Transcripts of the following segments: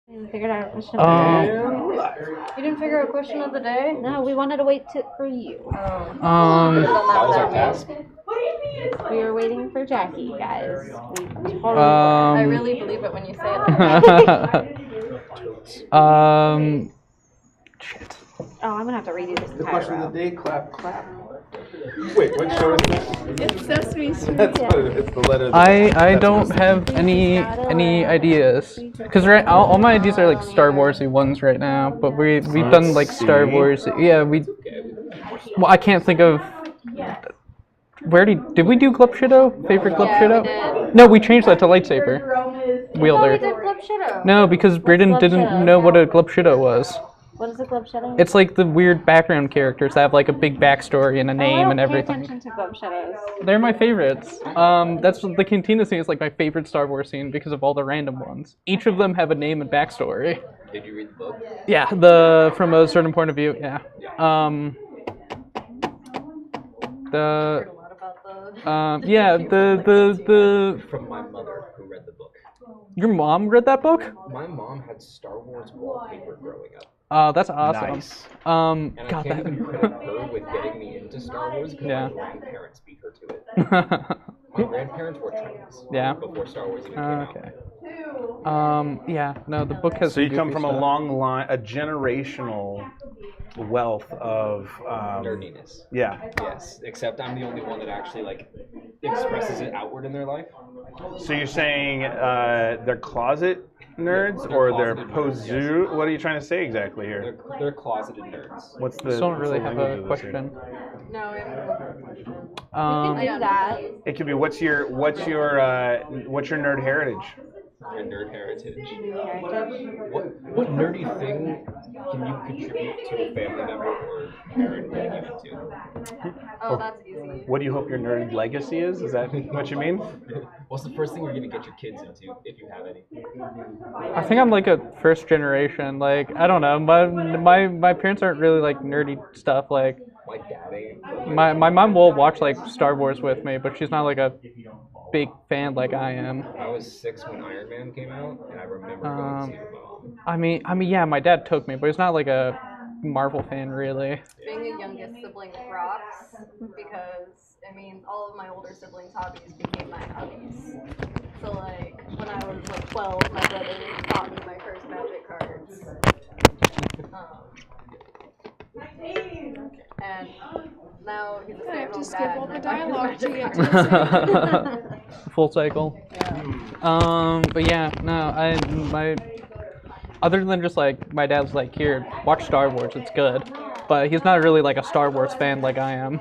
We figured out a question of the day. You didn't figure out a question of the day? No, we wanted to wait for you. That That was our task. We were waiting for Jackie, guys. We totally I really believe it when you say it. Shit. Oh, I'm gonna have to redo this The entire question row. of the day, clap, clap. Wait, what show is that? It's Sesame Street. That's what it is, it's the letter. I don't have any ideas because all my ideas are like Star Warsy ones right now. But we've done like Star Wars. Yeah, Well, I can't think of. Did we do Glub Shido? Favorite Glub Shido? No, we changed that to lightsaber wielder. No, because Brayden didn't know what a Glub Shido was. What is a Glub Shadow? It's like the weird background characters that have like a big backstory and a name and everything. Pay attention to Glub Shadows. They're my favorites. That's the Cantina scene is like my favorite Star Wars scene because of all the random ones. Each of them have a name and backstory. Did you read the book? Yeah, from a certain point of view. Yeah. The From my mother, who read the book. Your mom read that book? My mom had Star Wars wallpaper growing up. Oh, that's awesome. Nice. And I God, can't even credit her with getting me into Star Wars because my grandparents beat her to it. that. My grandparents were tons before Star Wars even came out. Okay. Yeah. No, the book has. So you come goofy from stuff. a long line, a generational wealth of Nerdiness. Yeah. Yes, except I'm the only one that actually like expresses it outward in their life. So you're saying they're closet nerds They're or they're closeted nerds, pozu? What are you trying to say exactly here? They're closeted nerds. What's the? I don't really what's have the a language of this here? question. No, we have a question. We can do that. It could be what's your nerd heritage? Your nerd heritage. Heritage. What nerdy thing can you contribute to a family member or parent getting you into? Oh, that's easy. What do you hope your nerd legacy is? Is that what you mean? What's the first thing you're gonna get your kids into, if you have any? I think I'm like a first generation. Like I don't know. My parents aren't really like nerdy stuff. Like My dad ain't. my mom will watch like Star Wars with me, but she's not like a big fan like I am. I was 6 when Iron Man came out, and I remember going to see it with my mom. I mean, yeah, my dad took me, but he's not like a Marvel fan really. Being a youngest sibling rocks because, I mean, all of my older siblings' hobbies became my hobbies. So, like, when I was, like, 12, my brother taught me my first magic cards. And now he's a I have to stay-at-home skip dad. all and the I'm back to dialogue to magic get cards. to Full cycle. But yeah, no, other than just like my dad's like, here, watch Star Wars, it's good. But he's not really like a Star Wars fan like I am.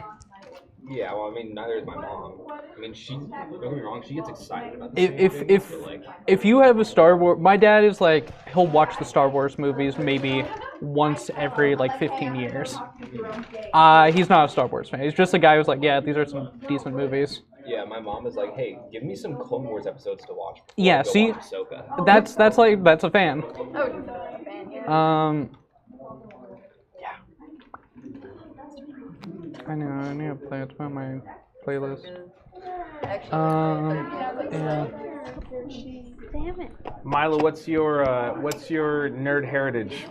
Yeah, well, I mean, neither is my mom. I mean, don't get me wrong, she gets excited about the same If things, but, like, if you have a Star Wars, my dad is like, he'll watch the Star Wars movies maybe once every like 15 years. He's not a Star Wars fan. He's just a guy who's like, yeah, these are some decent movies. yeah, my mom is like, hey, give me some Clone Wars episodes to watch. before Yeah, I go see, watch Ahsoka. that's a fan. Oh, he's a fan, yeah. Yeah. I know. I need to play it on my playlist. Yeah. Damn it. Milo, what's your nerd heritage?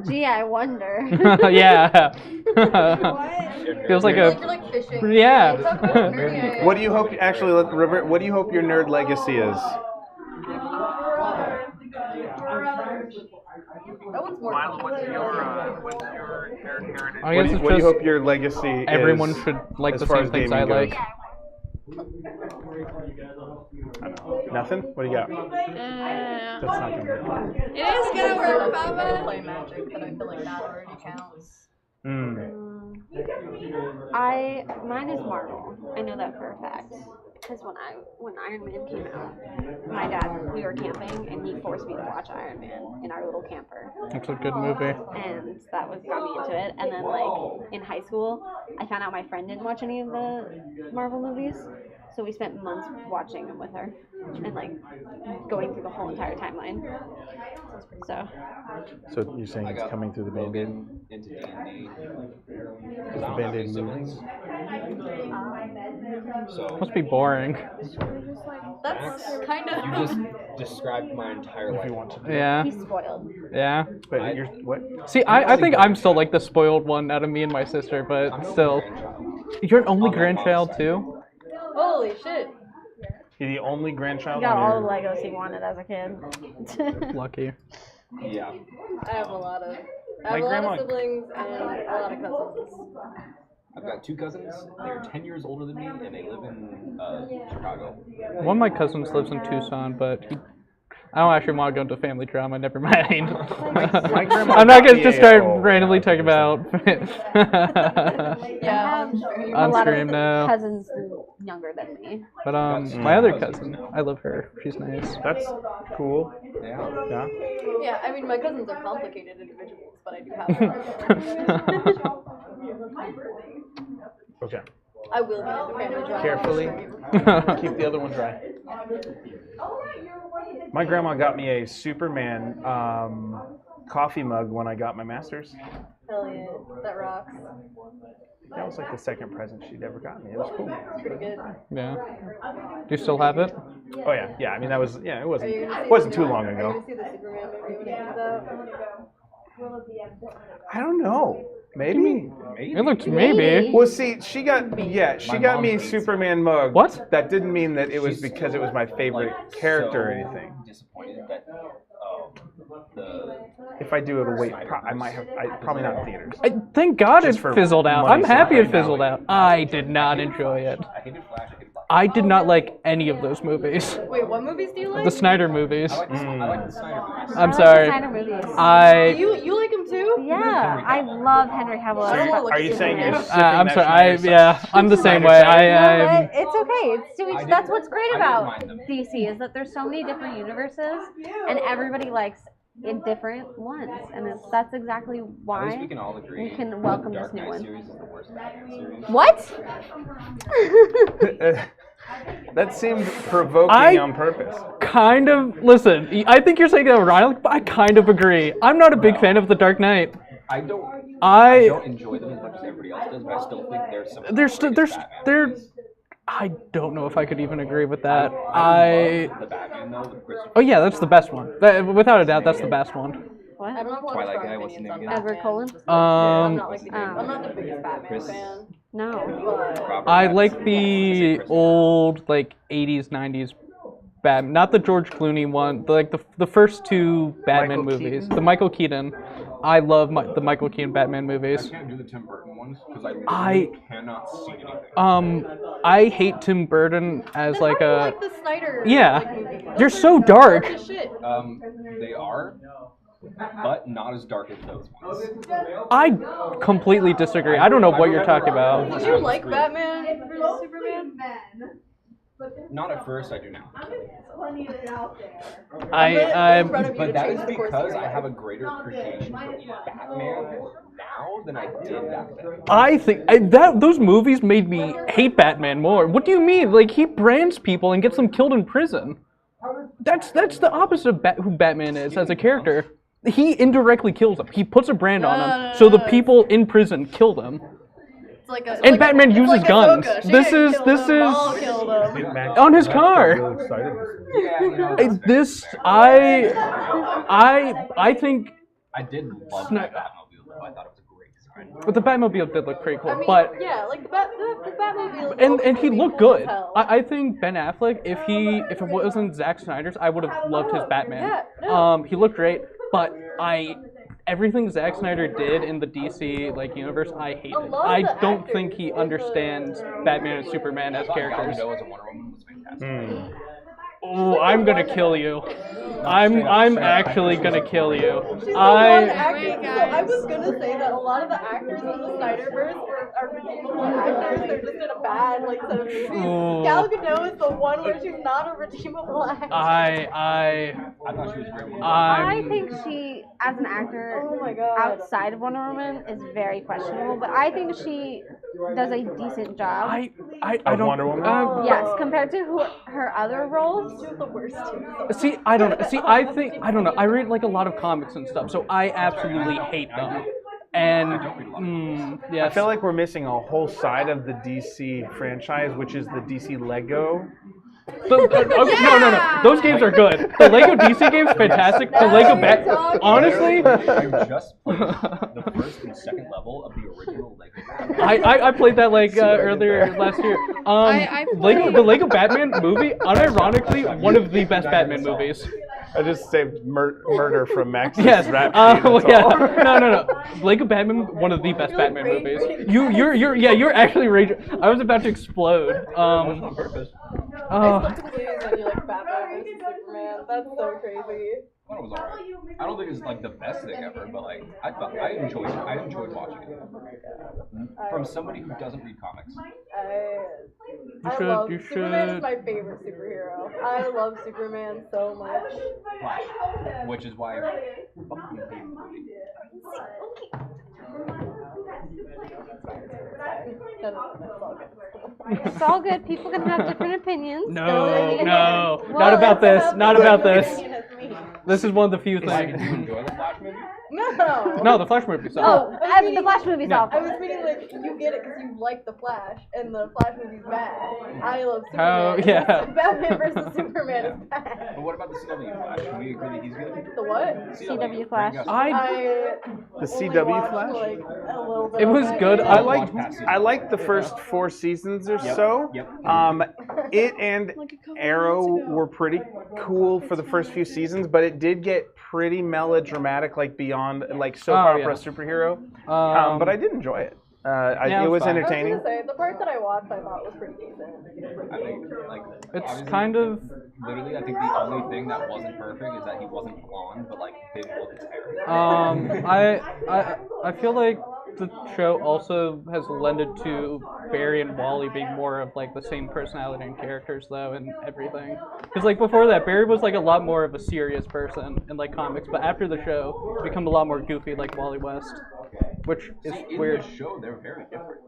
Gee, I wonder. Yeah. Feels like You're a like fishing. yeah. What do you hope? Actually, River. What do you hope your nerd legacy is? That one's more what's your nerd heritage? I guess it's What do you just hope your legacy everyone is? should like as the far same as things I gaming goes? like. Nothing? What do you got? That's not gonna work. It is gonna work, I Papa. play magic, but I feel like that already counts. Mine is Marvel. I know that for a fact. Because when Iron Man came out, my dad, we were camping and he forced me to watch Iron Man in our little camper. It's a good movie. And that got me into it. And then like in high school, I found out my friend didn't watch any of the Marvel movies. So we spent months watching them with her and like going through the whole entire timeline. So So you're saying I it's got coming through the Band-Aid? Logan into D&D. Is the Band-Aid moving? So Must be boring. That's kind of. you just described my entire life. If you want to. Yeah. he's spoiled. Yeah. Wait, you're what? See, I think I'm still like the spoiled one out of me and my sister, but I'm still. a grandchild. You're an only On my mom's grandchild side. too? Holy shit. You're the only He grandchild got all on the your... Legos he wanted as a kid. Lucky. Yeah. I have a lot of. I My have a lot grandma- of siblings and a lot of cousins. I've got 2 cousins. They're 10 years older than me, and they live in Chicago. One of my cousins lives in Tucson, but I don't actually want to go into family drama. Never mind. My grandma I'm not got gonna me just a- start oh, randomly yeah, talking about. I have a On lot stream of now. cousins younger than me. But my other cousin, I love her. She's nice. That's cool. Yeah. Yeah. Yeah, I mean, my cousins are complicated individuals, but I do have them. Okay. I will get into family drama. Carefully. Keep the other one dry. My grandma got me a Superman coffee mug when I got my master's. Hell yeah, that rocks. That was like the second present she'd ever got me. It was cool. Pretty good. Yeah. Do you still have it? Oh yeah, yeah. I mean that was it Are wasn't you gonna see wasn't the too new- long Are you ago. gonna see the Superman movie when it comes out? I don't know. Maybe. It looks maybe. Well, see, she got My me mom a hates Superman mug. What? That didn't mean that it was She's because it was my favorite like, character or so anything. Disappointed that the If I do, it'll wait. I might have. Probably not in theaters. Thank God it Just for fizzled out. money I'm happy it side fizzled value. out. I did not enjoy it. I hated Flash. I hated Flash. I did not like any of those movies. Wait, what movies do you like? The Snyder movies. I like the Snyder movies. I'm I sorry. like the Snyder movies. You like him too? Yeah, I love Henry Cavill. I don't wanna look Are at you saying you're Superman. sipping I'm that sorry. Schneider sauce? I'm the same Snyder way. side? No, but it's okay. It's too, I that's didn't- what's great I didn't about mind them. DC is that there's so many different universes, and everybody likes in different ones, and that's exactly At least why we can all agree. we can welcome Dark this new Knight one. series is the worst Batman series. What? That seemed provoking I- on purpose. Kind of. Listen, I think you're saying that wrong, but I kind of agree. I'm not a big fan of The Dark Knight. I don't I enjoy them as much as everybody else does, but I still think there's some. they're. I don't know if I could even agree with that. I love the Batman though with Christopher. Oh yeah, that's the best one. Without a doubt, that's the best one. What? I don't have a lot Twilight of strong guy, what's his opinions name on again? Edward Batman. Cullen? I'm not like the um, I'm not the biggest Batman Chris- fan. No. But Robert I Pattinson. like the Chris- old like 80s, 90s Batman, not the George Clooney one, but like the first two Batman Michael movies. Keaton? The Michael Keaton. I love the Michael Keaton Batman I movies. can't do the Tim Burton ones because I- literally cannot see anything. I hate Tim Burton as then like how do you a. like the Snyder Yeah. like, movies? They're Those so are dark. dark as shit. They are, but not as dark as those ones. I completely disagree. I don't know what you're talking about. Did you like Batman vs Superman? Not at first, I do now. I'm. But that is because I have a greater appreciation for Batman now than I did back then. I think that those movies made me hate Batman more. What do you mean? Like he brands people and gets them killed in prison. That's the opposite of who Batman is as a character. He indirectly kills them. He puts a brand on them, so the people in prison kill them. It's like a, And like Batman it's uses like guns. Ahsoka. She This didn't is- kill this them, is- Maul killed them. On his car. Really excited this week. Yeah, you know, This I think I did love that Batmobile though. I thought it was a great design. but the Batmobile did look pretty cool. I mean, but yeah, like the Batmobile. and he looked cool as good. hell. I think Ben Affleck, if it wasn't Zack Snyder's, I would have loved his Batman. Yeah, no. He looked great, but everything Zack Snyder did in the DC like universe, I hate A it. lot of I the don't actors think he in understands Batman and Superman as Gal characters. Gadot as a Wonder Woman was fantastic. Oh, I'm gonna kill you. I'm actually gonna kill you. She's the one I acting so I was gonna say that a lot of the actors in the Snyderverse are redeemable actors. They're just in a bad like set of movies. Gal Gadot is the one where she's not a redeemable actor. I thought she was great. I think she, as an actor, Oh my god. outside of Wonder Woman, is very questionable. But I think she does a decent job. I Of don't. Wonder Woman? Yes, compared to her other roles. She's the worst too. See, I don't know. See, I think I don't know. I read like a lot of comics and stuff, so I absolutely hate them. And yes. I feel like we're missing a whole side of the DC franchise, which is the DC Lego. Okay, no. Those games are good. The Lego DC game's fantastic. The Lego Bat. Honestly, I just played the first and second level of the original Lego. I played that like earlier last year. The Lego Batman movie, unironically, one of the best Batman movies. I just saved murder from Max's Yes. rap sheet. That's all. No. Lego Batman, one of the best Batman movies. You're actually raging. I was about to explode. On purpose. I still believe that you like Batman versus Superman. That's so crazy. I thought it was alright. I don't think it's like the best thing ever, but like I enjoyed watching it. From somebody who doesn't read comics. Superman is my favorite superhero. I love Superman so much. Flash, which is why I fucking hate the movie. It's all good. People can have different opinions. No, not about this. Not about this. This is one of the few Do you things. enjoy the Flash movie? No. No, the Flash movie. Oh, the Flash movie's Yeah. awful. I was meaning like you get it because you like the Flash and the Flash movie's bad. I love Superman. How- yeah. Batman versus Superman is bad. But what about the CW Flash? Can we agree that he's good? The what? CW Flash. The The CW Flash? Like, a little bit It was of it. good. I liked the first 4 seasons or so. Yep. It and Arrow were pretty cool for the first few seasons, but it did get pretty melodramatic, like beyond like soap opera superhero. But I did enjoy it. It was fine. entertaining. I was gonna say, the part that I watched I thought was pretty decent. I think like It's obviously, kind of. literally I think the only thing that wasn't perfect is that he wasn't blonde, but like did look terrible. I feel like the show also has lended to Barry and Wally being more of like the same personality and characters though and everything. Because like before that, Barry was like a lot more of a serious person in like comics, but after the show, he's become a lot more goofy like Wally West, which is In weird. the show, they're very different.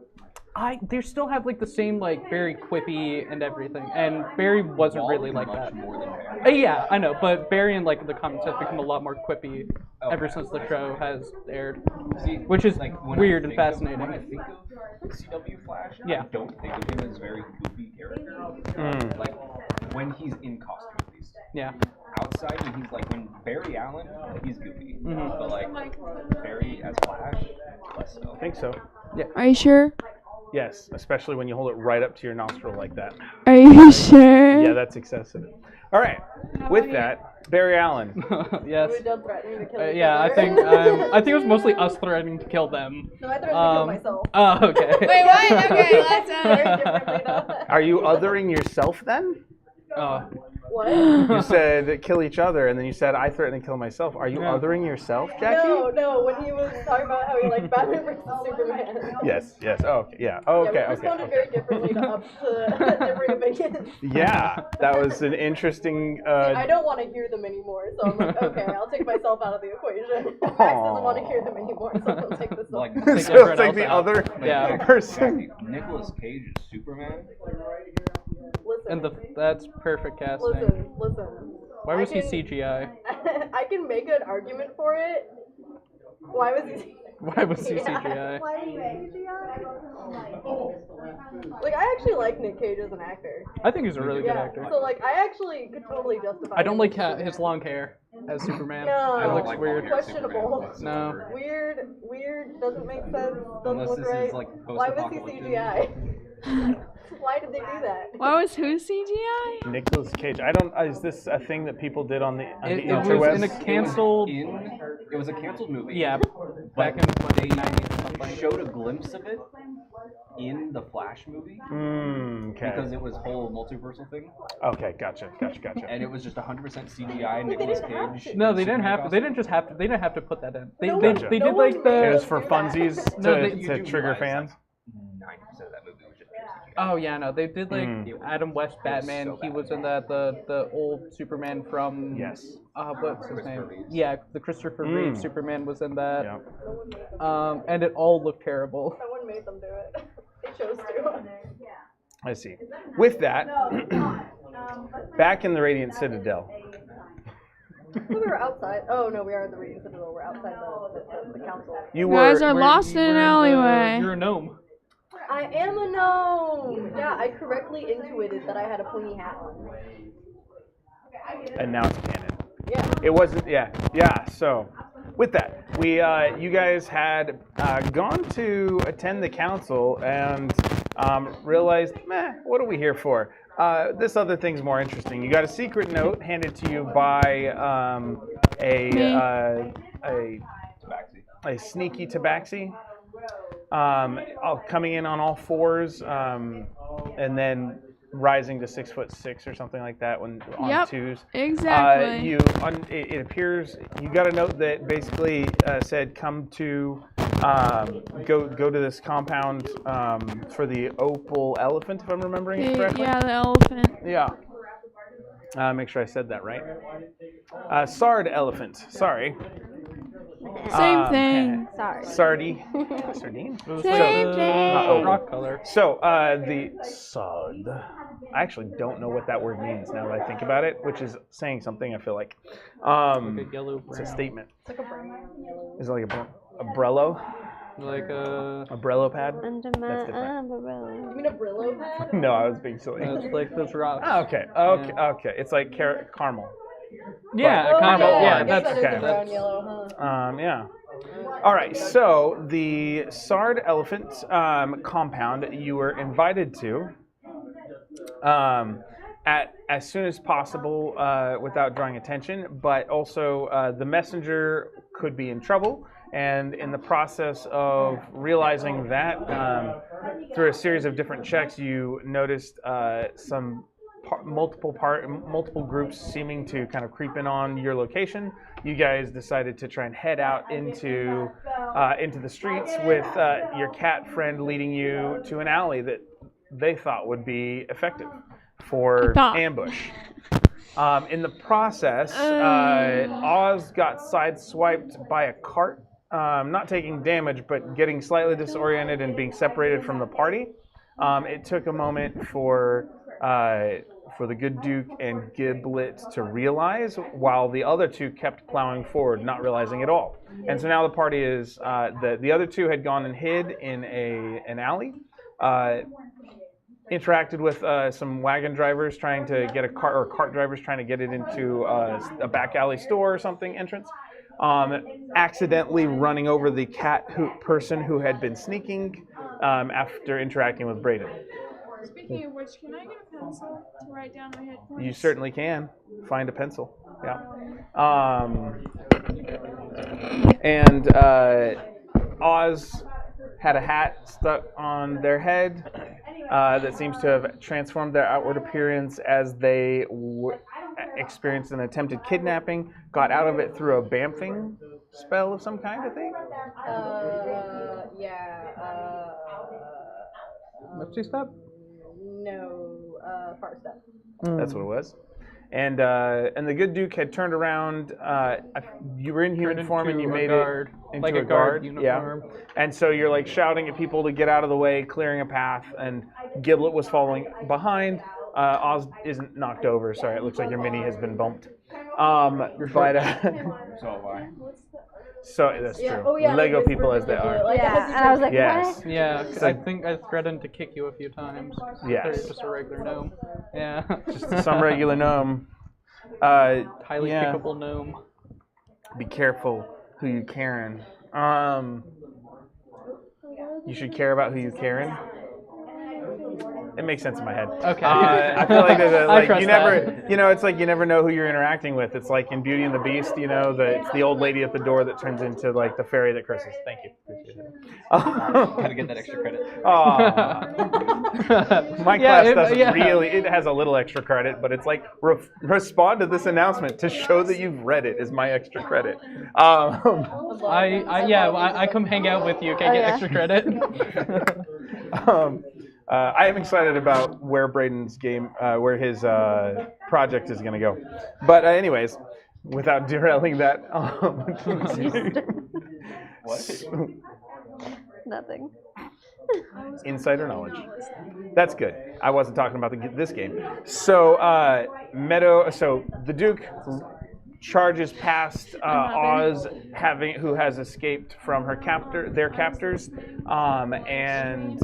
They still have like the same like very quippy and everything, and Barry wasn't really like much that. more than Barry. Yeah, I know, but Barry in like the comics has become a lot more quippy ever since the show has aired, See, which is like, when weird I and think of- fascinating. When I think of CW Flash, Yeah. I don't think of him as very goofy character. Like when he's in costume, at least. Yeah. Outside, when he's like when Barry Allen, he's goofy. Mhm. But like Barry as Flash, less so. I think so. Are you sure? Yes, especially when you hold it right up to your nostril like that. Are you sure? Yeah, that's excessive. All right. With that, Barry Allen. Yes. We don't threaten to kill each Yeah, I other. think it was mostly us threatening to kill them. No, I threatened to kill myself. Oh, okay. Wait, what? Okay, let's Very differently though. Are you othering yourself then? What? You said kill each other, and then you said I threaten to kill myself. Are you othering yourself, Jackie? No, when he was talking about how he liked Batman versus Superman. Yes. Oh, okay. Yeah. Oh, okay. Yeah, we responded very differently to different opinions. Yeah, that was an interesting. I don't want to hear them anymore, so I'm like, okay, I'll take myself out of the equation. Max doesn't want to hear them anymore, so I'll take this off. Like, So it's like the other Yeah. person. Nicolas Cage is Superman. And that's perfect casting. Listen. Why was he I can- CGI? I can make an argument for it. Why was he? Why was he Yeah. CGI? Why was he CGI? Like, I actually like Nick Cage as an actor. I think he's a really good Yeah. actor. So like, I actually could totally justify. I don't him like as his long hair as Superman. No. It I looks like weird. long hair Questionable. Superman. No. Weird, doesn't make sense, doesn't Unless look this right. is like Why was he post-apocalyptic. CGI? Why did they do that? What was who CGI? Nicolas Cage. I don't. Is this a thing that people did on the It was interwebs? in a canceled. It was a canceled movie. Yeah, back in They 1990s. showed a glimpse of it in the Flash movie Okay. because it was whole multiversal thing, Okay. Gotcha. and it was just 100% CGI. Nicolas Cage. No, they didn't have to. They didn't just have to. They didn't have to put that in. They Gotcha. they did like the. It was for funsies No, to, they- to trigger fans. 90% of that movie was just pure CGI. Oh yeah, no, they did like Adam West Batman. so He bad. was in that the old Superman from Yes. what's his Christopher name? Reeves. Yeah, the Christopher Reeve Superman was in that. Yeah. And it all looked terrible. No one made them do it. They chose to. I see. With that, back in the Radiant Citadel. We were outside. Oh no, we are in the Radiant Citadel. We're outside the council. You You guys are Where- lost in an alleyway. You're a gnome. I am a gnome. Yeah, I correctly intuited that I had a pointy hat on. and now it's canon. Yeah. It wasn't. Yeah. So, with that, you guys had gone to attend the council and realized, what are we here for? This other thing's more interesting. You got a secret note handed to you by a sneaky tabaxi, coming in on all fours, and then rising to 6'6" or something like that when on Yep. twos. Exactly. It appears you got a note that basically said come to go to this compound for the opal elephant, if I'm remembering it correctly. Yeah, the elephant. Yeah. Make sure I said that right. Sard elephant. Sorry. Same thing. Sorry. Sardine. It was Same like thing. a rock color. So the sard. I actually don't know what that word means now that I think about it, which is saying something. I feel like. Like a yellow It's a brown. statement. It's like a brown yellow. Is it like a Brello? Like a. A Brello pad? Under my That's different. umbrella. You mean a Brillo pad? No, I was being silly. It's like those rocks. Oh, okay. It's like caramel. Yeah, Oh, kind of. yeah, Yeah, I guess that's that is okay. a brown yellow, huh? Yeah. All right. So the Sard Elephant compound you were invited to at as soon as possible without drawing attention, but also the messenger could be in trouble. And in the process of realizing that, through a series of different checks, you noticed some multiple groups seeming to kind of creep in on your location. You guys decided to try and head out into the streets with your cat friend leading you to an alley that they thought would be effective for ambush. In the process, Oz got sideswiped by a cart, not taking damage, but getting slightly disoriented and being separated from the party. It took a moment for the good Duke and Giblet to realize, while the other two kept plowing forward, not realizing at all. And so now the party is the other two had gone and hid in an alley. Interacted with some wagon drivers trying to get a car, or cart drivers trying to get it into a back alley store or something entrance. Accidentally running over the cat person who had been sneaking after interacting with Braden. Speaking of which, can I get a pencil to write down my hit points? You certainly can find a pencil. Yeah. And Oz had a hat stuck on their head that seems to have transformed their outward appearance as they experienced an attempted kidnapping, got out of it through a bamfing spell of some kind, I think. Misty step? No, far step. That's what it was. And the good Duke had turned around. You were in human form, and you made it into like a guard. uniform. Yeah. And so you're like shouting at people to get out of the way, clearing a path. And Giblet was following behind. Oz isn't knocked over. Sorry, it looks like your mini has been bumped. But So have I. so that's true. Oh, yeah, Lego like people as they Giblet, are. like, Yeah, and I was like, Yes. what? Yeah, 'cause I think I threatened to kick you a few times. Yes. You're just a regular gnome. Yeah. Just some regular gnome. Highly yeah. kickable gnome. Be careful who you caring. You should care about who you caring. It makes sense in my head. Okay. I feel like there's I trust you never, that. it's like you never know who you're interacting with. It's like in Beauty and the Beast, it's the old lady at the door that turns into like the fairy that curses. Thank you. Appreciate it. Gotta get that extra credit. My class doesn't really. It has a little extra credit, but it's like respond to this announcement to show that you've read it is my extra credit. I come hang out with you. Can I get extra credit? I am excited about where Braden's where his project is going to go. But anyways, without derailing that, What? Nothing. Insider knowledge. That's good. I wasn't talking about this game. So the Duke charges past Oz, who has escaped from their captors, and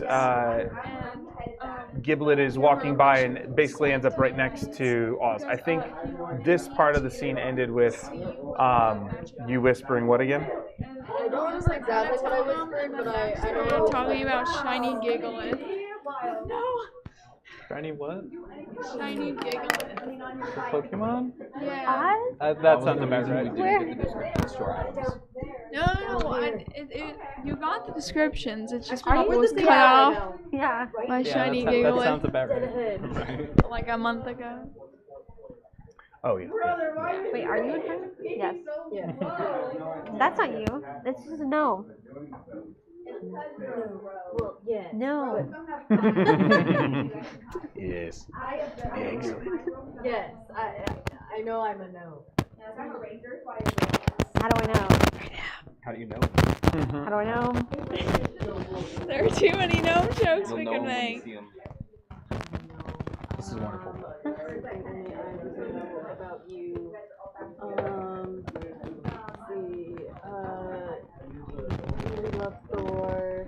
Giblet is walking by and basically ends up right next to Oz. I think this part of the scene ended with you whispering what again? I don't remember exactly what I whispered, but I know. Talking about shiny giggling. No. Shiny what? Shiny giggling. Pokemon? Yeah. That sounds about right. No. You got the descriptions. It's just Are you probably was the cut guy? off Yeah. by shiny that giggling sounds about right. like a month ago. Oh yeah. Wait, are you in heaven? Yes. Yeah. That's not you. That's just a no. Well, yeah. No. Yes. Excellent. Yes, I know I'm a no. How do I know? How do you know? How do I know? There are too many gnome jokes You'll we know can when you make. see him. This is wonderful. About you. You love Thor.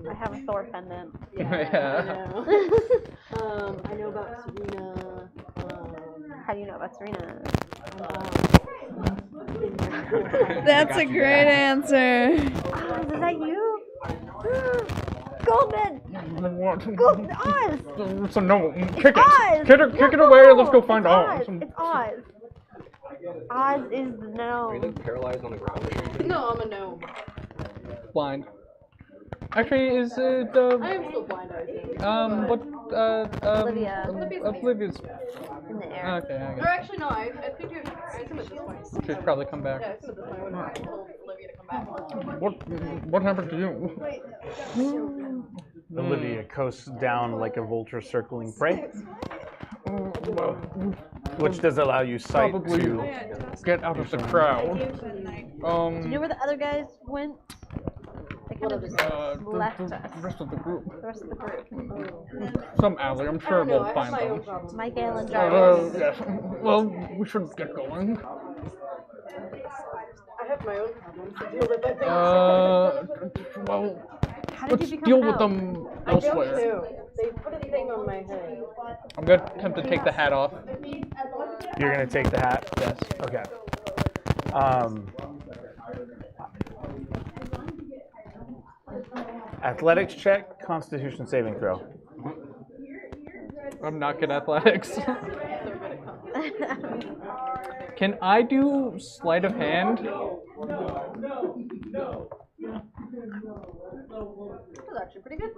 I have a Thor pendant. Yeah. I know about Serena. How do you know about Serena? That's a great answer. Oz, is that you? Goldman! Goldman! Oz! So no, kick it. Oz! Kick it away. Let's go find Oz. It's Oz. Oz is the Are you gnome. like paralyzed on the ground or something? No, I'm a gnome. Blind. Actually, is it I am still blind, I think. what Olivia. Olivia's In the air. okay. Or actually, no, I think I assume at this point. She's probably come back. Yeah, I assume at this point when I told Olivia to come back. What happened to you? Olivia coasts down like a vulture circling prey, which does allow you sight Probably to. get out of the crowd. Do you know where the other guys went? They kind of just left us. The rest of the group. The rest of the group. Some alley, I'm I sure don't know, we'll I have find my own them. problems. Michael and Jarvis. Yes. Well, we should get going. I have my own problems to deal with, I think. Well, How did let's you become deal an with elf? them I don't elsewhere. know. They put a thing on my head. I'm gonna attempt to take the hat off. You're gonna take the hat. Yes. Okay. Athletics check, Constitution saving throw. I'm not good at athletics. Can I do sleight of hand? That was actually pretty good.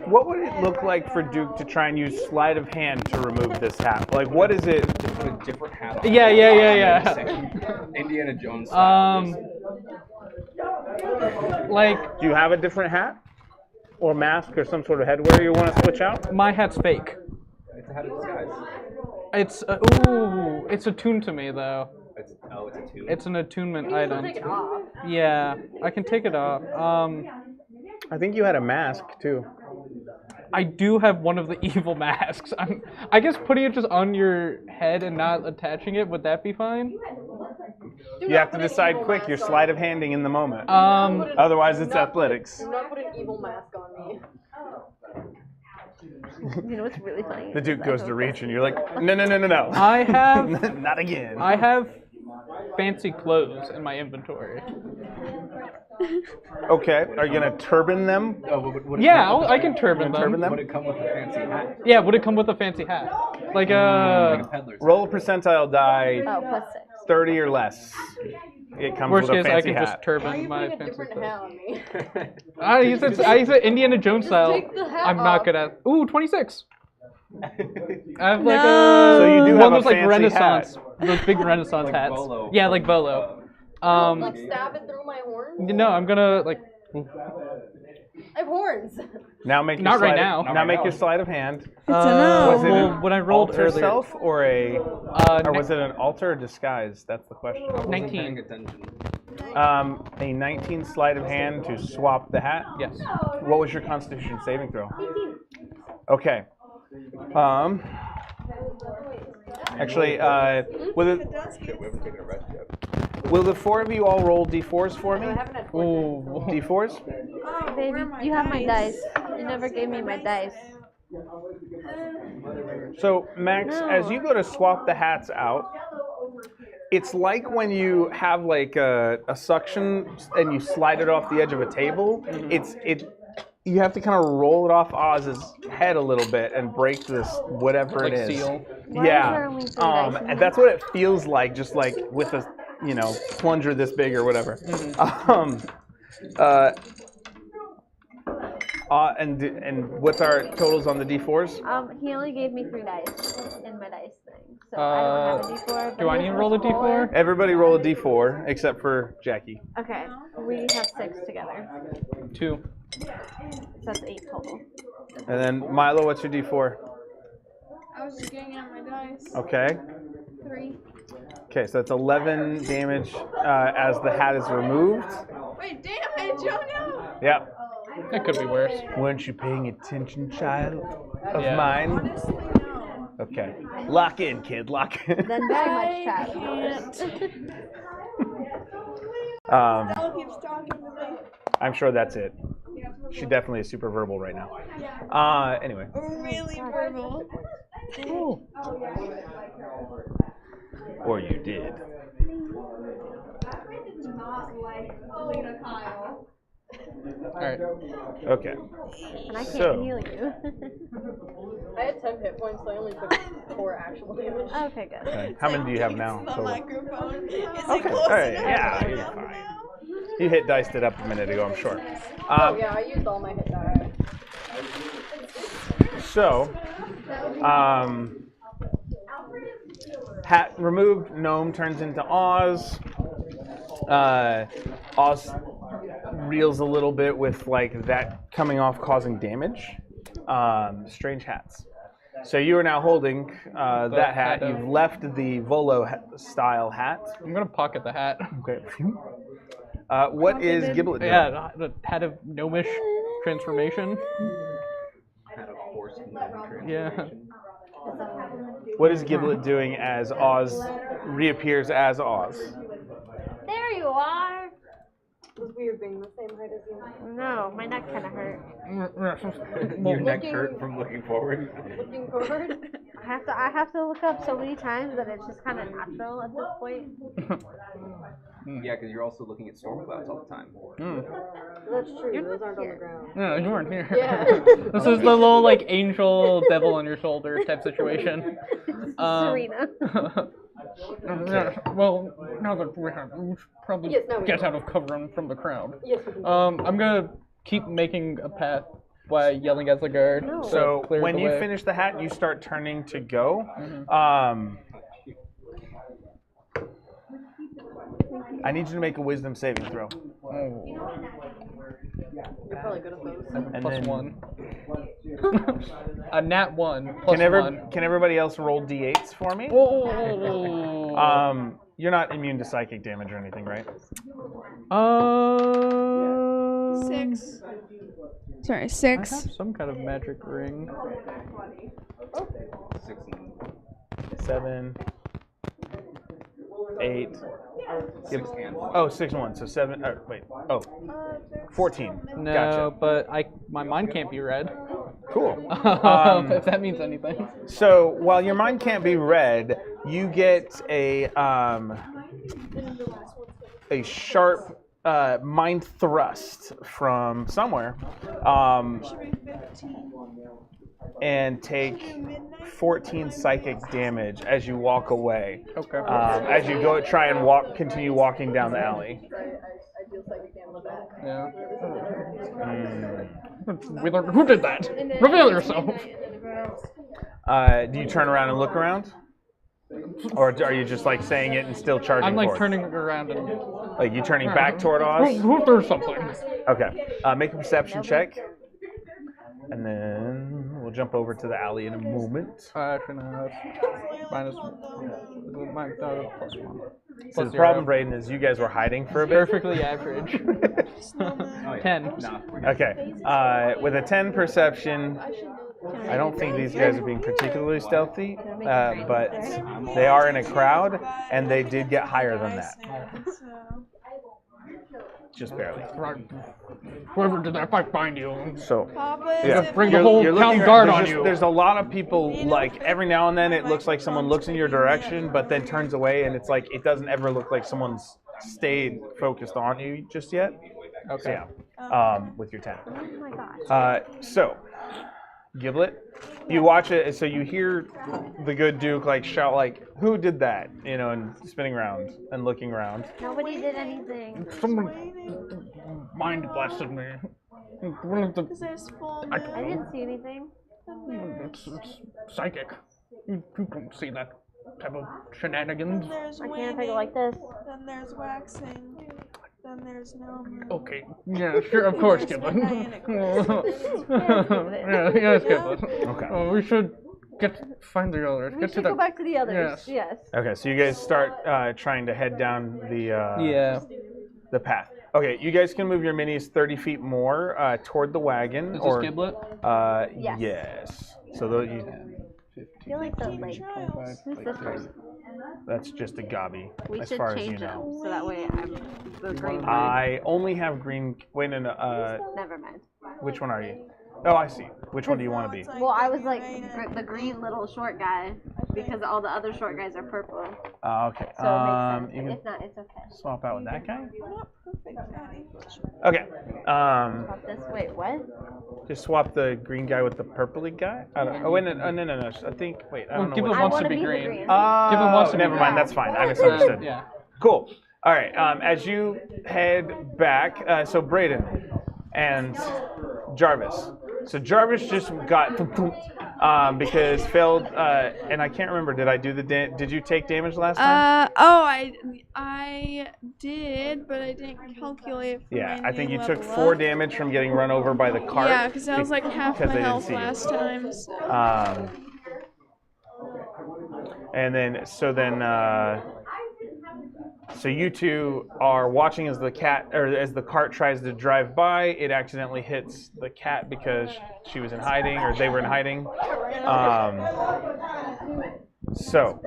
What would it look like for Duke to try and use sleight of hand to remove this hat? Like, what is it? Put a different hat on. Yeah. Indiana Jones style. Like, Do you have a different hat? Or mask or some sort of headwear you want to switch out? my hat's fake. It's a hat of disguise. It's attuned to me though. It's a tune. It's an attunement You can item. take it off. Yeah, I can take it off. I think you had a mask too. I do have one of the evil masks. I guess putting it just on your head and not attaching it, would that be fine? You have to decide quick. You're sleight of handing in the moment. Um, Otherwise, it's athletics. Do not put an evil mask on me. You know what's really funny? The Duke goes to reach, and you're like, no. I have Not again. I have fancy clothes in my inventory. Okay. Are you gonna turban them? Oh, would it Yeah, come with I can turban them. Turban them? Would it come with a fancy hat? Yeah, would it come with a fancy hat? Like Like a peddler's Roll a percentile die, Oh, plus 6. 30 or less. It comes Worst with a case, I fancy can hat. just turban my Putting a fancy different clothes. hat on me. I said Indiana Jones style. take the hat I'm not off. good at. Ooh, 26. I have like No. So you do one have of a those like fancy Renaissance, hat. those big Renaissance Like hats. Volo. Yeah, like Volo. Like stab it through my horns? No, I'm gonna like. I have horns. Now make your Not right sleight now. Of, Not now right make now. your sleight of hand. It's a no. Was it well, an when I rolled alter earlier, self or a, or ne- was it an alter or disguise? That's the question. Paying 19. attention. A 19 sleight of hand to swap the hat. Yes. What was your Constitution saving throw? Okay. Actually, will the four of you all roll d4s for me? Ooh. D4s? Oh, Baby, where are my you have my dice. You never gave me my dice. So, Max, as you go to swap the hats out, it's like when you have like a suction and you slide it off the edge of a table. You have to kind of roll it off Oz's head a little bit and break this whatever Like it is. seal. Why is there only 3 dice in And that's what it feels like, just like with a plunger this big or whatever. And what's our totals on the d4s? He only gave me 3 dice in my dice thing, so I don't have a d4. But Do I his need to was roll a d4? 4. Everybody roll a d4 except for Jackie. Okay, we have 6 together, 2. so that's 8 total. And then Milo, what's your d4? I was just getting out my dice. Okay. 3. Okay, so that's 11 damage as the hat is removed. Wait, damn it, Jonah! Yep. That could be worse. Weren't you paying attention, child of Yeah. mine? Honestly, no. Okay. Lock in, kid. Lock in. Then very I much child of yours. Stella keeps talking to me. I'm sure that's it. She definitely is super verbal right now. Anyway. Really verbal. Or you did. Alright. Okay. And I can't So- heal you. I had 10 hit points, so I only took 4 actual damage. Okay, good. Okay. How many do you have now? The Total? microphone. Is it Okay. close All right. enough? Yeah, you're fine. You hit diced it up a minute ago, I'm sure. Oh yeah, I used all my hit die. So, hat removed, gnome turns into Oz. Oz reels a little bit with like that coming off causing damage. Strange hats. So you are now holding that hat. hat of- You've left the Volo style hat. I'm gonna pocket the hat. Okay. What is Giblet doing? Yeah, the hat of gnomish transformation. Had a horse in the Yeah. What is Giblet doing as Oz reappears as Oz? There you are. It's weird being the same height as you. No, my neck kind of hurt. Your neck hurt from looking forward. Looking forward. I have to look up so many times that it's just kind of natural at this point. Yeah, because you're also looking at storm clouds all the time. That's true. You're Those not aren't on here. the ground. No, you weren't here. Yeah. This is the little like angel devil on your shoulder type situation. Serena. Yeah, well, now that we should probably Yes, now we get do. out of cover from the crowd. Yes, we can. I'm gonna keep making a path by yelling at the guard. No. So clear when the you way. finish the hat, you start turning to go. I need you to make a wisdom saving throw. Oh, You're probably good at those. And plus then- 1. A nat 1 plus Can 1. can everybody else roll d8s for me? Oh. You're not immune to psychic damage or anything, right? 6. Sorry, I 6. have some kind of magic ring. 6 and 7, 8. 6 and 1. Oh, 6 and 1. So 7. Wait. Oh, 14. No, Gotcha. but my mind can't be read. Cool. If that means anything. So while your mind can't be read, you get a sharp mind thrust from somewhere, Should be 15. and take 14 psychic damage as you walk away. Okay. As you go try and continue walking down the alley. I feel psychic damn the back. Yeah. Mm. We learned who did that. Reveal yourself. Do you turn around and look around? Or are you just like saying it and still charging I'm like forward? turning around and. Like you turning back toward Oz? Who threw something? Okay. Make a perception check. And then we'll jump over to the alley in a moment. Actually, no. Minus plus 1. So the problem, Brayden, is you guys were hiding for a bit. Perfectly average. 10. Okay. With a 10 perception, I don't think these guys are being particularly stealthy, but they are in a crowd, and they did get higher than that. Just barely. Whoever did that fight find you. So, Papa, yeah. Bring the whole town guard on you. There's a lot of people, like, every now and then it looks like someone looks in your direction, but then turns away, and it's like, it doesn't ever look like someone's stayed focused on you just yet. Okay. So, yeah. With your 10. Oh my gosh. So, Giblet, you watch it, so you hear the good Duke like shout like, "Who did that?" You know, and spinning around and looking around. Nobody did anything. Someone mind blasted me. One of the. Because there's full I moon. didn't see anything. It's psychic. You don't see that type of shenanigans. There's I can't waning. take it like this. Then there's waxing. Then there's no moon. Okay. Yeah, sure, of course, Giblin. Yes, Giblin. Okay. We should find the others. We Get to should the. go back to the others. Yes. Yes. Okay, so you guys start trying to head down Yeah. the path. Okay, you guys can move your minis 30 feet more toward the wagon. Is or this Giblet? Yes. Yes. So those, I feel like the like. Who's this person? that's just a gobby, We as should far as you change them know. so that way I'm the green one. I only have green. Wait, no. Never mind. Which one are you? Oh, I see. Which one do you want to be? Well, I was like the green little short guy because all the other short guys are purple. Okay. So it makes sense. You And can if not, it's okay. swap out with that guy. Not perfect, Daddy. Okay. Swap this. Wait, what? Just swap the green guy with the purpley guy. I don't. Oh wait, no. I think. Wait, I don't know. Giblet What, I wants want to be the green. green. Gibbon wants to be never mind. green. That's fine. I misunderstood. Yeah. Cool. All right. As you head back, so Brayden and Jarvis. So Jarvis just got because failed, and I can't remember. Did I do the? Did you take damage last time? I did, but I didn't calculate. For Yeah, my I think new you took level 4 up. damage from getting run over by the cart. Yeah, because that was like half because my they didn't health see you. last time. So. And then so you two are watching as the cart tries to drive by. It accidentally hits the cat because she was in hiding, or they were in hiding. So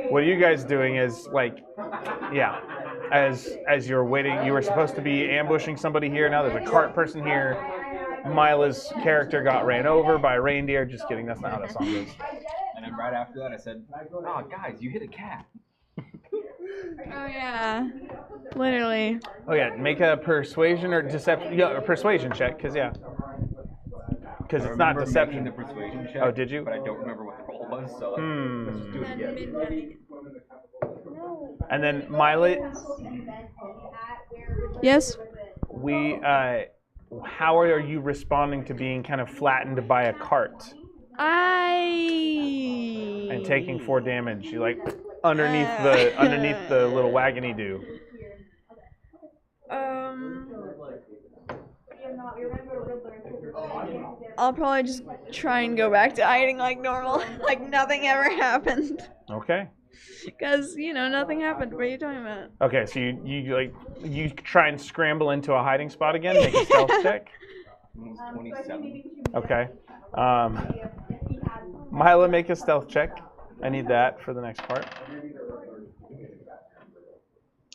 what are you guys doing is like, yeah, as you're waiting, you were supposed to be ambushing somebody here. Now there's a cart person here. Mila's character got ran over by a reindeer. Just kidding, that's not how that song goes. And then right after that, I said, "Oh, guys, you hit a cat." Oh yeah, literally. Oh yeah, make a persuasion or deception, yeah, a persuasion check, because it's not I remember deception. making the persuasion check. Oh, did you? But I don't remember what the roll was, so let's just do it again. And then Mila, Yes. how are you responding to being kind of flattened by a cart and taking 4 damage? You like underneath the little wagony do. I'll probably just try and go back to hiding like normal, like nothing ever happened. Okay. Because nothing happened. What are you talking about? Okay, so you try and scramble into a hiding spot again. Make a stealth check. 27. Okay. Mila, make a stealth check. I need that for the next part.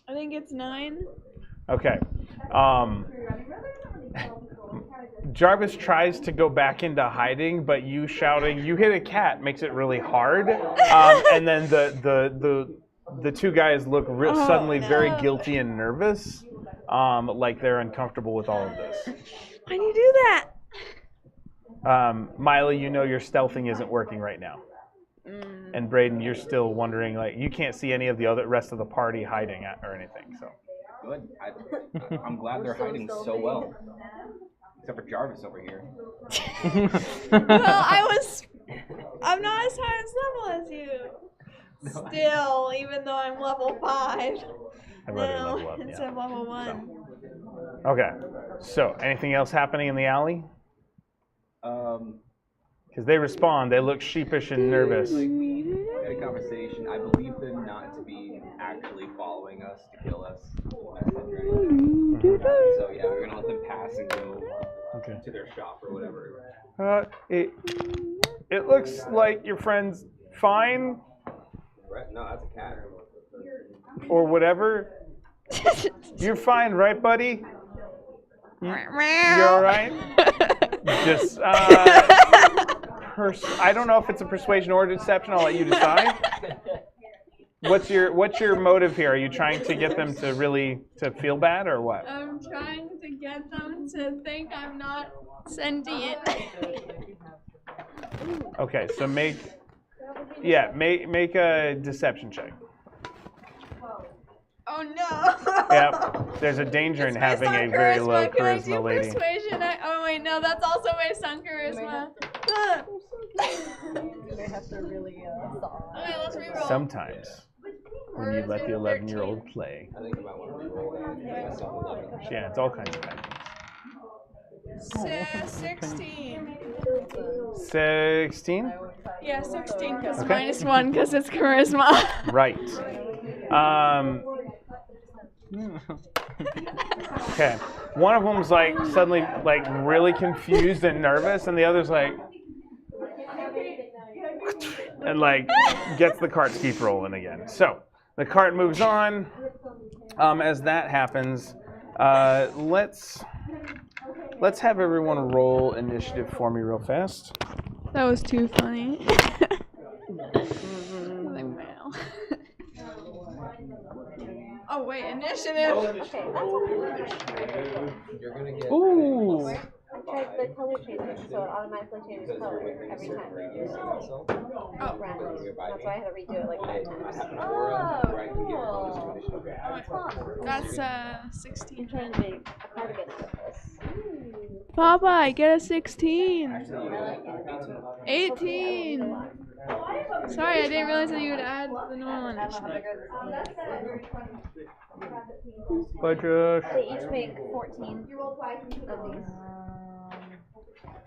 I think it's 9. Okay. Jarvis tries to go back into hiding, but you shouting, "You hit a cat," makes it really hard. And then the the two guys look suddenly very guilty and nervous, like they're uncomfortable with all of this. Why do you do that? Miley, you know your stealthing isn't working right now. And Braden, you're still wondering, like, you can't see any of the rest of the party hiding or anything, so. Good. I'm glad they're hiding so well. Except for Jarvis over here. Well, I'm not as high as level as you. Still, even though I'm level 5. I'd rather now, level up, instead of level 1. So. Okay. So, anything else happening in the alley? Because they respond, they look sheepish and nervous. We had a conversation. I believe them not to be actually following us to kill us. So yeah, we're gonna let them pass and go to their shop or whatever. It looks like your friend's fine. No, that's a cat. Or whatever. You're fine, right, buddy? You're all right? Just, I don't know if it's a persuasion or a deception. I'll let you decide. What's your motive here? Are you trying to get them to feel bad or what? I'm trying to get them to think I'm not sentient. Okay, so make a deception check. Oh no! Yep, there's a danger in having a very low charisma lady. Persuasion? Oh wait, no, that's also based on charisma. They have to really Okay, let's reroll. Sometimes, when you let the 11-year-old play. I think about one. Yeah, it's all kinds of bad things. 16. 16? Yeah, 16 because -1 because it's charisma. Right. Okay. One of them's like suddenly like really confused and nervous, and the other's like, and like gets the cart to keep rolling again. So the cart moves on. As that happens, let's have everyone roll initiative for me real fast. That was too funny. Oh wait, initiative. You're gonna get. Ooh. I tried the color changer, so it automatically changes color every time. Oh, Random. That's why I had to redo it like 5 times. That's I'm 16. trying to make a cardigan out of this. Papa, I get a 16. 18. Sorry, I didn't realize that you would add the normal initiative. Bye, Josh. They each make 14 of these.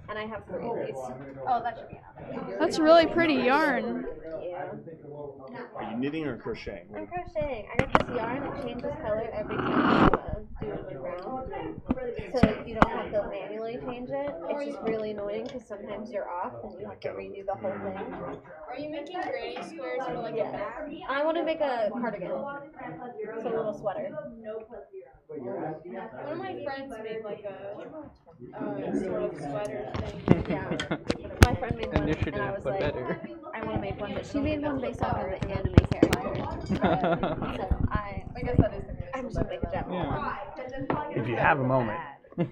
And I have 3 of these. Oh, that should be enough. That's really pretty yarn. Yeah. Are you knitting or crocheting? I'm crocheting. I got this yarn that changes color every time you do the ground. So you don't have to manually change it. It's just really annoying because sometimes you're off and you have to redo the whole thing. Are you making granny squares or like a bag? I want to make a cardigan. It's a little sweater. One of my friends made like a sort of sweater thing. Yeah. My friend made one and I was like, I want to make one, but she made one based off of an anime character. So I guess that is I'm just going to make a jet one. If you have a moment,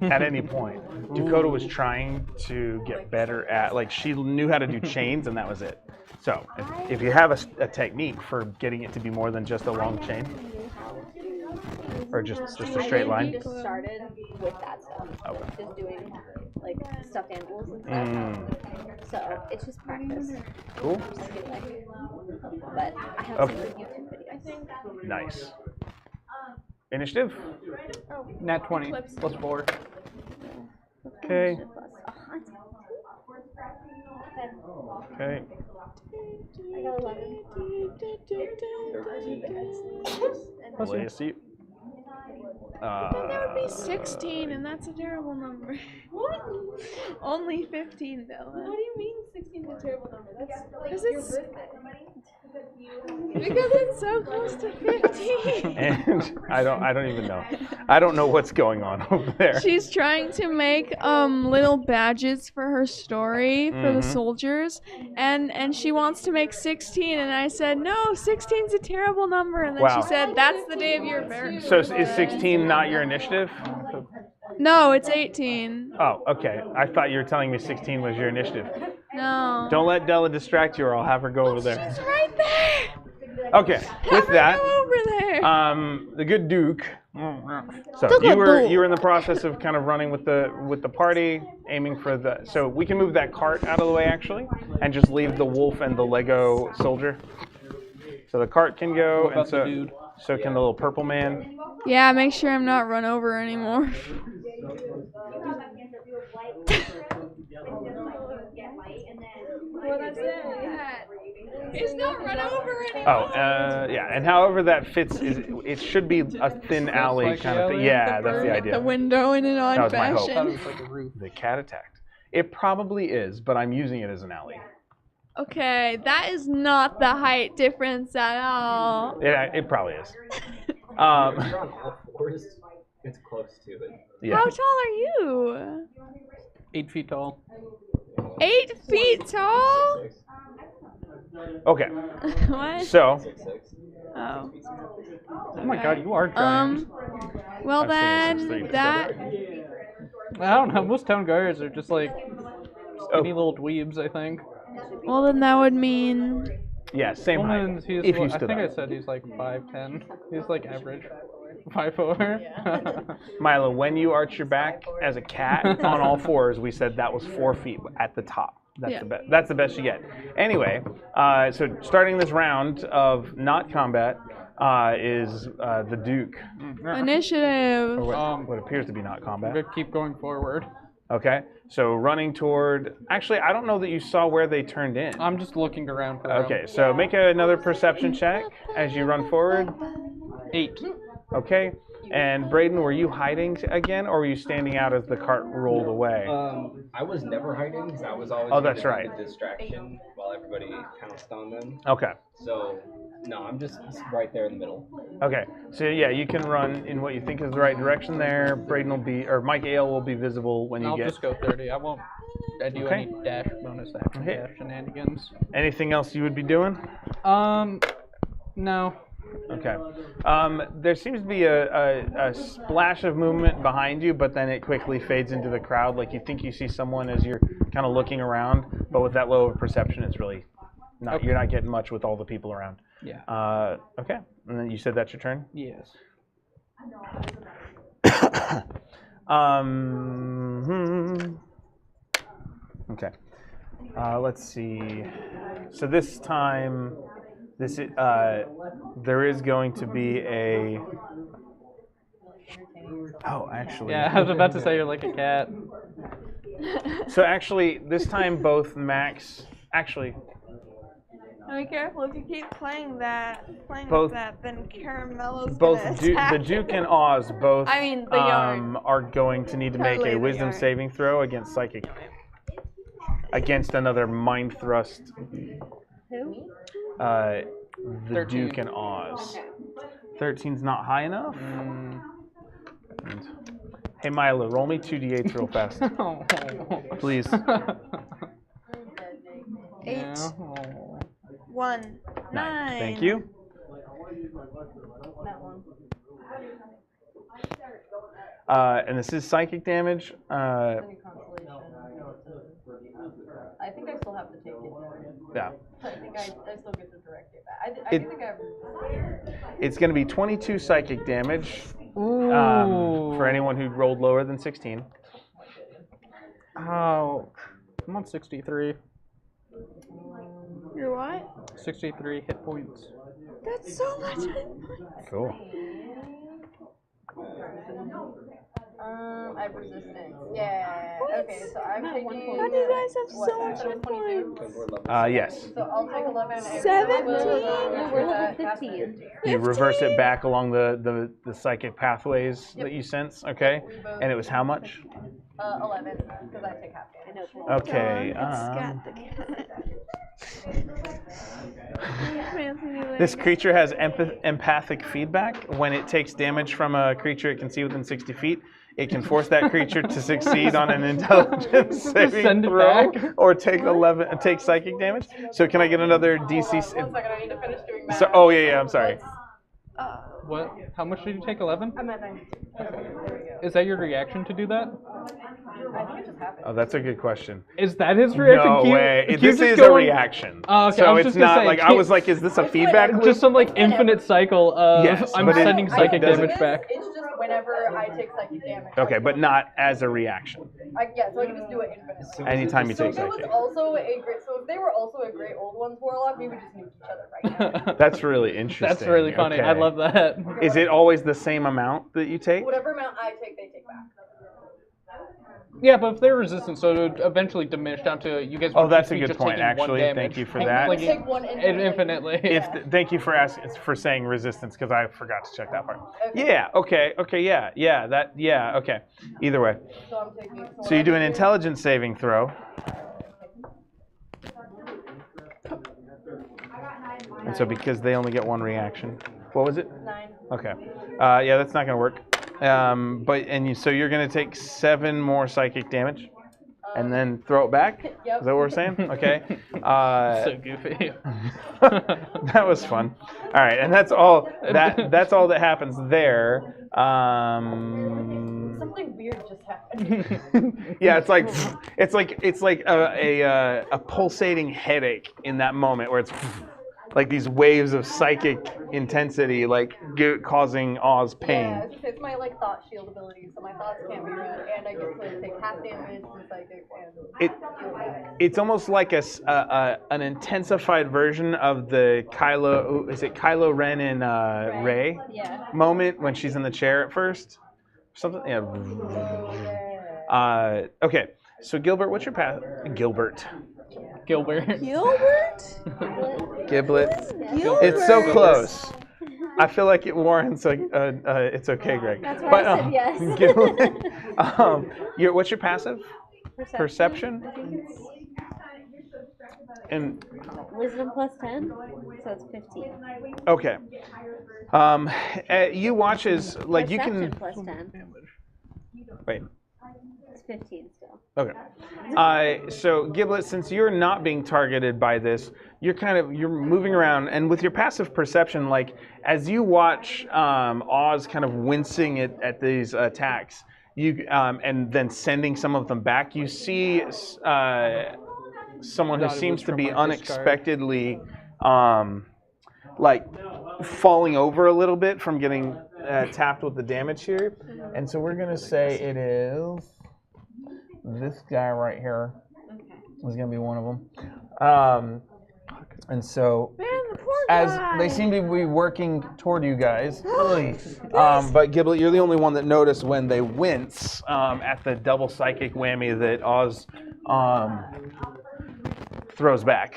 at any point, Dakota was trying to get better at, like, she knew how to do chains, and that was it. So, if you have a technique for getting it to be more than just a long chain, or just a straight line. I just started with that stuff. Okay. Just doing, like, stuffed animals and stuff. So, it's just practice. Cool. But I have Okay. seen YouTube videos. Nice. Initiative? Nat 20 plus 4. Okay. Okay. I got 11. Bless you. That would be 16, and that's a terrible number. What? Only 15, though. What do you mean 16 is a terrible number? Because it's Because it's so close to 50. And I don't even know. I don't know what's going on over there. She's trying to make little badges for her story for the soldiers, and she wants to make 16, and I said no, 16's a terrible number, and then Wow. she said that's the day of your birthday. So is 16 not your initiative? No, it's 18. Oh, okay. I thought you were telling me 16 was your initiative. No. Don't let Della distract you, or I'll have her go over there. She's right there. Okay. With that, Go over there. the good Duke. So The you good were in the process of kind of running with the party, aiming for the. So we can move that cart out of the way actually, and just leave the wolf and the Lego soldier. So the cart can go, and so can the little purple man. Yeah, make sure I'm not run over anymore. It's not run over anymore. Oh, yeah, and however that fits, it should be a thin alley kind of thing. Yeah, that's the idea. The window in an odd That was my hope. fashion. The cat attacked. It probably is, but I'm using it as an alley. Okay, that is not the height difference at all. It probably is. You're on all fours. It's close to it. Yeah. How tall are you? 8 feet tall. 8 feet tall? 6'6". Okay, What? so 6'6". Oh. Oh my god, you are giant. Well I've seen then, 6'3", that. I don't know, most town guards are just like skinny little dweebs, I think. Well then, that would mean. yeah, same height. Woman's, he's, If you I stood think up. I said he's like 5'10". He's like average 5'4". Milo, when you arch your back as a cat on all fours, we said that was 4 feet at the top. That's Yeah. the best. That's the best you get. Anyway, so starting this round of not combat is the Duke. Initiative. Or what appears to be not I'm combat. gonna keep going forward. Okay, so running toward. Actually, I don't know that you saw where they turned in. I'm just looking around for them. Okay, so make another perception check as you run forward. 8. Okay, and Braden, were you hiding again, or were you standing out as the cart rolled away? I was never hiding because I was always Oh, that's gonna be right. the distraction while everybody pounced on them. Okay. So no, I'm just right there in the middle. Okay, so yeah, you can run in what you think is the right direction there. Braden will be, or Mike Ale will be visible when you I'll get. just go 30. I won't do Okay. any dash bonus action Okay. dash shenanigans. Anything else you would be doing? No. Okay. There seems to be a splash of movement behind you, but then it quickly fades into the crowd. Like you think you see someone as you're kind of looking around, but with that low of perception, it's really not. Okay. You're not getting much with all the people around. Yeah. Okay. And then you said that's your turn. Yes. Okay. Let's see. So this time, there is going to be a. Oh, actually. Yeah, I was about to say you're like a cat. So actually, this time both Max. Actually, Be careful if you keep playing Both- with that, then Caramello's both gonna the attack Duke you. and Oz both I mean, the yarn. are going to need to make Totally a the Wisdom yarn. saving throw against Psychic. Against another Mind Thrust. Who? The 13. Duke and Oz. 13's not high enough. Mm. And- hey Milo, roll me 2d8s real fast, please. 8, Yeah. Oh. 1, 9. Thank you. That one. And this is psychic damage. Any consolation. I think I still have to take it. Yeah. I think I still get to direct it back. I It- do think I have. It's going to be 22 psychic damage Ooh. for anyone who rolled lower than 16. Oh. I'm on 63. You're what? 63 hit points. That's so much. Cool. I have resistance. Yeah. Okay, so I'm taking. How do you guys have what, so much so hit 22? points? Because we're level Yes. So I'll take 11. And 17? We're level 15. You reverse it back along the psychic pathways that you sense, okay? We both, And it was how much? 11, because I take half damage. Okay. It's Scat the cat. This creature has empathic feedback. When it takes damage from a creature it can see within 60 feet, it can force that creature to succeed on an intelligence saving throw or take psychic damage. So can I get another DC? 1 second, I need to finish doing that. So, oh yeah, I'm sorry. What? How much did you take? 11? I'm at 92. Okay, there we go. Is that your reaction to do that? I think it just happened. Oh, that's a good question. Is that his reaction? No Can you- way. can you This just is go a on- reaction. Oh, okay, I So was it's just gonna not say, like I can- was like, is this a feedback loop? Just some like infinite cycle of Yes, I'm but it- sending psychic does it- damage back. It's just whenever I take psychic damage. Okay, but not as a reaction. Yeah, so I can just do it infinitely. Anytime you So take if it was psychic. also a great, so if they were also a great old ones warlock, we would just nuke each other right now. That's really interesting. That's really funny. I Okay. love that. Is it always the same amount that you take? Whatever amount I take, they take back. Yeah, but if they're resistant, so it would eventually diminish down to you guys. Oh, would that's be a good just point. taking one Actually, damage. thank you for And that. like, Take one infinitely. Thank you for saying resistance because I forgot to check that part. Okay. Yeah. Okay. Okay. Either way. So I'm taking. So you do an intelligence saving throw. And so because they only get one reaction, what was it? 9. Okay. Yeah, that's not gonna work. So you're gonna take 7 more psychic damage, and then throw it back. Yep. Is that what we're saying? Okay. So goofy. That was fun. All right, and that's all. That's all that happens there. Something weird just happened. Yeah, it's like a pulsating headache in that moment where it's like these waves of psychic intensity, like causing Oz pain. Yeah, it's my like thought shield ability, so my thoughts can't be read, and I get to take half damage from psychic and It's almost like an intensified version of the Kylo Ren and Rey Yeah. moment when she's in the chair at first? Something, yeah. Okay, so Gilbert, what's your path? Gilbert. Gilbert. Gilbert? Giblet. Gilbert. It's so close. I feel like it warrants it's okay, Greg. That's why I said yes. Gilbert, what's your passive? Perception? I think it's And wisdom plus 10, so it's 15. okay. You watch as like you Perception can. plus 10. Wait. It's 15 still. Okay. So Giblet, since you're not being targeted by this, you're moving around, and with your passive perception, like as you watch Oz kind of wincing at these attacks, you and then sending some of them back, you see someone who seems to be unexpectedly like falling over a little bit from getting tapped with the damage here, and so we're gonna say it is this guy right here is gonna be one of them. And so, Man, the poor as guy. they seem to be working toward you guys, but Giblet, you're the only one that noticed when they wince at the double psychic whammy that Oz throws back.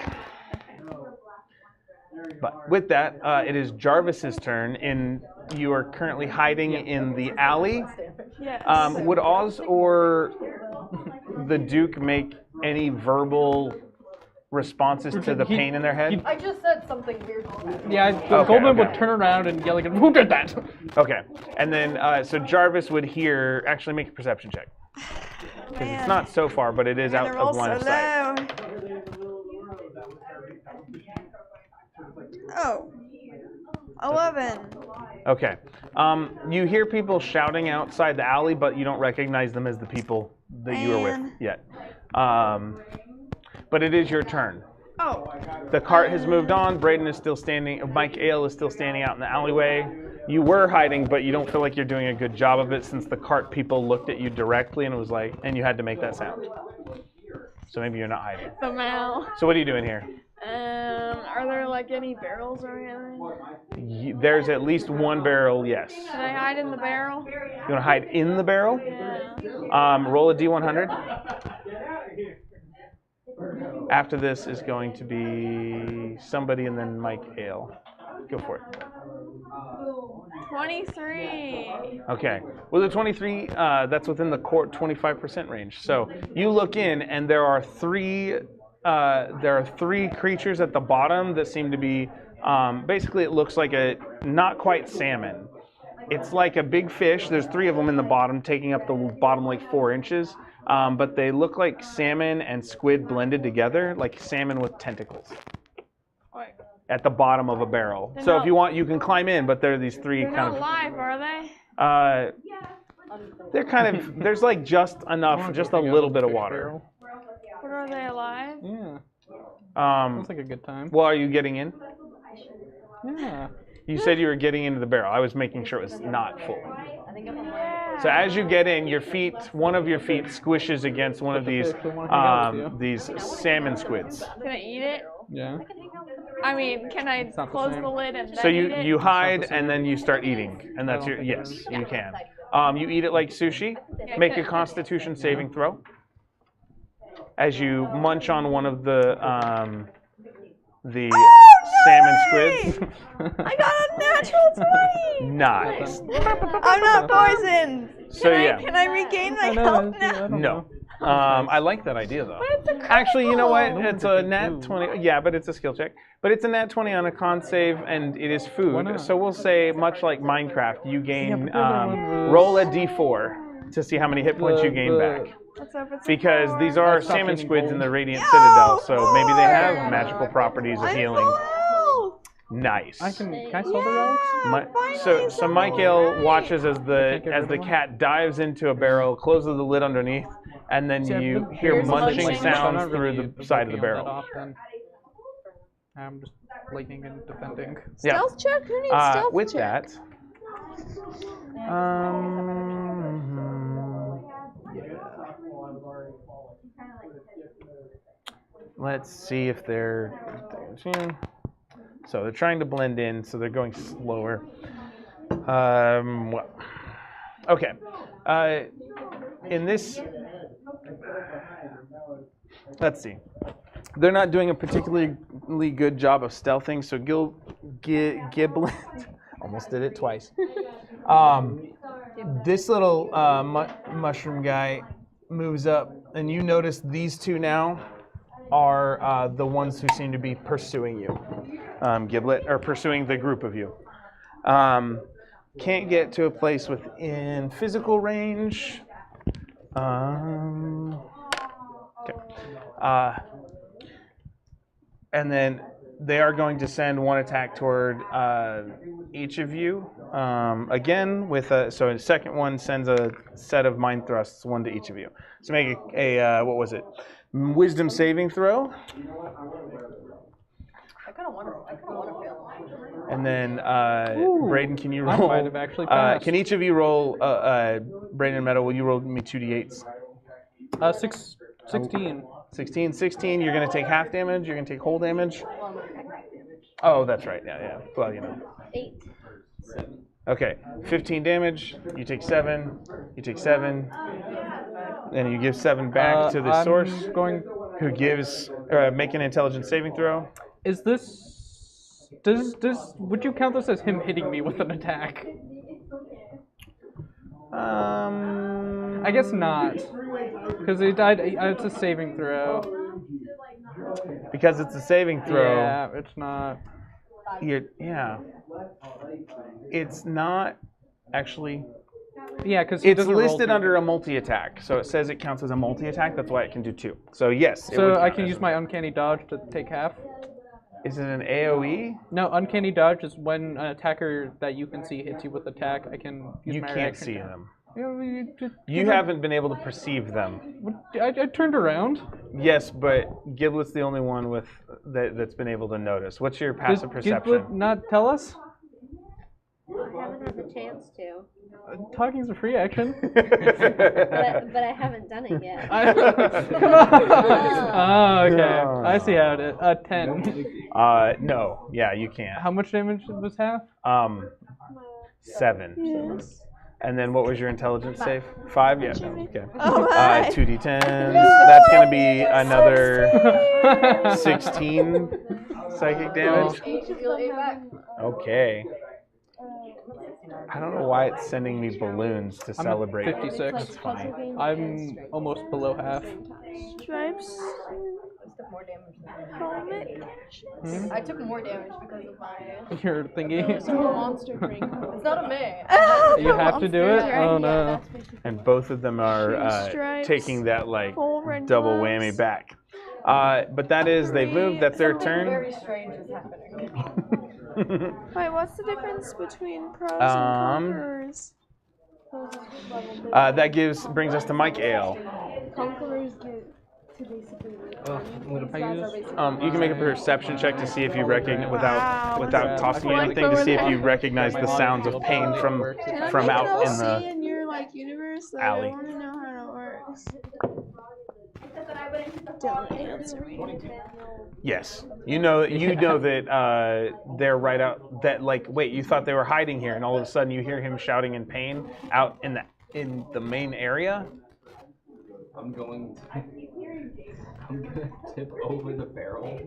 But with that, it is Jarvis's turn, and you are currently hiding in the alley. Yes. Would Oz or the Duke make any verbal responses to the pain in their head? I just said something weird. Yeah, Okay, Goldman okay. would turn around and yell again, "Who did that?" Okay, and then so Jarvis would hear. Actually, make a perception check because Man. it's not so far, but it is Man, out they're of all line of so sight. low. Oh. 11. Okay, you hear people shouting outside the alley, but you don't recognize them as the people that you were with Man. yet. But it is your turn. Oh. The cart has moved on. Braden is still standing. Mike Ale is still standing out in the alleyway. You were hiding, but you don't feel like you're doing a good job of it since the cart people looked at you directly and it was like, and you had to make that sound. So maybe you're not hiding. The mal. So what are you doing here? Are there like any barrels or anything? There's at least one barrel, yes. Can I hide in the barrel? You want to hide in the barrel? Yeah. Roll a D100. After this is going to be somebody and then Mike Ale. Go for it. 23. Okay. With a 23, that's within the court 25% range. So you look in, and there are 3 there are 3 creatures at the bottom that seem to be basically it looks like a not quite salmon. It's like a big fish. There's 3 of them in the bottom, taking up the bottom like 4 inches. But they look like salmon and squid blended together, like salmon with tentacles. At the bottom of a barrel. So if you want, you can climb in, but there are these 3 They're kind not of. alive, are they? They're kind of. There's like just enough, just a little bit of water. But are they alive? Yeah. Sounds like a good time. Well, are you getting in? Yeah. You said you were getting into the barrel. I was making sure it was not full. I think I'm on So as you get in, one of your feet squishes against one of these salmon squids. Can I eat it? Yeah. I mean, can I not the close same. the lid and then So eat it? you hide and then you start eating, and that's I don't your think yes, it you can. You eat it like sushi. Make a Constitution saving throw. As you munch on one of the salmon squids. I got a natural 20! Nice. I'm not poisoned! So yeah. Can I regain my health now? No. I like that idea though. Actually, you know what? It's a nat 20. Yeah, but it's a skill check. But it's a nat 20 on a con save, and it is food. So we'll say, much like Minecraft, you gain roll a d4 to see how many hit points you gain back. Because these are salmon squids in the Radiant Citadel, so maybe they have magical properties of healing. Nice. Can I sell the relics? So Michael watches as the cat dives into a barrel, closes the lid underneath, and then you hear munching sounds through the side of the barrel. I'm just lightning and defending. Stealth check? Who needs stealth with check? that, let's see if they're. So they're trying to blend in, so they're going slower. Well, okay. In this, let's see. They're not doing a particularly good job of stealthing, so Giblet almost did it twice. This little mushroom guy moves up, and you notice these 2 now are the ones who seem to be pursuing you. Giblet, or pursuing the group of you. Can't get to a place within physical range. Okay. And then they are going to send one attack toward each of you. Again, so a second one sends a set of mind thrusts, one to each of you. So make a what was it? Wisdom saving throw. I kind of want to fail. And then Braden, can you roll? I might have actually passed. Can each of you roll? Braden and Meadow, will you roll me 2d8s? 16. 16. You're going to take half damage. You're going to take whole damage. Well, I'm going to take half damage. Oh, that's right. Yeah. Well, you know. 8. Okay, 15 damage. You take 7. You take 7. And you give 7 back to the source. Who gives? Make an intelligence saving throw. Is this? Would you count this as him hitting me with an attack? I guess not, because he died. It's a saving throw. Because it's a saving throw. Yeah, it's not. Yeah. It's not actually. Yeah, because it's listed under a multi-attack, so it says it counts as a multi-attack. That's why it can do 2. So yes. So I can use my uncanny dodge to take half. Is it an AOE? No, uncanny dodge is when an attacker that you can see hits you with attack. I can use you my can't reaction see to... them. You haven't been able to perceive them. I turned around. Yes, but Giblet's the only one with that's been able to notice. What's your passive perception? Giblet not tell us? I haven't had the chance to. Talking's a free action. but I haven't done it yet. Come on. Oh, okay. I see how it is. 10. No. Yeah, you can't. How much damage was half? 7. Yes. And then what was your intelligence save? 5? Yeah. No, okay. Oh, my. 2d10. That's going to be another 16 psychic damage. Each of you will 8 back. Okay. I don't know why it's sending me balloons to celebrate. I'm at 56. That's funny. I'm almost below half. Stripes. I took more damage than Helmet. I took more damage because of my. You're thinking. Monster drink. It's not a me. You have to do it? Oh no. And both of them are taking that like double whammy back. But that is, they've moved. That's their turn. Very strange is happening. Wait, what's the difference between pros and conquerors? That brings us to Mike Ale. Conquerors get to basically. You can make a perception check to see if you recognize without tossing anything to see if you recognize the sounds of pain from out in the in your like universe. alley. I want to know how it works. Don't answer me. Yes, you know that they're right out. That like, wait, you thought they were hiding here, and all of a sudden you hear him shouting in pain out in the main area. I'm gonna tip over the barrel.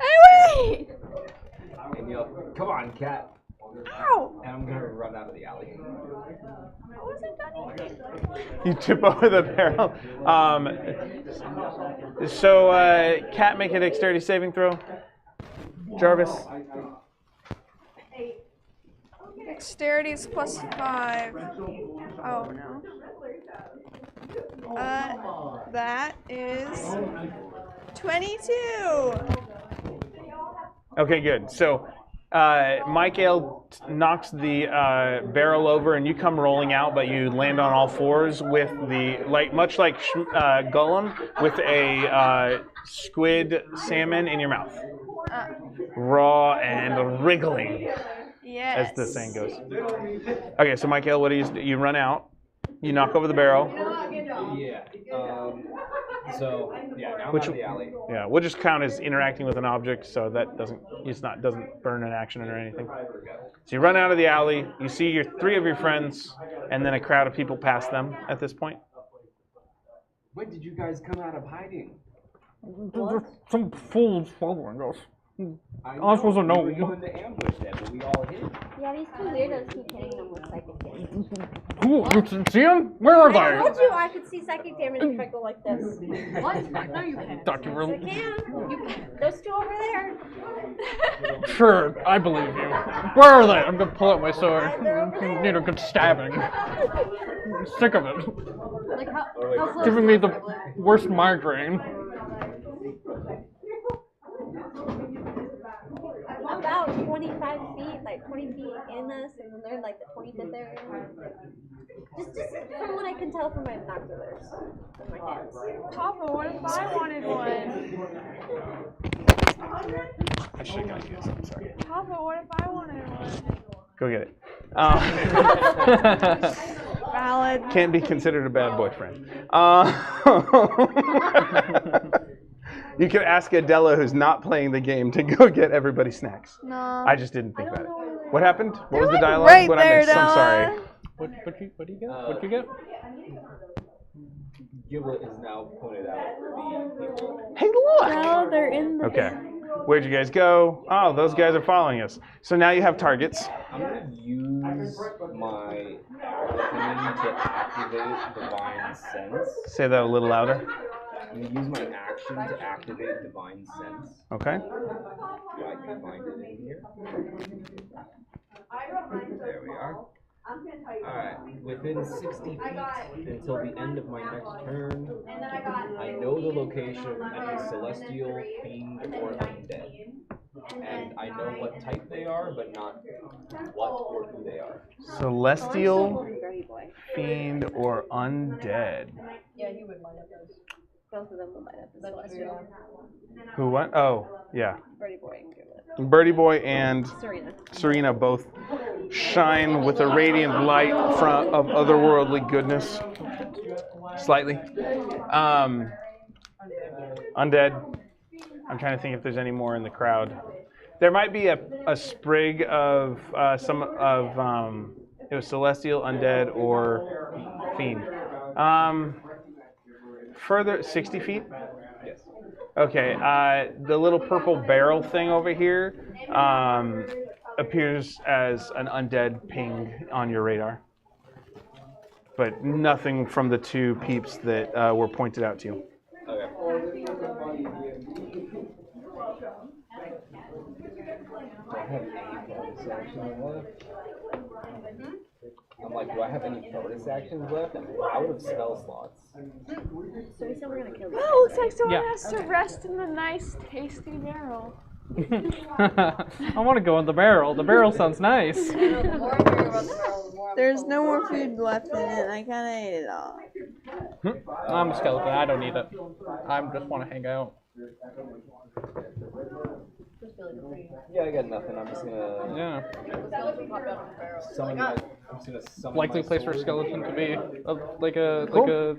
Hey, wait! And yell, "Come on, cat!" Ow! And I'm gonna run out of the alley. I wasn't done eating. You tip over the barrel. So, cat, make a dexterity saving throw. Jarvis. Dexterity's +5. Oh no. That is 22. Okay, good. So, Michael knocks the barrel over, and you come rolling out, but you land on all fours with much like Gollum, with a squid salmon in your mouth, raw and wriggling, Yes. as the saying goes. Okay, so Michael, what do you do? You run out, you knock over the barrel. Yeah. So yeah, now Which- I'm out of the alley. Yeah, we'll just count as interacting with an object, so that doesn't burn an action or anything. So you run out of the alley. You see your three of your friends, and then a crowd of people pass them at this point. When did you guys come out of hiding? Some fools following us. I I'm supposed to know. We were in the ambush then, but we all hid. Yeah, these two weirdos keep hitting them with psychic damage. Cool. You can see them? Where are I they? told you I could see psychic damage if I go like this. What? No, you can't. Dr. I Room. can. Those two over there. Sure, I believe you. Where are they? I'm gonna pull out my sword. Need a good stabbing. I'm sick of it. Like how close Giving to me us the are they? worst migraine. About 25 feet, like 20 feet in us, and then they're like the 25th area. Just from what I can tell from my binoculars and my hands. Papa, what if I wanted one? I should have got you. I'm sorry. Papa, what if I wanted one? Go get it. Valid. Can't be considered a bad boyfriend. You could ask Adela, who's not playing the game, to go get everybody snacks. No. I just didn't think about it. What happened? What was the dialogue? Right What there, I missed? I'm sorry. Della. What do you get? What'd you get? Giblet is now pointed out the people. Hey, look! No, they're in the. Okay. Where'd you guys go? Oh, those guys are following us. So now you have targets. I'm gonna use my action to activate Divine Sense. Say that a little louder. I'm gonna use my action to activate Divine Sense. Okay. If I can find it in here. There we are. Alright, within 60 feet until the end of my next turn, I know the location of any celestial, fiend, or undead. And I know what type they are, but not what or who they are. Celestial, fiend, or undead. Yeah, you would line up those. Both of them will light up as celestial. Who what? Oh, yeah. Birdie Boy and Giblet. Birdie Boy and Serena. Serena both shine with a radiant light of otherworldly goodness. Slightly. Undead. I'm trying to think if there's any more in the crowd. There might be a sprig of it was celestial, undead, or fiend. Further, 60 feet? Yes. Okay, the little purple barrel thing over here, appears as an undead ping on your radar. But nothing from the two peeps that were pointed out to you. Okay. Do I have any bonus actions left? I'm like, do I have any bonus actions left? I'm out of spell slots. So we said we're gonna kill you. Oh, looks like someone Yeah. has to rest in the nice, tasty barrel. I want to go in the barrel. The barrel sounds nice. There's no more food left in it. I kinda ate it all. I'm a skeleton. I don't need it. I just want to hang out. Yeah, I got nothing. I'm just gonna Yeah. summon my. I'm just gonna summon Likely my place for a sword. skeleton to be. Like a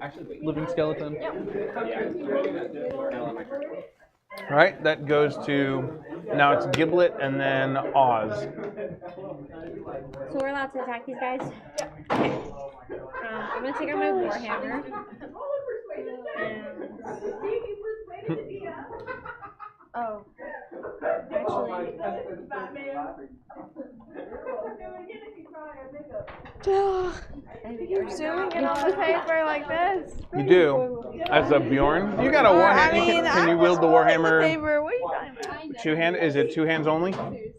Actually, wait. living skeleton. Yeah. All right, that goes to, now it's Giblet and then Oz. So we're allowed to attack these guys? Okay. I'm gonna take out my warhammer. Oh. Actually. You're zooming it on the paper like this. You do. As a Bjorn, you got a warhammer. Can you wield the warhammer Paper. What are you talking about? two hand? Is it two hands only? I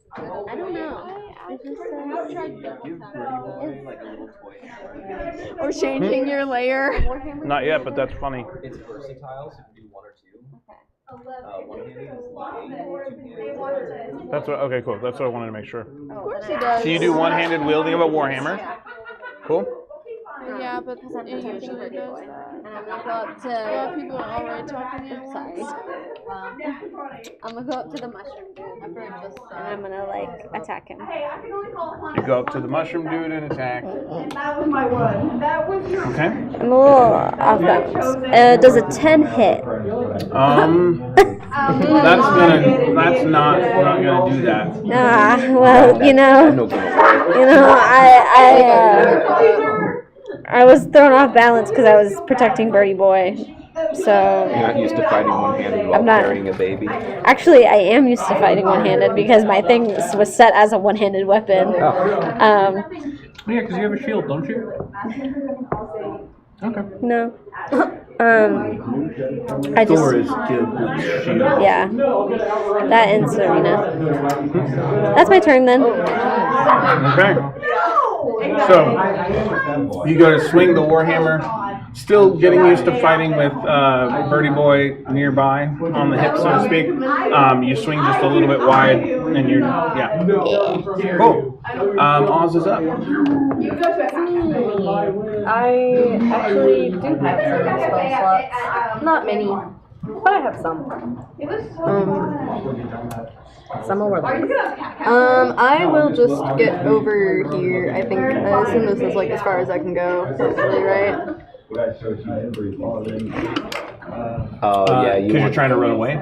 don't know. It just says. Or changing your layer. Not yet, but that's funny. It's versatile, so you can do one or two. One-handed is two-handed. That's what. Okay, cool. That's what I wanted to make sure. Of course he does. So you do one-handed wielding of a warhammer. Cool. Yeah, but it usually does that. And I'm gonna go up Yeah, to. people are already talking to you. Sorry. I'm gonna go up to the mushroom dude. And I'm gonna like attack him. You go up to the mushroom dude and attack. That was my one. That was your. Okay. I'm a little off balance. Does a 10 hit? That's not gonna do that. Well, I was thrown off balance because I was protecting Birdie Boy. So You're not used to fighting one-handed while I'm not. carrying a baby. Actually, I am used to fighting one-handed because my thing was set as a one-handed weapon. Yeah, because you have a shield, don't you? Okay. No. I just. Yeah. That ends Serena. That's my turn then. Okay. So you go to swing the warhammer. Still getting used to fighting with Birdie Boy nearby on the hip, so to speak. You swing just a little bit wide, and you're Cool. Oz is up. I actually do have some spell slots. Not many, but I have some. Some over there. I will just get over here. I assume this is like as far as I can go, hopefully, right? Oh yeah, Because you're trying to run away.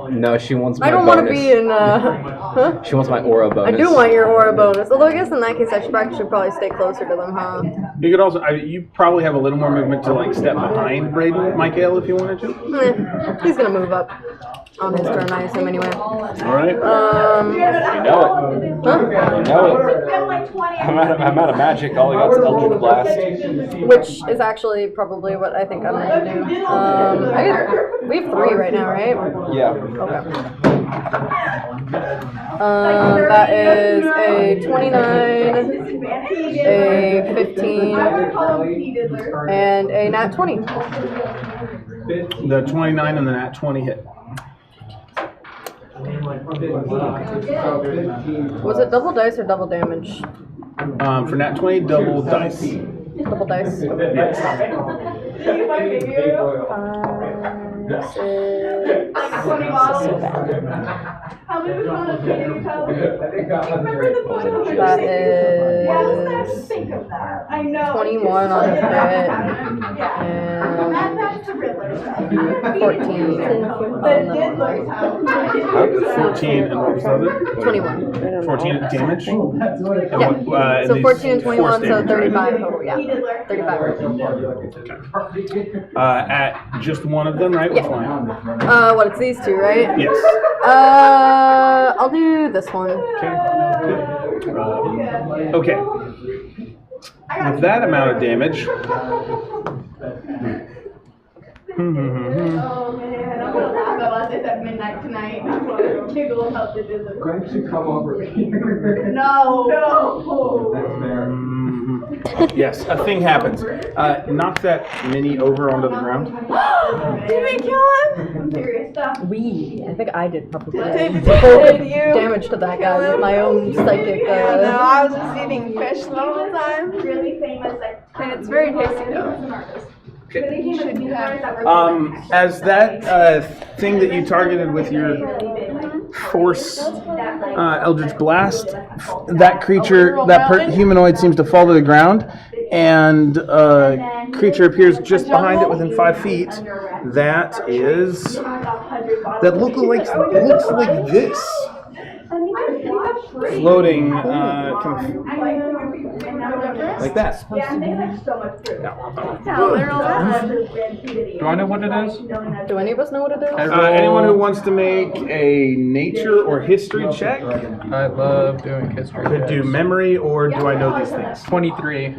No, she wants my I don't bonus. want to be in, huh? She wants my aura I bonus. do want your aura bonus. Although I guess in that case I should probably stay closer to them, huh? You could also. You probably have a little more movement to like step behind Braden, Michael, if you wanted to. He's gonna move up on his turn, I assume, anyway. All right. You know it. Huh? You know it. I'm out of magic. All I got is Eldritch Blast. Which is actually probably what I think I'm gonna do. We have 3 right now, right? Yeah. Okay. That is a 29, a 15, and a nat 20. The 29 and the nat 20 hit. Was it double dice or double damage? For nat 20, double dice. Double dice. Yes. 5, 6. That is 21 on the crit. And 14. 14 and what was the other? 21. 14 damage? And Yeah. what, So these 14 and 21, force so damage, 35 total, yeah. 35 total. at just one of them, right? Which one? What, it's these two, right? Yes. I'll do this one. Okay. With that amount of damage. Oh man, I'm gonna laugh about this at midnight tonight. I'm gonna giggle about the business. Greg should come over here. No. Yes, a thing happens. Knock that mini over onto the ground. Did we kill him? Serious stuff. I think I did probably. Did you? Damage to that guy with my own psychic. No, I was just eating fish the whole time. Really famous, like, And it's very tasty though. As that thing that you targeted with your force Eldritch Blast, that creature, humanoid seems to fall to the ground, and a creature appears just behind it within 5 feet. That looks like this. Floating, like that. Do I know what it is? Do any of us know what it is? Anyone who wants to make a nature or history check I love doing history. could do memory or do I know these things? 23.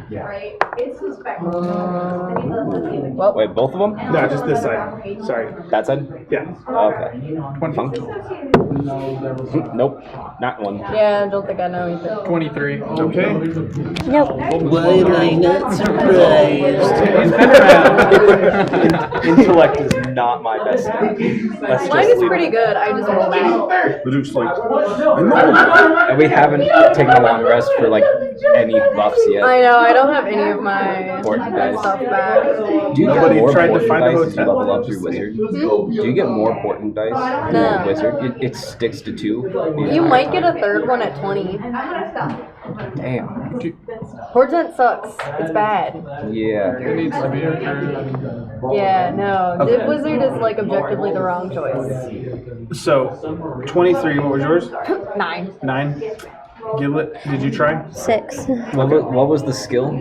Wait, both of them? No, just this side. Sorry. That side? Yeah. Okay. 20. Nope, not one. Yeah, I don't think I know either. 23. Okay. Why am I not surprised? Intellect is not my best stat. Let's Mine just is leave pretty it. good. I just roll bad. Luke's like, And we haven't taken a long rest for like any buffs yet. I know. I don't have any of my Important dice. stuff back. Do you get Nobody more tried to portent find a dice as you hotel? level up through wizard? Do you get more portent dice No. through wizard? It sticks to 2. You might get a third one at 20. Damn. Portent sucks. It's bad. Yeah. It needs to be improved. Yeah, no. Div Wizard is like objectively the wrong choice. so 23, what was yours? 9. 9. Giblet, did you try? 6. What was the skill?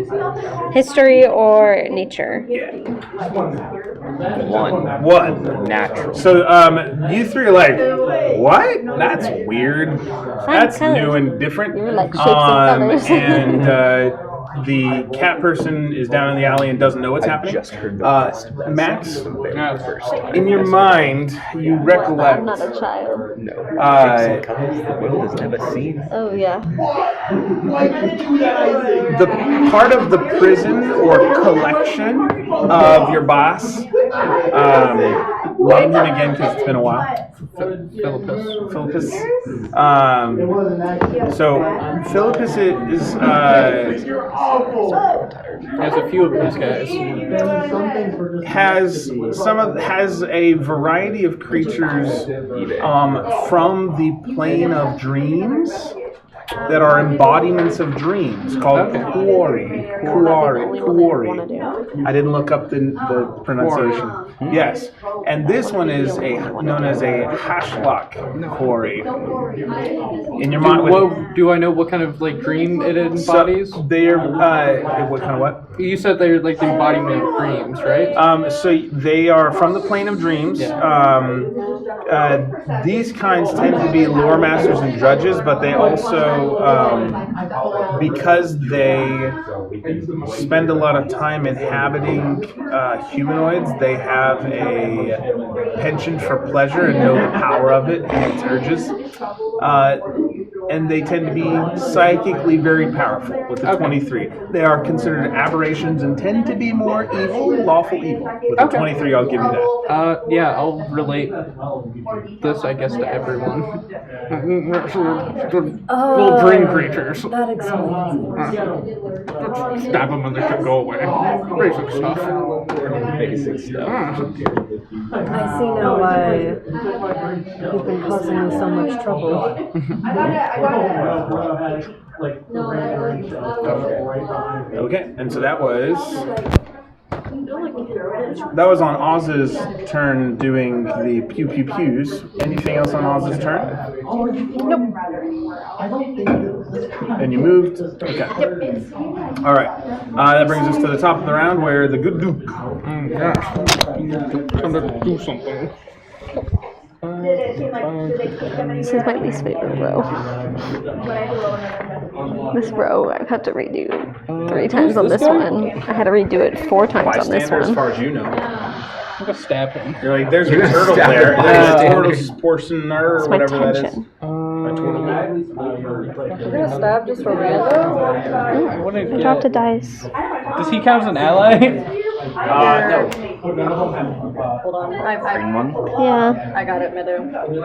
History or nature? 1. Natural. So you three are like, what? That's weird. That's colors. new and different. You were like shapes and colors. And the cat person is down in the alley and doesn't know what's happening. Just heard the Max, first. in your mind, you recollect. I'm not a child. No. Shapes and colors the world has never seen. Oh, yeah. The part of the prison or collection of your boss. Name him again because it's been a while. Philippus. So Philippus is There's a few of these guys. has a variety of creatures from the plane of dreams that are embodiments of dreams called Kuori. I didn't look up the pronunciation. Yes, and this one is known as a Hashlock Kuori. In your mind, Do I know what kind of like dream it embodies? so they're what kind of what? You said they're like the embodiment of dreams, right? So they are from the plane of dreams. These kinds tend to be lore masters and judges, but they also, because they spend a lot of time inhabiting humanoids, they have a penchant for pleasure and know the power of it and its urges. And they tend to be psychically very powerful with the 23. They are considered aberrations and tend to be more evil, lawful evil. With the 23, I'll give you that. Yeah, I'll relate this, I guess, to everyone. Little dream creatures. That explains it. Stab them and they should go away. Basic stuff. Basic stuff. I see now why you've been causing me so much trouble. Okay, and so that was That was on Oz's turn doing the pew pew pews. Anything else on Oz's turn? Nope. And you moved? Okay. All right. That brings us to the top of the round where the good Duke. I'm gonna do something. This is my least favorite row. This row I've had to redo 3 times on this one. I had to redo it 4 times on this Bystander, as one. far as you know. I'm gonna stab him. You're like, there's a turtle there. There's a turtle's portion or It's my whatever that is. tension. You're gonna stab just for random? I dropped a dice. Does he count as an ally? No. Hold on. Yeah. I got it, Meadow.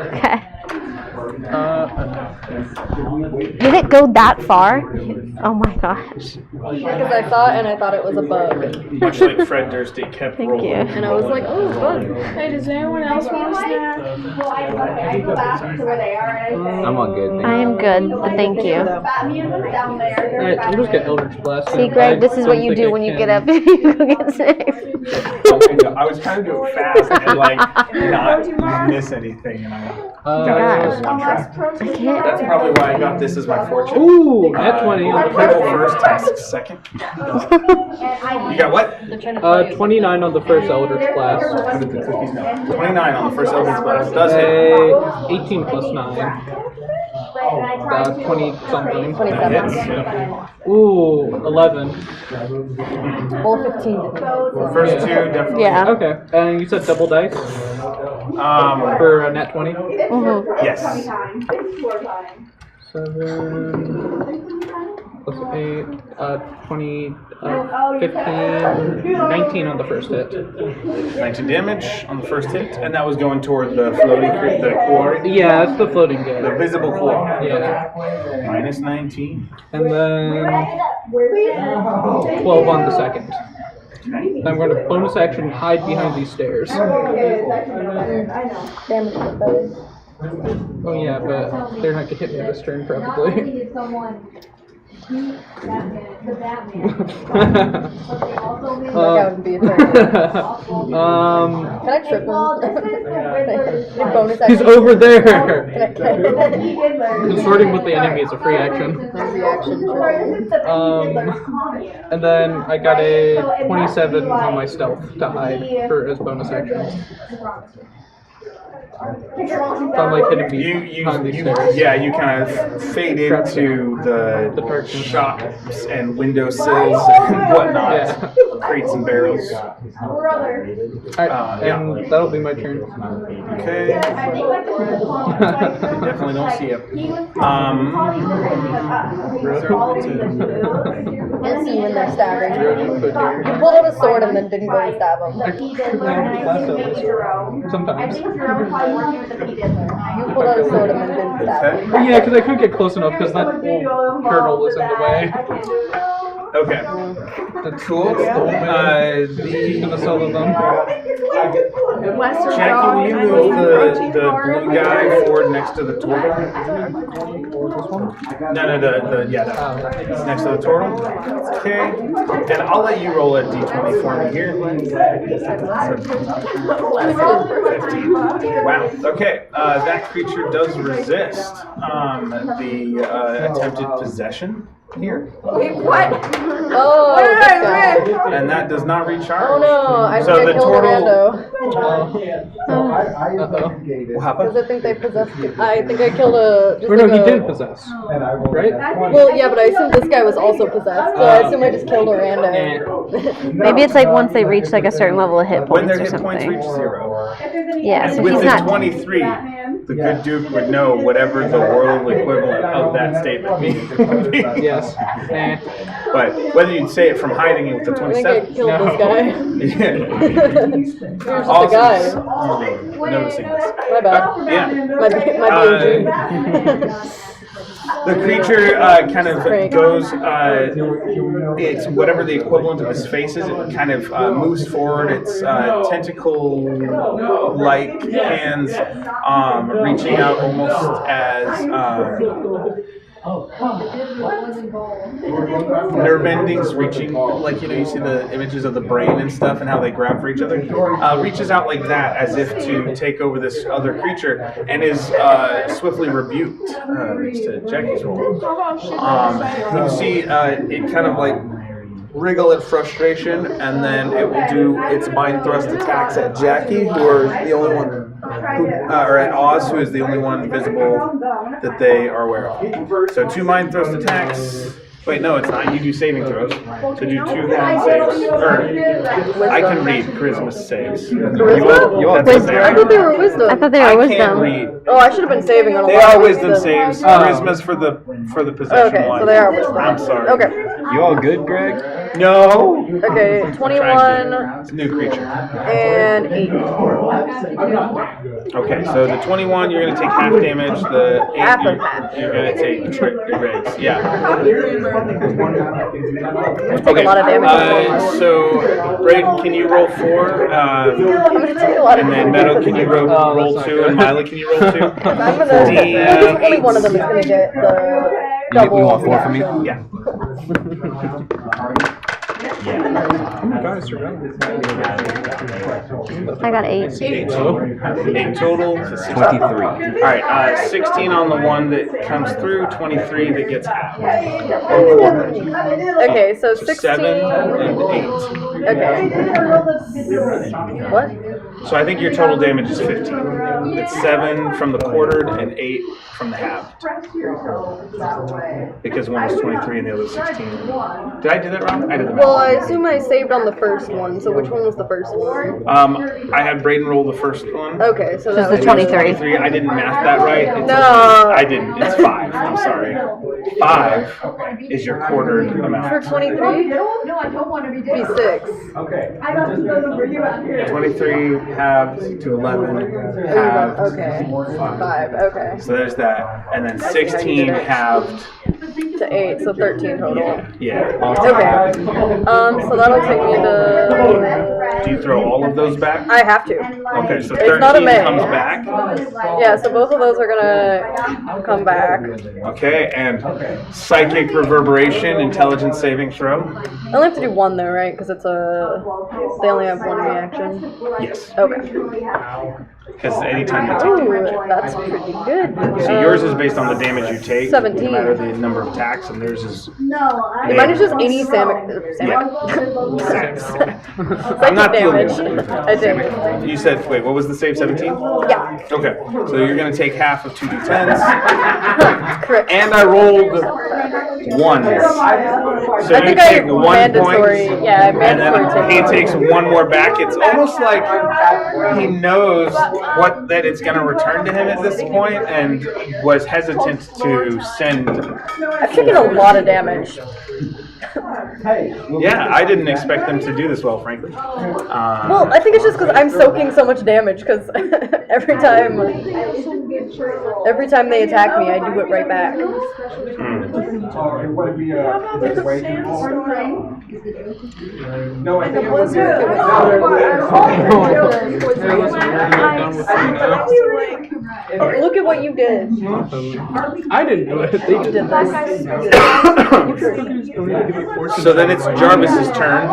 Okay. Did it go that far? Oh my gosh. Because I saw it and I thought it was a bug. Much like Fred Durst kept Thank rolling. you. And I was like, oh, bug. Hey, does anyone else want a snack? Well, I go back to where they are and I say, I'm all good. I am good, but thank you. Batman was down there. Alright, I'm just gonna Eldritch Blast. See, Greg, this is what you do when you get up and you go get snacks. I was trying to do it fast and like not miss anything, and I got it on one track. I can't. That's probably why I got this as my fortune. Ooh, at 20 on the Purple first. first, task second. You got what? 29 on the first Eldritch Blast. 29 on the first Eldritch Blast. Does hit. 18 plus 9. 20 something. 27. Hits. Ooh, 11. Well, 15 didn't. First 2 definitely. Yeah. Okay, and you said double dice for a net 20? Mm-hmm. Yes. 7 plus 8, 20, 15, 19 on the first hit. 19 damage on the first hit, and that was going toward the floating, the quarry. Yeah, it's the floating guy. The visible claw. Yeah. Minus 19. And then 12 on the second. I'm going to bonus action hide behind these stairs. Oh yeah, but they're not going to hit me this turn, probably. That would be a turn. Can I trip him? Bonus action. He's over there! Can I Consorting with the enemy is a free action. reaction? And then I got a 27 on my stealth to hide for as bonus action. So I'm like hitting behind these stairs. Yeah, you kind of fade into the shops and windowsills and whatnot, Yeah. crates and barrels. Alright, and that'll be my turn. Okay. Definitely don't see it. I see when they're stabbing. You pulled out a sword and then didn't go and stab him. Sometimes. You pulled out a sword and then didn't stab him. Well, yeah, because I couldn't get close enough because that turtle was in the way. Okay. Cool. He's gonna solo them. Jackie, will you move the blue guy forward next to the turtle? No, that next to the turtle. Okay. And I'll let you roll a d20 for me here. 15. Wow. Okay. That creature does resist the attempted possession here. Wait, what? Oh, this guy. And that does not recharge. Oh no, I So think the I killed turtle- Orlando. What happened? Because I think they possessed. I think I killed a. Just Or no, like he a- did possess. Right? Well, yeah, but I assume this guy was also possessed, so I assume I just killed Orlando. Maybe it's like once they reach like a certain level of hit When points their or hit points something. reach 0. Yeah, And so with he's the not. 23, the good Duke would know whatever the world equivalent of that statement means. Yes. But whether you'd say it from hiding it with the I think I 27. killed this guy. You're just Awesome. a guy. Noticing this. My bad. Yeah. My BG. The creature kind of goes, it's whatever the equivalent of its face is, it kind of moves forward, its tentacle-like hands reaching out almost as nerve endings reaching, like, you see the images of the brain and stuff and how they grab for each other, reaches out like that as if to take over this other creature and is swiftly rebuked, thanks to Jackie's roll. You see it kind of like wriggle in frustration, and then it will do its mind thrust attacks at Jackie, who are the only one, or at Oz, who is the only one visible that they are aware of. So 2 mind thrust attacks. Wait, no, it's not. You do saving throws. So do 2 con saves. Or, I can read charisma saves. Charisma? I thought they were wisdom. I thought they were wisdom. Can't read. Oh, I should have been saving on a They lot are of wisdom saves. Charisma's for the possession Okay, one. so they are wisdom. I'm sorry. Okay. You all good, Greg? No. Okay, 21 It's a new creature. and 8. Okay, so the 21, you're going to take half damage. The 8, Half of you're going to take raise. Yeah. Take a lot of damage. So, Brayden, can you roll 4? I'm gonna take a lot of And then Meadow, can you roll 2? And Mila, can you roll 2? I'm gonna. Only one of them is gonna get the double. You want 4 from me? Yeah. I got 8. 8 total. 8 total. 23. All right, 16 on the one that comes through, 23 that gets half. Okay, so 16. 7 and 8. Okay. What? So I think your total damage is 15. It's 7 from the quartered and 8 from the halved. Because one was 23 and the other was 16. Did I do that wrong? I did the math. Well, I assume I saved on the first one. So which one was the first one? I had Brayden roll the first one. Okay, so that the was 23. I didn't math that right. No. I didn't. It's 5. I'm sorry. 5 is your quartered For amount. 23? No, I don't want to be Be 6. I got to go for you out here. 23 halved to 11 halved. Okay. 5. Okay. So there's that. And then 16 halved. To 8, so 13 total. Yeah. Okay. So that'll take me to. Do you throw all of those back? I have to. Okay, so It's not a 13 May. comes back. Yeah, so both of those are gonna come back. Okay, and psychic reverberation, intelligence saving throw. I only have to do 1 though, right? Because it's a. They only have 1 reaction. Yes. Okay. Because anytime you take Ooh, damage. that's pretty good. So yours is based on the damage you take, 17. no matter the number of attacks, and theirs is. Mine is just any Samic. I'm not damage. feeling I did. You said, wait, what was the save? 17? Yeah. Okay, so you're going to take half of 2d10s. Correct. And I rolled 1s. So I you think take I 1 mandatory. point. Yeah, And mandatory. then he takes 1 more back. It's almost like he knows that it's going to return to him at this point, and was hesitant to send. I've taken a lot of damage. Yeah, I didn't expect them to do this well, frankly. Well, I think it's just because I'm soaking so much damage. Because every time they attack me, I do it right back. Look at what you did. I didn't do it. They You did this. So then it's Jarvis's turn.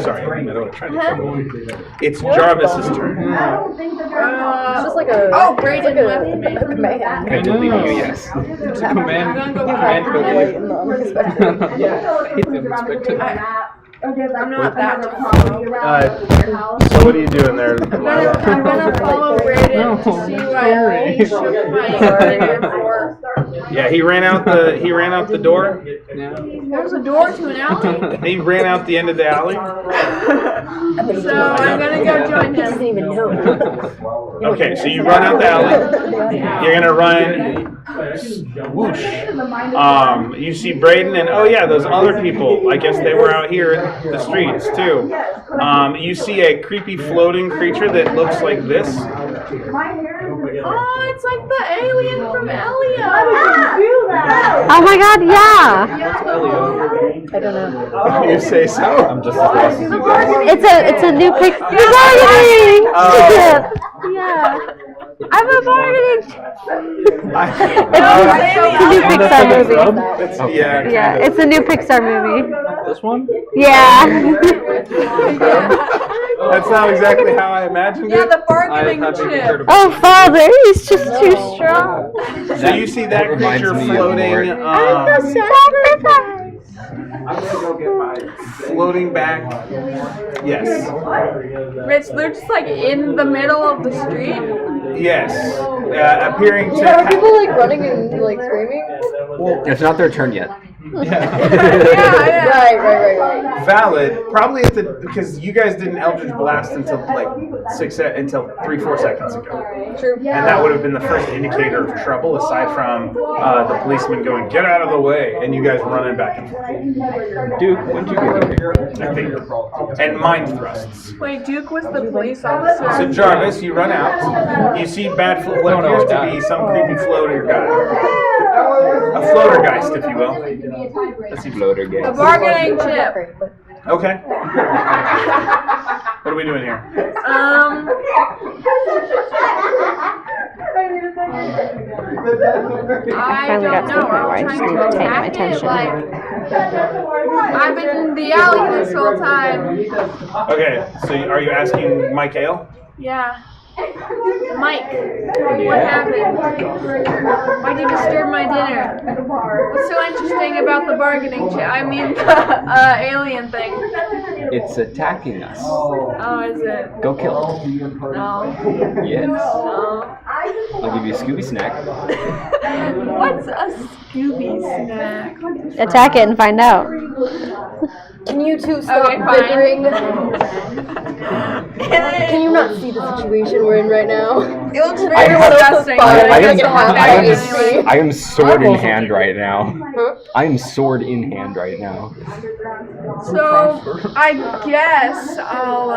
Sorry, I don't try to. It's Jarvis's turn. It's just like a. Oh, Brayden left me. A command. I believe you, yes. Command. Right in the unexpected. I'm not that tall. So what are you doing there? I'm gonna follow Brayden to see what he shook my finger for. Yeah, he ran out the door. There's a door to an alley. He ran out the end of the alley. So I'm gonna go join him. Doesn't even know. Okay, so you run out the alley. You're gonna run. Whoosh. You see Brayden and oh yeah, those other people. I guess they were out here in the streets too. You see a creepy floating creature that looks like this. Oh, it's like the alien from Elio. Oh my god, yeah! I don't know. You say so. I'm just as lost as you guys. It's a new pic. Yeah. I'm a bargaining. It's a new Pixar movie. Yeah, it's a new Pixar movie. This one? Yeah. That's not exactly how I imagined it. Yeah, the bargaining chip. Oh, Father, he's just too strong. So you see that creature floating, floating back. Yes. Rich, they're just like in the middle of the street. Yes. Appearing to. Are people like running and like screaming? It's not their turn yet. Yeah. Right. Valid. Probably at the because you guys didn't Eldritch Blast until like 3-4 seconds ago. True. And that would have been the first indicator of trouble, aside from the policeman going, "Get out of the way," and you guys running back and forth. Duke, when'd you get here? I think. And mind thrusts. Wait, Duke was the police officer. So Jarvis, you run out. You see what appears to be some creepy floater guy. A floater geist, if you will. Let's see floater The guys. bargaining chip. Okay. What are we doing here? I finally got don't to the know. point where I I'm just trying need to to take my attack it. attention. Like, I've been in the alley this whole time. Okay, so are you asking Mike Ale? Yeah. Mike, what happened? Why'd you disturb my dinner? What's so interesting about the bargaining chip? I mean, the alien thing. It's attacking us. Oh, is it? Go kill it. No. Yes. No. I'll give you a Scooby snack. What's a Scooby snack? Attack it and find out. Can you two stop bickering? Can you not see the situation we're in right now? It looks I very have- disgusting. I am sword in hand right now. I am sword in hand right now. So, I guess I'll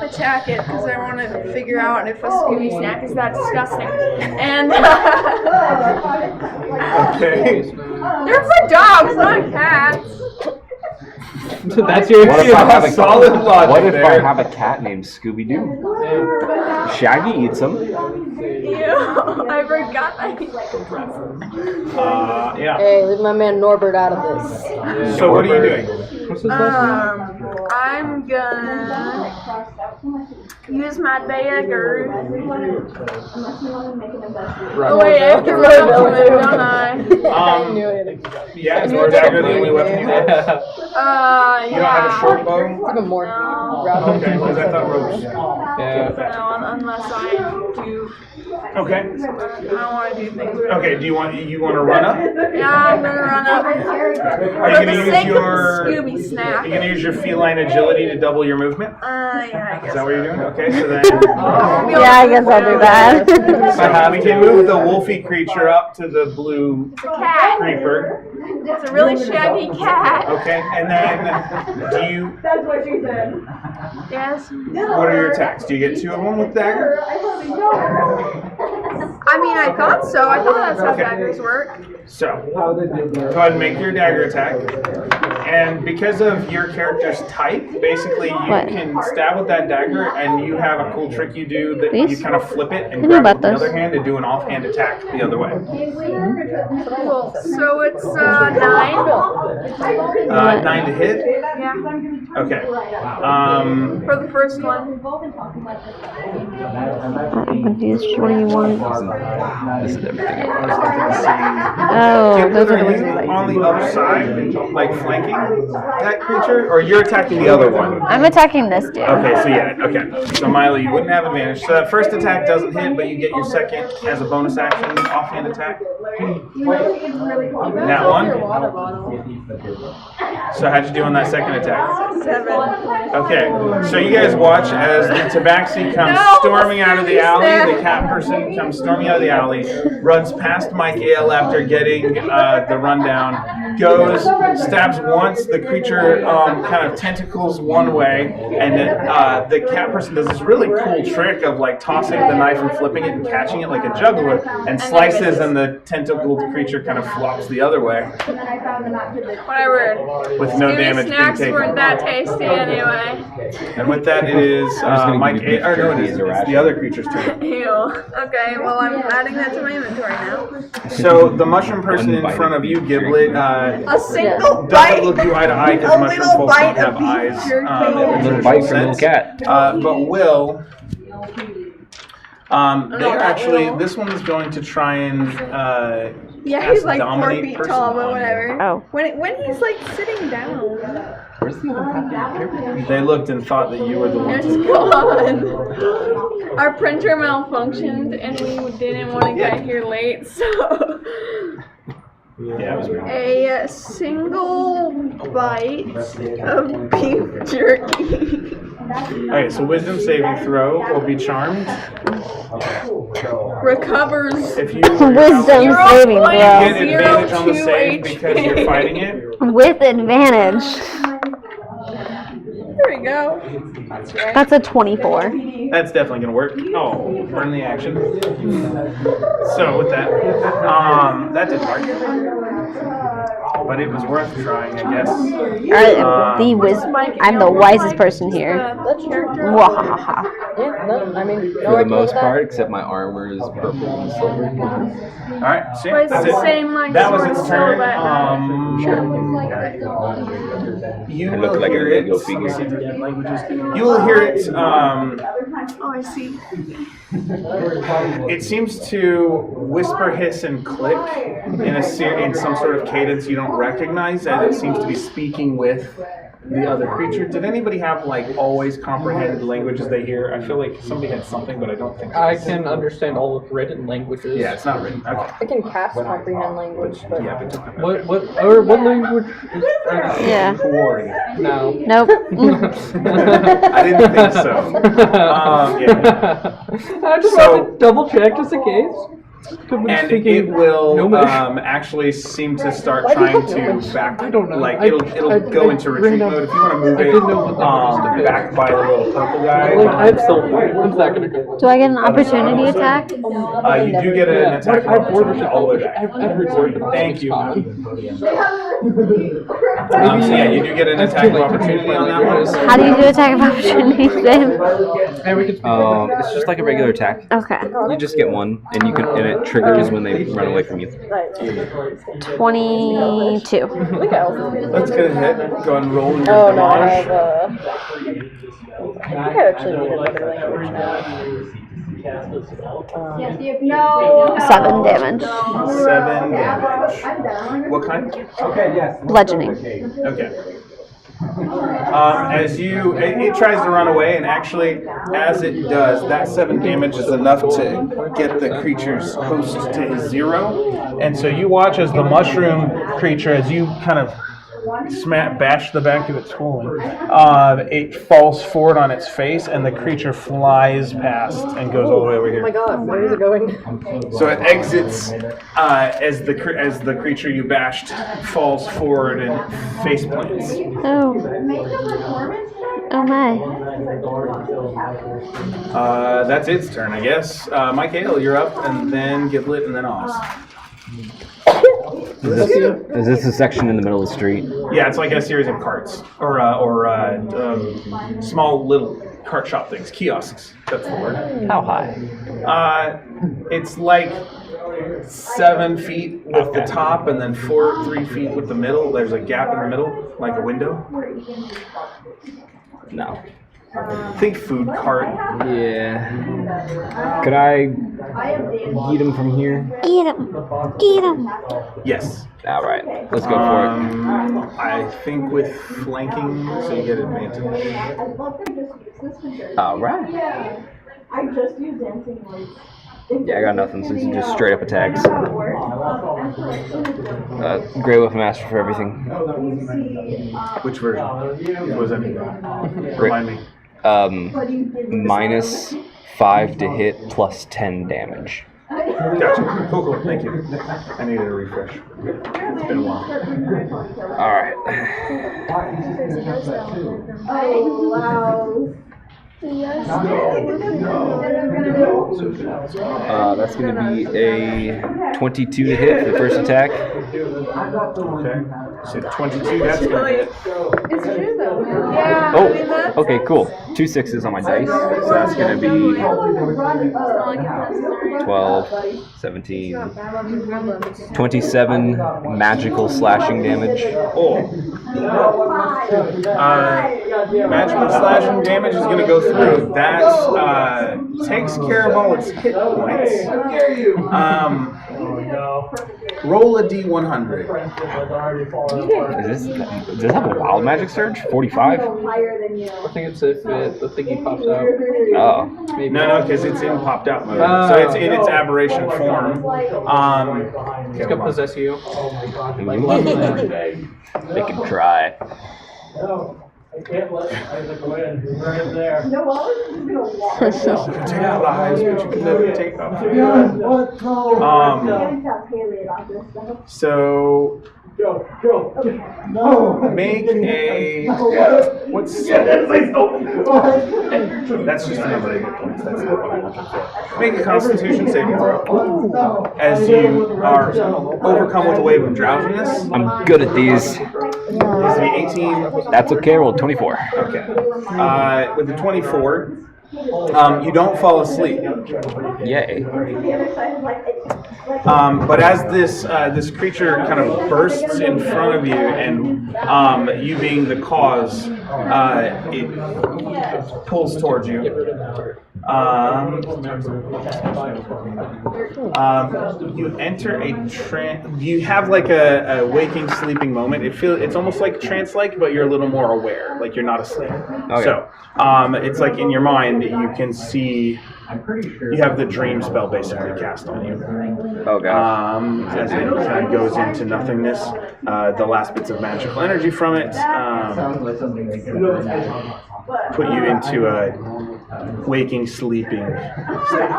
attack it because I want to figure out if a Scooby snack is that disgusting. And Okay. they're for dogs, not cats. That's your What if I have a solid logic What if there. I have a cat named Scooby Doo? Shaggy eats him. Ew, I forgot that. Yeah. Hey, leave my man Norbert out of this. So what are you doing? I'm gonna use my dagger. Oh wait, I have to roll to it, don't I? Yeah, is your dagger the only weapon you have? Yeah. You don't have a short bow? Even more. Okay, because I thought ropes. No, unless I do. Okay. I don't want to do things. Okay, do you want to run up? Yeah, I'm gonna run up. Are you For gonna the use sake your of the Scooby snack. Are you gonna use your feline agility to double your movement? Yeah, I Is guess. that what you're doing? Okay, so then Yeah, I guess I'll do that. so we can move the wolfy creature up to the blue Cat. creeper. It's a really shaggy cat. Okay, and then do you? That's what she said. Yes. What are your attacks? Do you get 2 of them with dagger? I mean, I thought so. I thought that's how Okay. daggers work. So, go ahead and make your dagger attack. And because of your character's type, basically you What? can stab with that dagger, and you have a cool trick you do that you These? kind of flip it and I know grab it about with the those. other hand and do an offhand attack the other way. Cool. So it's 9. 9 to hit. Yeah. Okay. For the first one. I'm confused. What do you want? This is everything. Oh, Get those are the ones literally that on the other side, like flanking that creature, or you're attacking the other one. I'm attacking this dude. Okay, so yeah, okay. So Milo, you wouldn't have advantage. So that first attack doesn't hit, but you get your second as a bonus action offhand attack. That one. So how'd you do on that second attack? 7. Okay, so you guys watch as the Tabaxi comes storming out of the alley. The cat person comes storming out of the alley, runs past Mike Ale after getting the rundown, goes, stabs once. The creature kind of tentacles one way, and then the cat person does this really cool trick of like tossing the knife and flipping it and catching it like a juggler, and slices, and the tentacled creature kind of flops the other way Whatever. with no Scooby damage being snacks taken. weren't that tasty anyway. And with that, it is Mike. Or no, it's the other creature's turn. Ew. Okay, well I'm adding that to my inventory now. So the mushroom person in front of you, Giblet, A single bite. doesn't look you eye to eye because mushroom folks don't have eyes. A little bite for a little cat. But Will, they're actually, this one's going to try and Yeah, he's like 4 dominate feet person tall, but on whatever. Oh. When he's like sitting down. Where's the other cat? They looked and thought that you were the one. It's gone. Our printer malfunctioned and we didn't want to get here late, so. Yeah, it was weird. A single bite of beef jerky. Okay, so wisdom saving throw will be charmed. Recovers. If you Wisdom saving you throw. get advantage on the save because you're fighting it. With advantage. There we go. That's a 24. That's definitely gonna work. Oh, burn the action. So with that, that didn't work. But it was worth trying, I guess. Alright, I'm the wisest person here. Wahahaha. For the most part, except my armor is purple and silver. Alright, see, But it's that's the it. same like That was sword its still, turn. but You I will look like a hear it. Lego figure. You will hear it. oh, I see. It seems to whisper, hiss, and click in some sort of cadence you don't recognize, as it seems to be speaking with the other creature. Did anybody have always comprehend languages they hear? I feel like somebody had something, but I don't think so. I can understand all of written languages. Yeah, it's not written. Okay. I can cast comprehend language, but Yeah, but What language is Yeah. No. Nope. I didn't think so. Yeah. I just wanted to double check just in case. And it will actually seem to start trying to back. I don't know. It'll go into retreat mode. If you want to move it back by the little purple guy. I have still. When's that gonna go? Do I get an opportunity attack? You do get an attack opportunity all the way back. Thank you. So yeah, you do get an attack of opportunity on that one. How do you do attack of opportunity, Dave? It's just like a regular attack. Okay. You just get one, and it triggers when they run away from you. 22. Let's get a hit. Go and roll your oh no, I damage. have I think I actually need another language now. 7 damage. 7 damage. What kind? Bludgeoning. Okay. As it tries to run away, and actually, as it does, that 7 damage is enough to get the creature's host to his 0. And so you watch as the mushroom creature, as you kind of bash the back of its colon, it falls forward on its face, and the creature flies past and goes all the way over here. Oh my god, where is it going? So it exits as the creature you bashed falls forward and face plants. Oh. Oh my. That's its turn, I guess. Michael, you're up, and then Giblet, and then Oz. Is this a section in the middle of the street? Yeah, it's like a series of carts or small little cart shop things, kiosks. That's the word. How high? It's like 7 feet with the top, and then 3 feet with the middle. There's a gap in the middle, like a window. No. Think food cart. Yeah. Could I eat him from here? Eat him. Eat him. Yes. All right. Let's go for it. I think with flanking, so you get advantage. All right. I just used dancing lights. Yeah, I got nothing, so it's just straight up attacks. Grey Wolf Master for everything. Which version? Was it? Remind me. Minus 5 to hit plus 10 damage. Gotcha. Cool. Thank you. I needed a refresh. It's been a while. Alright. Oh, wow. That's going to be a 22 to hit for the first attack. Okay. So 22, that's gonna hit. It's true though. Yeah. Oh, okay, cool. 2 6s on my dice. So that's gonna be 12, 17, 27 magical slashing damage. Oh. Magical slashing damage is going to go through. That takes care of all its hit points. Roll a d100. Does this have a wild magic surge? 45? I think it's if the thingy pops out. Oh. Maybe. No, because it's in popped out mode. So it's in its aberration form. It's gonna possess you. They can try. I can't let Isaac win. He's right there. You can take out lives, but you can never take off. So make a what's that's just the number of hit points. That's not what I'm looking for. Make a Constitution saving throw. As you are overcome with a wave of drowsiness. I'm good at these. This will be 18. That's okay. Roll 24. Okay. With the 24, you don't fall asleep. Yay. But as this creature kind of bursts in front of you, and you being the cause, it pulls towards you. You enter a trance. You have like a waking, sleeping moment. It's almost like trance-like, but you're a little more aware, like you're not asleep. Okay. So it's like in your mind, you can see. You have the dream spell basically cast on you. Oh god. As it kind of goes into nothingness, the last bits of magical energy from it put you into a waking, sleeping state.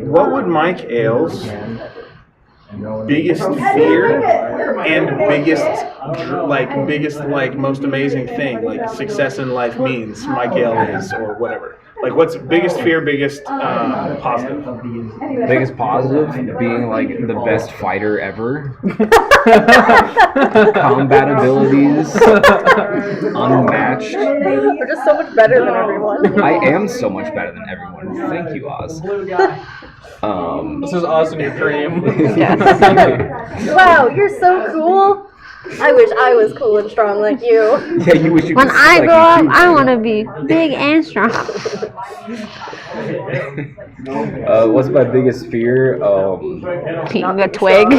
What would Mike Ailes' biggest fear and biggest most amazing thing, like success in life means Mike Ailes is, or whatever? Like, what's biggest fear, biggest positive? Biggest positive being like the best fighter ever. Combat abilities unmatched. You're just so much better than everyone. I am so much better than everyone. Thank you, Oz. This is Oz in your dream. Wow, you're so cool. I wish I was cool and strong like you. Yeah, you wish you When could I like grow up, you I want to be big and strong. What's my biggest fear? Eating a twig.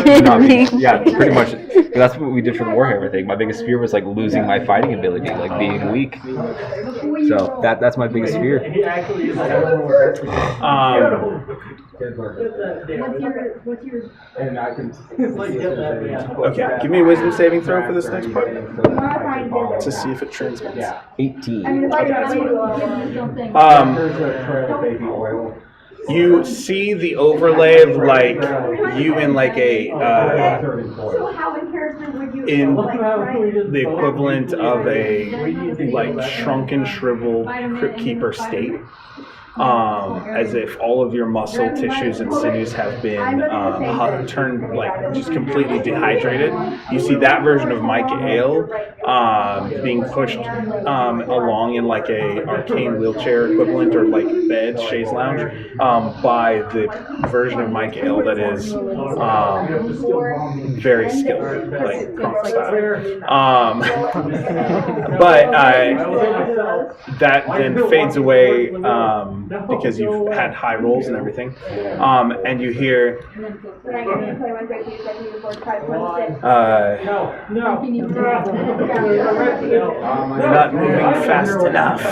Yeah, pretty much. That's what we did for the Warhammer thing. My biggest fear was like losing my fighting ability, like being weak. So that's my biggest fear. Okay, give me a wisdom saving throw for this next part to see if it transmits. 18. You see the overlay of like you in like a in the equivalent of a like shrunken, shriveled Crypt Keeper state. As if all of your muscle tissues and sinews have been turned like just completely dehydrated. You see that version of Mike Ale being pushed along in like a arcane wheelchair equivalent or like bed, chaise lounge, by the version of Mike Ale that is very skilled, like Kronk style. But that then fades away. Because you've had high rolls and everything, and you hear you're not moving fast enough.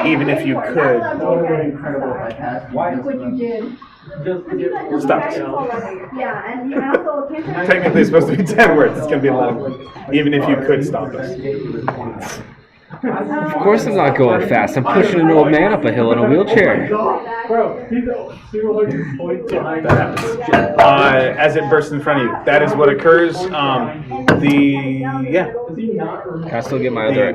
Even if you could. Stop. Technically, it's supposed to be 10 words. It's going to be 11. Even if you could stop us. Of course I'm not going fast. I'm pushing an old man up a hill in a wheelchair. That happens. As it bursts in front of you. That is what occurs. Can I still get my other?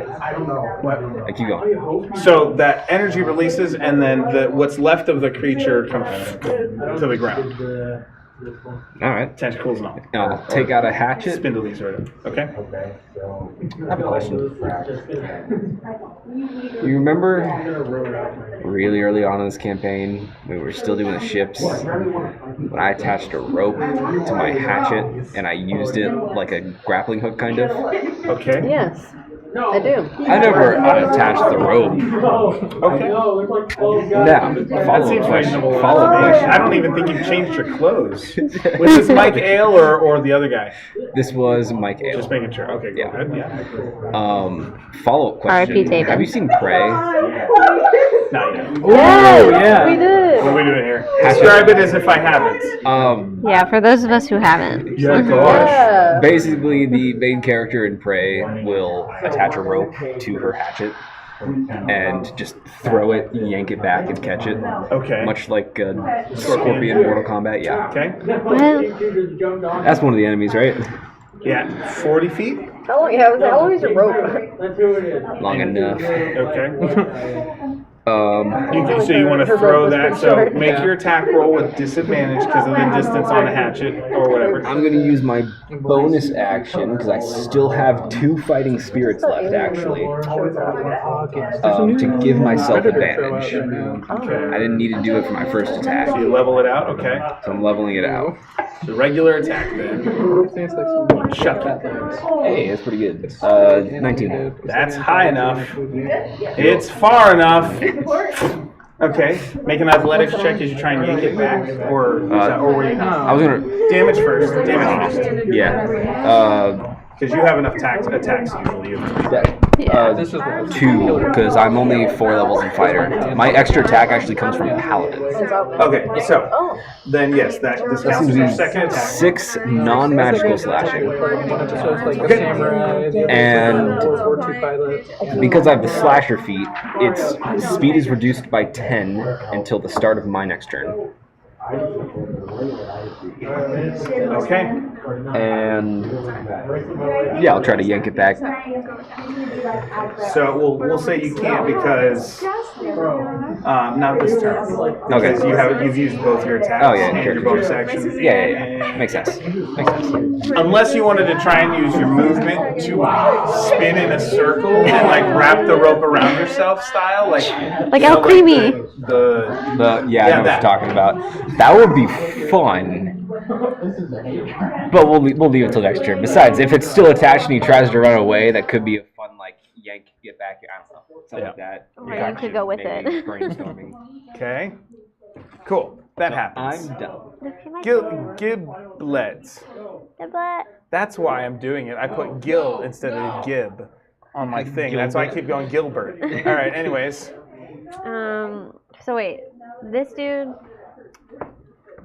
What? I keep going. So that energy releases, and then what's left of the creature comes to the ground. All right. Tentacles and all. I'll take out a hatchet. Spindly sort of. Okay. I have a question. You remember really early on in this campaign, we were still doing the ships, when I attached a rope to my hatchet and I used it like a grappling hook kind of? Okay. Yes, I do. I never unattached the rope. Okay. Now, That follow-up seems question. reasonable. Follow-up question. I don't even think you've changed your clothes. Was this Mike Ale or the other guy? This was Mike Ale. Just making sure. Okay, Yeah. good. Yeah. Follow-up question. R.I.P. David. Have you seen Prey? Not yet. Oh, yeah. We did. What are we doing here? Describe it as if I haven't. Yeah, for those of us who haven't. Yeah, Yeah. Basically, the main character in Prey will attach a rope to her hatchet and just throw it, yank it back, and catch it. Okay. Much like Scorpion in Mortal Kombat, yeah. Okay. Well, That's one of the enemies, right? Yeah. 40 feet? How long is your rope? Long enough. Okay. Um, So you want to throw that, so make your attack roll with disadvantage because of the distance on the hatchet or whatever. I'm going to use my bonus action because I still have 2 fighting spirits left, actually, to give myself advantage. Okay. I didn't need to do it for my first attack, So you level it out, okay. so I'm leveling it out. The regular attack then. Chuck it. Hey, that's pretty good. 19. That's high enough. It's far enough. Okay. Make an athletics check as you try and yank it back, or were you? I was going to, Damage first. Damage first. yeah. Because you have enough attacks usually. This is what 2, because I'm only 4 levels in fighter. My extra attack actually comes from paladin. Okay, so then yes, this counts as your second attack. 6 non-magical slashing. So it's like a samurai, And World War II pilot. because I have the slasher feat, its speed is reduced by 10 until the start of my next turn. Okay. And yeah, I'll try to yank it back. So we'll say you can't because not this turn. Okay. Because you've used both your attacks Oh, yeah, and sure, your sure, bonus sure. actions. Yeah. Makes sense. Unless you wanted to try and use your movement to spin in a circle and like wrap the rope around yourself style, like Al Creamy. I know what you're talking about. That would be fun. But we'll leave it till next turn. Besides, if it's still attached and he tries to run away, that could be a fun yank, get back. I don't know, something like that. Or you could go with Maybe it. brainstorming. Okay. Cool. That happens. I'm done. Giblets. That's why I'm doing it. I put Gil instead of Gib on my thing. That's why I keep going Gilbert. All right. Anyways. So wait, this dude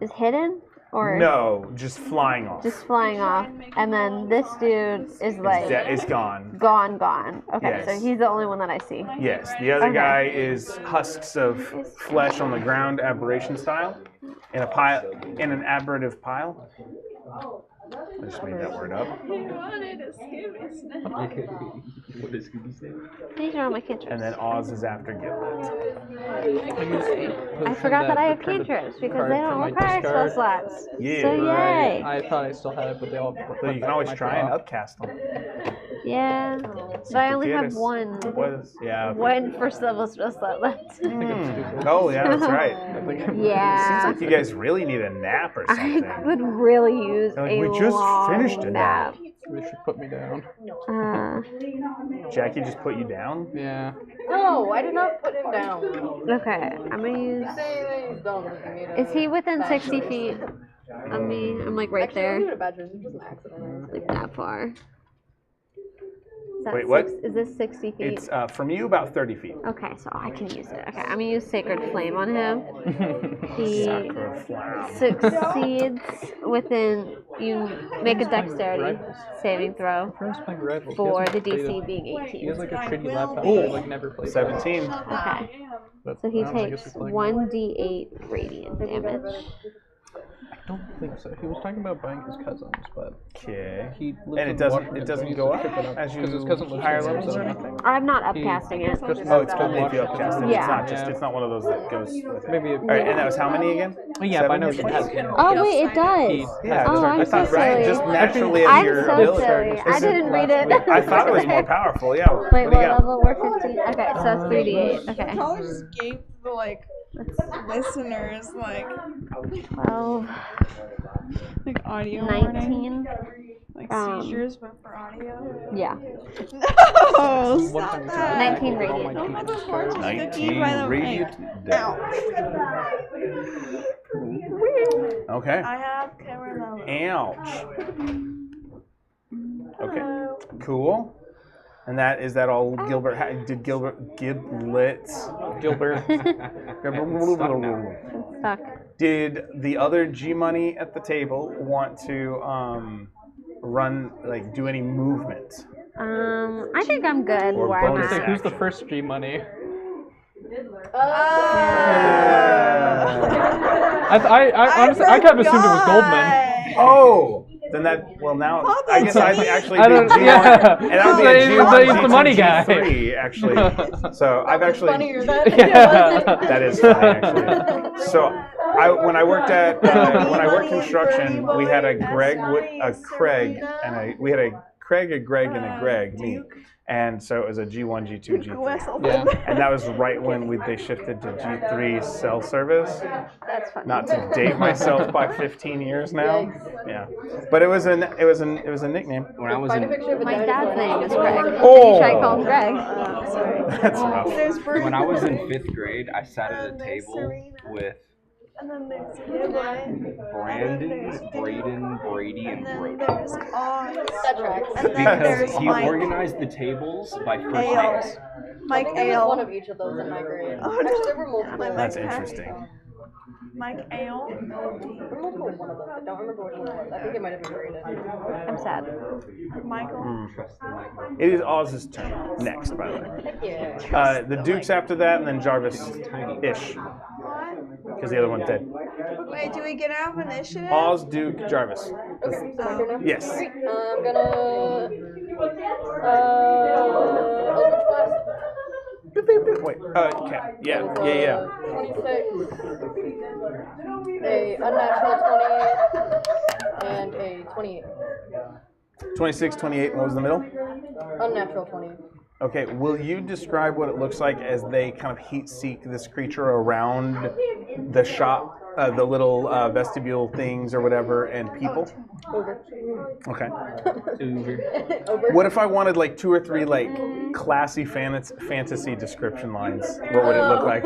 is hidden? Or No, just flying off. just flying off, and then this dude is like It's gone. gone. Okay, Yes. so he's the only one that I see. Yes, the other Okay. guy is husks of flesh on the ground, aberration style, in a pile, in an aberrative pile. I just made that word up. What does Scooby say? These are all my cantrips. And then Oz is after Giblet. I forgot that I have cantrips because they don't require spell slots. Yeah. So yay! I thought I still had it, but they all. So you can always try and upcast them. Yeah, but I only have one first level spell slot left. Oh yeah, that's right. Yeah. Seems like you guys really need a nap or I something. could really use Like, a we just long finished a nap. They should put me down. Jackie just put you down? Yeah. No, I did not put him down. Okay, I'm gonna use. Is he within 60 feet of me? I'm like right there. Like that far. that Wait, what? Is this 60 feet? It's from you about 30 feet. Okay, so I can use it. Okay, I'm gonna use Sacred Flame on him. He Sacred Flame. succeeds within, you make a dexterity saving throw for the DC being 18. He has like a shitty laptop. Ooh. He like never played. 17. Okay. So he takes 1d8 radiant damage. I don't think so. He was talking about buying his cousins, but Okay. he lives And in it doesn't Washington, go so up he ship it as you because his cousin lives higher in levels or Arizona. anything? I'm not upcasting it. Oh, it's only if you upcast it. Yeah. It's not just. It's not one of those that goes with it. Maybe. All right, and that was how many again? Yeah, but I know he has. Oh wait, it does. Yeah, Oh, I'm I so thought right, silly. just naturally as I'm your so ability. silly. I didn't read it. I thought it was more powerful. Yeah. Wait, What do you what got? level? We're 15. Okay, so that's 3d8. Okay. Probably just gave the listeners 12, audio 19. seizures, but for audio. Yeah. No, stop that. 19 radiant. Don't let the fortune cookie 19 by the radiant Ouch. Okay. I have camera level. Ouch. Okay. Cool. And is that all Gilbert? Did Gilbert? Stuck. Did the other G Money at the table want to run, do any movement? I think I'm good Or where I'm bonus at. Who's the first G Money? I honestly, I kind of assumed it was Goldman. Oh, then now I guess I'd actually be don't- G1, yeah. and I would be a G1, He's the money guy. G3, actually. So I've actually Funnier than that is funny actually. So when I worked construction, we had a Craig, we had a Craig, a Greg, and a Greg, me. And so it was a G1, G2, G3. Yeah. And that was right when they shifted to G3 cell service. That's funny. Not to date myself by 15 years now. Yeah. But it was a nickname. When I was Find a in picture of a My dinosaur. dad's name is Greg. Oh. You try to call him Greg. That's rough. when I was in 5th grade, I sat at a table with And then there's Gilbert. Brandon, Braden, Brady, and Brooke. There's Oz. That tracks. And then Because there's he Mike. organized the tables by first Ale. names. I Mike think there was one Ale. of each of those in my grade. Oh, no. Actually, there were multiple. That's interesting. Mike Ale. There were multiple one of them. I don't remember which one it was. I think it might have been graded. I'm sad. Michael. It is Oz's turn next, by the way. Yeah. The Duke's after that, and then Jarvis-ish, because the other one's dead. Wait, do we get out of initiative? Oz, Duke, Jarvis. Okay, so my turn now? Yes. Great. I'm gonna Eldritch Blast. Wait. Okay. Yeah. 26, a unnatural 20, and a 28. 26, 28. What was the middle? Unnatural 20. Okay. Will you describe what it looks like as they kind of heat seek this creature around the shop, the little vestibule things or whatever, and people? Over. Okay. Over. What if I wanted 2 or 3 classy fantasy description lines? What would it look like?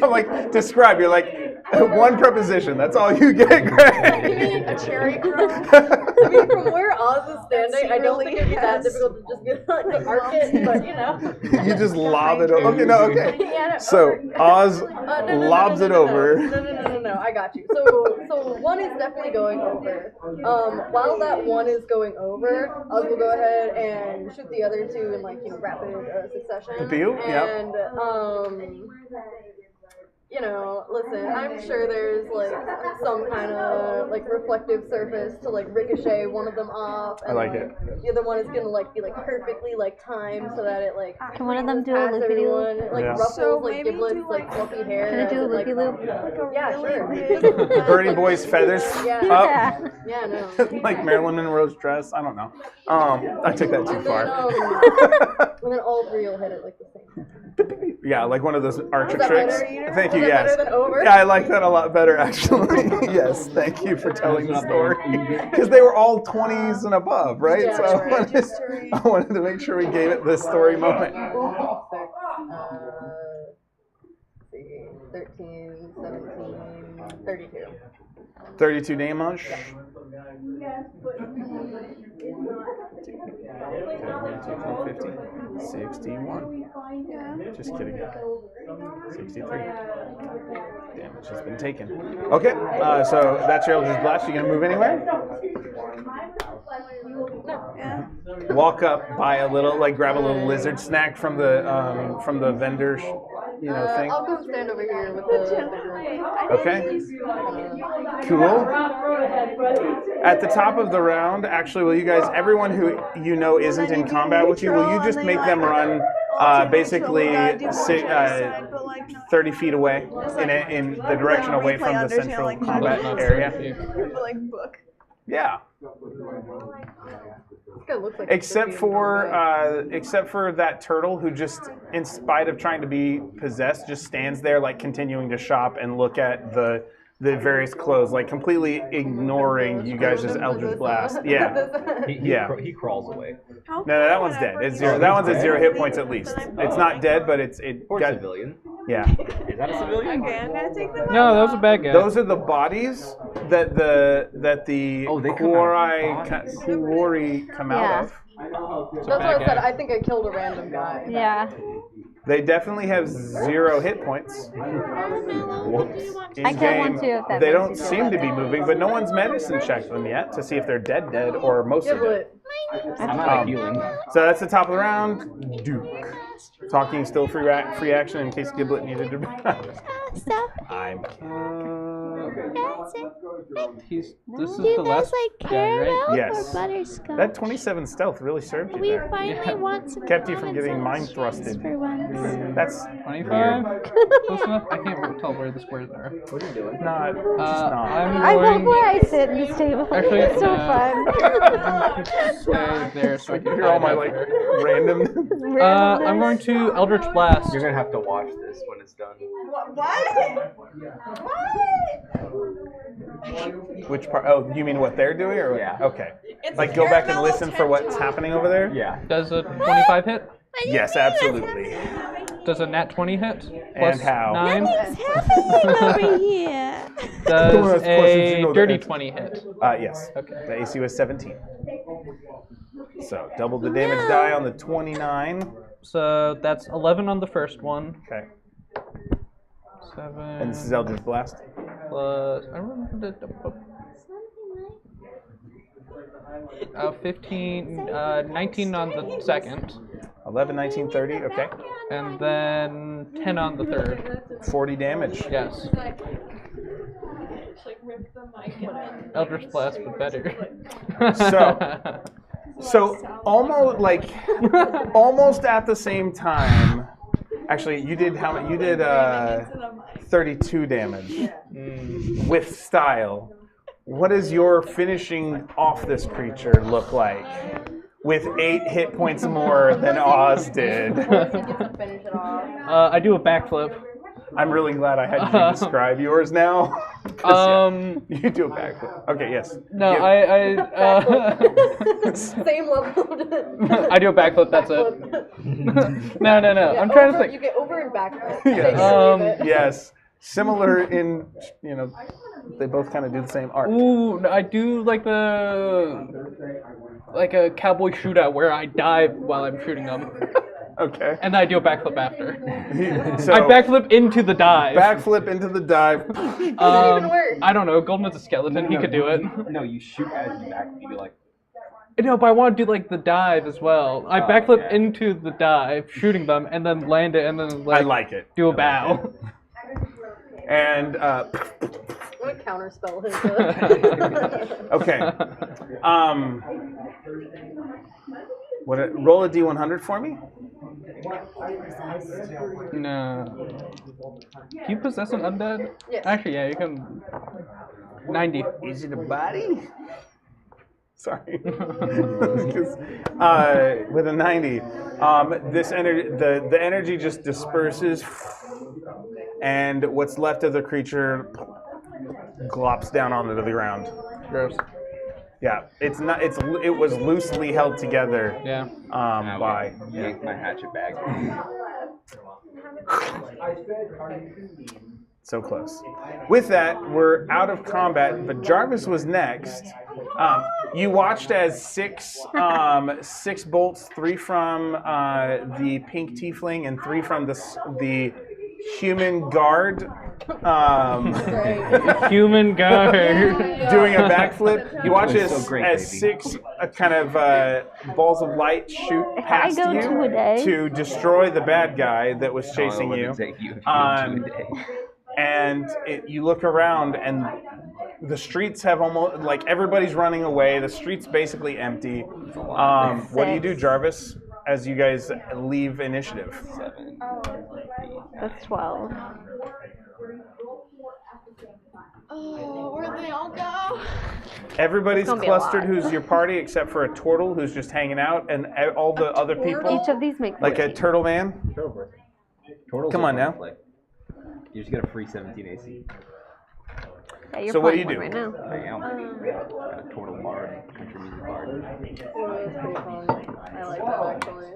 I'm like, describe. You're like, one preposition. That's all you get, Greg. A cherry crow. I mean, from where Oz is standing, I don't think it'd be that difficult to just be to arc it, but you know. You just lob it over. Okay, no, okay. Yeah, no, So Oz no, lobs it over. No, I got you. So one is definitely going over. While that one is going over, Oz will go ahead and shoot the other two in rapid succession. Deal? Yep. And listen, I'm sure there's some kind of reflective surface to ricochet one of them off. And, I like it. The other one is gonna be perfectly timed so that it Can one of them do a past loopy-loop? everyone, Yeah. ruffles So maybe giblets do, fluffy hair. Can I do a as it, loopy-loop? Yeah, sure. big, Birdie Boy's feathers Yeah. up, Yeah, no. like Marilyn Monroe's dress. I don't know. I took that too And far. then all three will hit it the same. Yeah, like one of those Archer that tricks. better? Thank Is you. that Yes. better than over? Yeah, I like that a lot better actually. Yes, thank you for telling the story. Because they were all 20s and above, right? Yeah, So I wanted to make sure we gave it the story moment. 13, 17, 32. 32 damage. 61. Just kidding. 63. Damage has been taken. Okay, so that's your Eldritch Blast. You gonna move anywhere? Yeah. Walk up, buy a little, like grab a little lizard snack from the vendor, thing. I'll go stand over here with the Okay. Cool. At the top of the round, actually, will you guys, everyone who you know isn't in combat with you, will you just make them run basically 30 feet away in the direction away from the central combat area? Like book. Yeah. Like Except for that turtle who just, in spite of trying to be possessed, just stands there like continuing to shop and look at the various clothes, like completely ignoring you guys' Eldritch Blast. Yeah. He crawls away. No, that one's dead. It's zero. That one's at 0 hit points at least. It's not dead, but it Or got civilian. Yeah. Is that a civilian? Okay, I'm gonna take them No, that was a bad guy. Those are the bodies that the Quarry come out of. That's what I said. I think I killed a random guy. Yeah. They definitely have 0 hit points. Whoops. In I killed one game, too, if that they makes don't you feel seem to be better. moving, but no one's medicine checked them yet to see if they're dead or mostly dead. I'm not healing. So that's the top of the round. Duke. Talking still free action in case Giblet needed to. I'm. This is the last guy, right? Yes. Butterscotch? That 27 stealth really served you We there. finally want some Kept you from comments getting on mind the thrusted. streets for once. That's 25? Close enough? I can't tell where the squares are. What are you doing? not. Just not. I'm I love going where I sit in this table. Actually, it's so fun. stay there so I can Hear all my hide like after. random. I'm going to Eldritch Blast. You're gonna have to watch this when it's done. Which part? Oh, you mean what they're doing, or Yeah. Okay. It's Like a go back and caramello listen for what's happening over there. Yeah. Does a 25 hit? Yes, absolutely. Does a nat 20 hit? And Plus how? 9? Nothing's happening over here. Does Don't ask questions, you a know the dirty answer. 20 hit? Yes. Okay. The AC was 17. So double the damage die on the 29. So that's 11 on the first one. Okay. 7 And this is Eldritch Blast. plus. I remember the. 15, 19 on the second. 11, 19, 30. Okay. And then 10 on the third. 40 damage. Yes. Eldritch Blast, but better. So almost at the same time. Actually, you did how many? You did 32 damage with style. What does your finishing off this creature look like? With 8 hit points more than Oz did. Finish it off. I do a backflip. I'm really glad I had you describe yours now. You do a backflip. Okay, yes. No, Same level. I do a backflip, that's it. No. Yeah, I'm trying to think. You get over and back. Yes. Yes. Yes. Similar in, they both kind of do the same art. Ooh, I do like a cowboy shootout where I dive while I'm shooting them. Okay. And I do a backflip after. So, I backflip into the dive. backflip into the dive. I don't know. Goldman's a skeleton. He could do it. No, you shoot as you back. You do like. No, but I want to do like the dive as well. I backflip into the dive, shooting them, and then land it, and then I like it. do a bow. And What a counterspell is okay. Roll a d100 for me? No. Can you possess an undead? Yes. Actually, yeah, you can. 90. Is it a body? Sorry. With a 90, this the energy just disperses, and what's left of the creature glops down onto the ground. Gross. Yeah, it was loosely held together. Yeah. By Yank my hatchet bag. So close. With that, we're out of combat, but Jarvis was next. You watched as six bolts, 3 from the pink tiefling and 3 from the human guard. Human guard. Doing a backflip. You watch It was so great, as baby. 6 kind of balls of light shoot past go you to a day. to destroy the bad guy that was chasing Oh, you. it would take you if you go to a day. And you look around, and the streets have almost like everybody's running away. The street's basically empty. What do you do, Jarvis, as you guys leave initiative? 7. That's 12. Oh, where'd they all go? Everybody's It's gonna be a clustered. lot. Who's your party except for a turtle who's just hanging out, and all the other people, Each of these make like a 14. turtle man. Turtles Come are on now. fun to play. You just get a free 17 AC. Yeah, you're So what do playing you one do? right now. Hang out. Got a turtle bard, country music bard. It was pretty fun. I like that actually.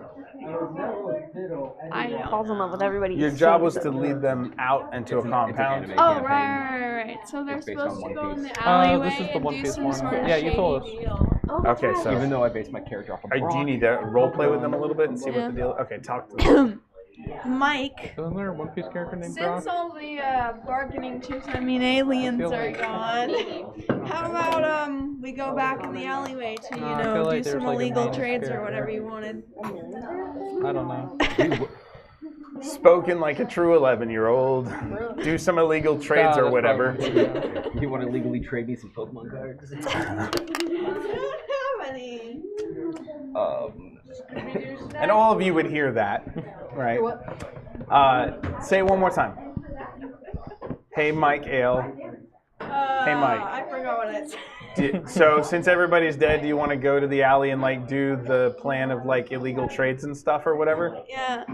I falls in love with everybody. Your job was to lead them out into a compound. anime Oh, campaign. right. So they're It's based supposed on to One go in Piece. the alleyway This is the and One do Piece some one. sort of Yeah, you told us. shady deal. Okay, so Even though I based my character off of do you need to role play with them a little bit and see what the deal? Okay, talk to them. Mike, Isn't there a One Piece character named Brock? since all the bargaining chips, aliens are gone, how about we go back in the alleyway to, I feel like do there's some like a illegal main trades or character. whatever you wanted? I don't know. Spoken like a true 11-year-old. Do some illegal trades or whatever. You want to legally trade me some Pokemon cards? And all of you would hear that, right? Say it one more time. Hey, Mike Ale. Hey, Mike. I forgot what I said. So since everybody's dead, do you want to go to the alley and like do the plan of like illegal trades and stuff or whatever? Yeah.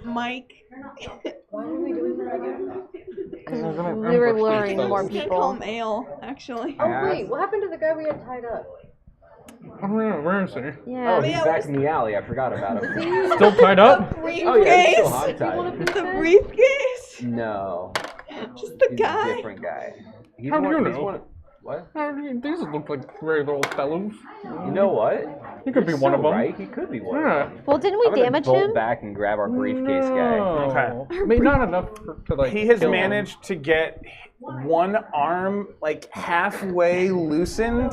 Mike. Why are we doing that again? We were luring more I call people. him Ale, actually. Oh wait, what happened to the guy we had tied up? Where is he? Yeah. Oh, he's back in the alley. I forgot about him. Still tied up? Oh yeah, he's still hogtied. The briefcase? No. Just the He's guy? a different guy. He's How do you he's know? What? These look like very little fellows. You know what? He could be You're one so of them. Right? He could be one. Yeah. Of them. Well, didn't we I'm gonna damage bolt him? back and grab our briefcase guy. Okay. I mean, not enough to like. He has kill him. managed to get one arm like halfway loosened.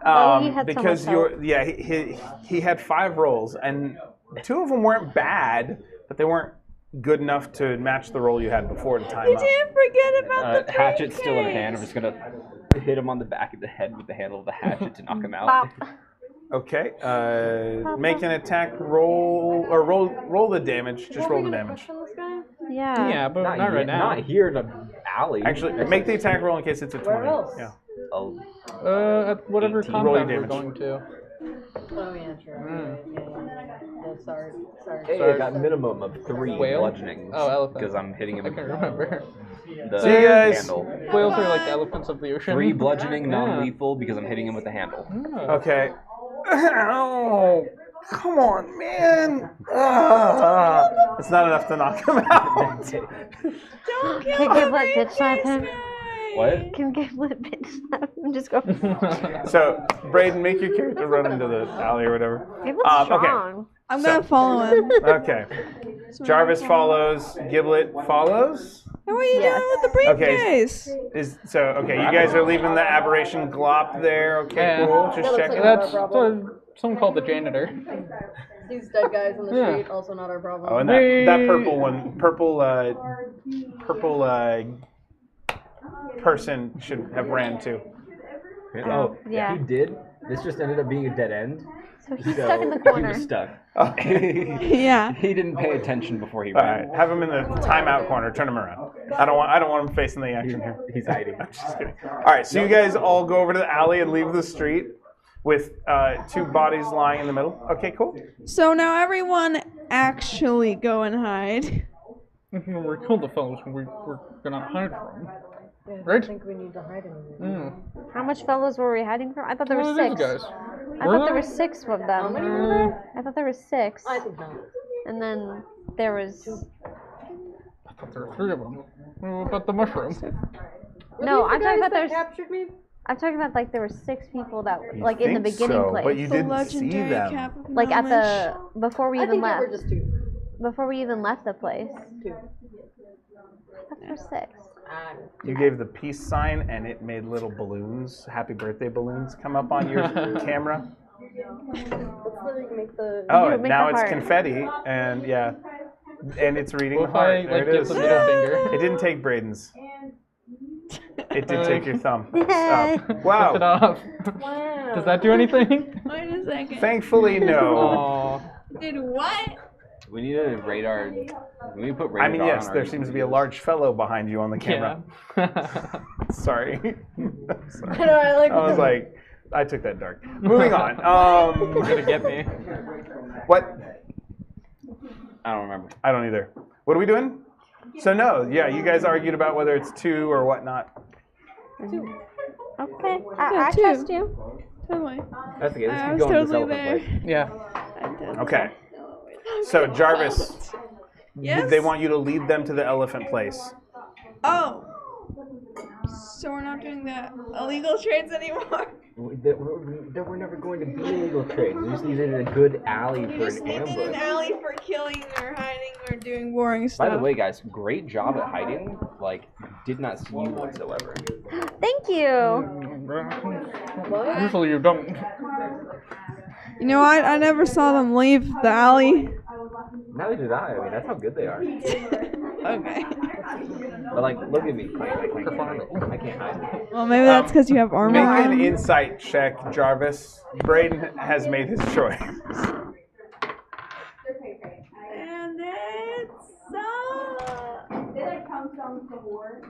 Oh, he had so Because much he had 5 rolls and 2 of them weren't bad, but they weren't good enough to match the roll you had before to time You up. didn't forget about the Hatchet's still in briefcase. hand. I'm just gonna hit him on the back of the head with the handle of the hatchet to knock him out. Okay. Make an attack roll or roll the damage. Just roll the damage. Yeah. Yeah, but not right yet, now. Not here in the alley. Actually, make the attack roll in case it's a 20. else? Yeah. Oh, At whatever 18. Roll your compound we're damage. going to. Oh yeah, true. Oh, sorry. hey, I got minimum of 3 Whale? bludgeoning. Oh, elephant. Because I'm hitting him I with can't remember. the So you guys- handle. Whales are like the elephants of the ocean. 3 bludgeoning, non-lethal, because I'm hitting him with the handle. Oh. Okay. Oh, come on, man. It's not enough to knock him out. Don't kill Can the Giblet bitch slap him? briefcase guy. What? Can Giblet bitch slap him? Just go. So, Braden, make your character run into the alley or whatever. Giblet's Okay. strong. I'm gonna follow him. Okay. Jarvis follows. Giblet follows. And what are you Yes. doing with the briefcase? Okay, you guys are leaving the aberration glop there. Okay, Yeah. cool. Just That looks checking. like That's problem. someone called the janitor. These dead guys in the Yeah. street, also not our problem. Oh, and that purple one, purple person should have ran too. Oh, yeah. he did. This just ended up being a dead end. So he's stuck in the corner. He was stuck. Yeah. He didn't pay attention before he All ran. right, have him in the timeout corner. Turn him around. I don't want him facing the action here. He's hiding. Just kidding. All right, so you guys all go over to the alley and leave the street with 2 bodies lying in the middle. Okay, cool. So now everyone actually go and hide. When we killed the fellows, we're gonna hide from. Yeah, I Right? don't think we need to hide anymore. How much fellows were we hiding from? I thought there What were are these 6. guys? I thought there were 6 of How them. many were there? I thought there were 6. I think not. And then there was. I thought there were 3 of them. What about the mushroom? No, I'm talking about that there's. captured me. I'm talking about like there were 6 people that You like in the think beginning so, place. but you The didn't see legendary them. cap of Like at knowledge. the before we I even think there were left. just 2. Before we even left the place. 2. That's for 6. You gave the peace sign, and it made little balloons, happy birthday balloons, come up on your camera. Let's literally make the. Oh, You and make now the it's heart. confetti, and yeah, and it's reading What the if I heart. There like it give is. the middle finger? It didn't take Braden's. It did take your thumb. Yay. Up. Flip it Wow. off. Wow. Does that do anything? Wait a second. Thankfully, no. Oh. Did what? We need a radar. We need to put radar. I mean, yes, there seems to be a large fellow behind you on the camera. Yeah. Sorry. Sorry. I know, I like. I was like, I took that dark. Moving on. You're gonna get me. What? I don't remember. I don't either. What are we doing? So no, yeah, you guys argued about whether it's 2 or whatnot. Okay. Yeah, I 2. trust you. Totally. That's okay. Let's I keep was going to this totally elephant there. place. Yeah. Okay. So Jarvis, Yes? they want you to lead them to the elephant place. Oh. So we're not doing the illegal trades anymore. We're never going to be illegal trades. We just needed a good alley We for just an needed an ambush. alley for killing or hiding or doing boring stuff. By the way, guys, great job at hiding. Like, did not see you whatsoever. Thank you. Usually you don't. You know, I never saw them leave the alley. Neither did I. I mean, that's how good they are. Okay. But like, look at me. Like, I can't hide. Well, maybe that's because you have armor Make on. an insight check, Jarvis. Braden has made his choice. And it's They like come from the war.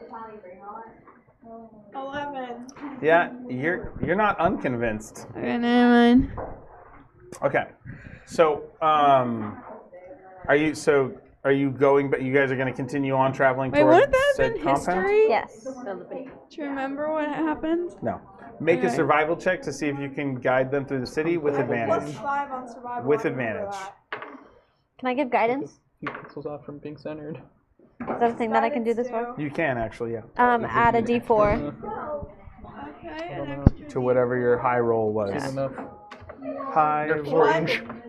Italian grandma. 11. Yeah, you're not unconvinced. Okay, never mind. Okay, so are you going? But you guys are going to continue on traveling Wait, towards wouldn't that have said been compound? history? Yes. Do you remember what happened? No. Make a Okay. survival check to see if you can guide them through the city with advantage. +5 on survival. With advantage. Can I give guidance? Keep pixels off from being centered. Is that a thing that I can do this for? You can actually, yeah. Add a D4. Okay, an extra To whatever your high roll was. Good enough. High roll.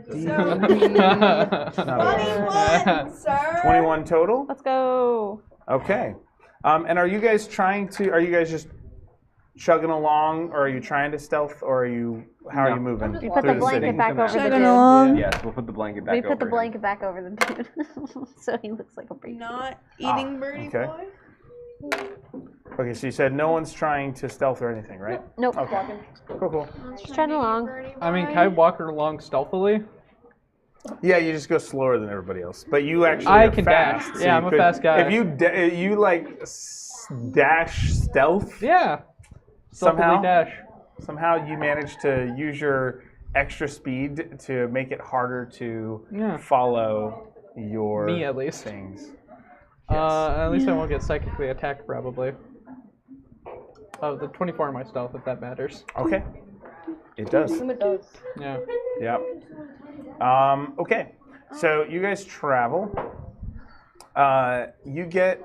So, Not a- 21, sir. 21 total? Let's go. Okay. And are you guys just chugging along, or are you trying to stealth, or how are you moving? We put through the city? blanket back over the Chugging dude. along. Yes, we'll put the blanket back We over put the him. blanket back over the dude. So he looks like a break. Not eating birdie okay. boy. Okay, so you said no one's trying to stealth or anything, right? Nope. Okay. Cool. Just treading along. I mean, can I walk her along stealthily? Yeah, you just go slower than everybody else, but you actually I are can fast. dash. so Yeah, you I'm a could- fast guy. If you like dash stealth, Yeah. somehow Stealthily dash. you manage to use your extra speed to make it harder to Yeah. follow your Me at least. things. At least I won't get psychically attacked probably. Oh, the 24 on my stealth if that matters. Okay. It does. It does. Yeah. Yep. Okay. So you guys travel. You get.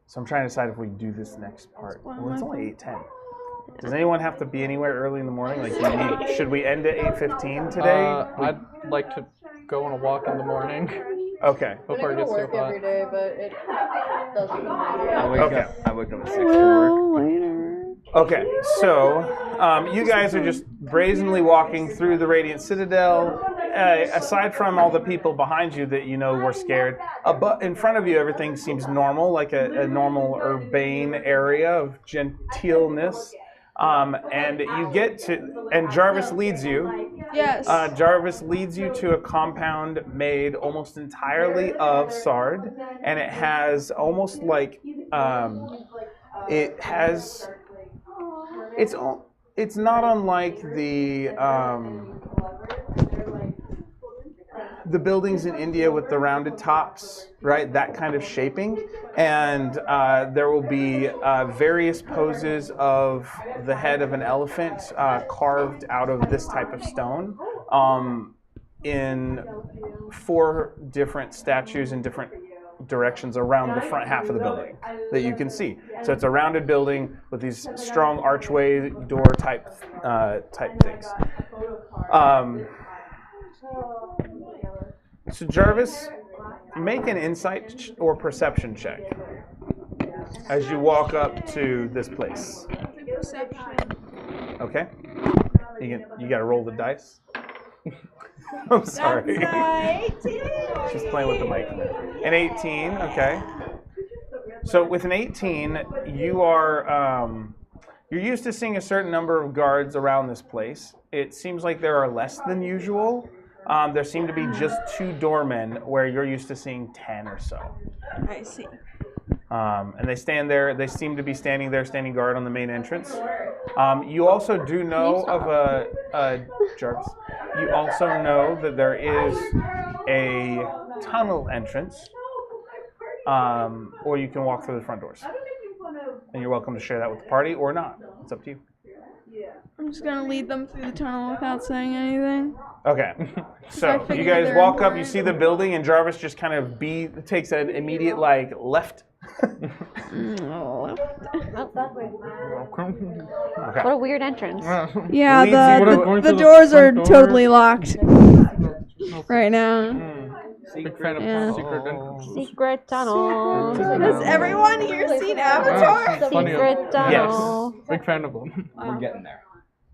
So I'm trying to decide if we do this next part. Well, it's only 8:10. Does anyone have to be anywhere early in the morning? Like, should we end at 8:15 today? I'd like to go on a walk in the morning Okay. before I it go gets to too work hot. every day, but it doesn't matter. I wake Okay. up. I wake up at 6 for work. Later. Okay, so you guys are just brazenly walking through the Radiant Citadel. Aside from all the people behind you that you know were scared, in front of you everything seems normal, like a normal urbane area of genteelness. And you get to, and Jarvis leads you. Yes. Jarvis leads you to a compound made almost entirely of sard, and it has almost like it has. It's not unlike the buildings in India with the rounded tops, right? That kind of shaping. And there will be various poses of the head of an elephant carved out of this type of stone. in 4 different statues in different directions around the front half of the building that you can see. So it's a rounded building with these strong archway door type things. So Jarvis, make an insight or perception check as you walk up to this place. Perception. Okay. You got to roll the dice. I'm sorry. That's Just playing with the mic. An 18. Okay. So with an 18, you are you're used to seeing a certain number of guards around this place. It seems like there are less than usual. There seem to be just 2 doormen where you're used to seeing 10 or so. I see. And they stand there. They seem to be standing there, standing guard on the main entrance. You also do know of a Jarvis. You also know that there is a tunnel entrance, or you can walk through the front doors. And you're welcome to share that with the party or not. It's up to you. I'm just gonna lead them through the tunnel without saying anything. Okay. So you guys walk up, you see the building, and Jarvis just kind of takes an immediate left. Oh, that way. Okay. What a weird entrance. Yeah, the the doors are front door. totally locked right now. Big fan of Yeah. Secret tunnel. Has everyone here seen Avatar? Secret tunnel. Big fan of them. We're getting there.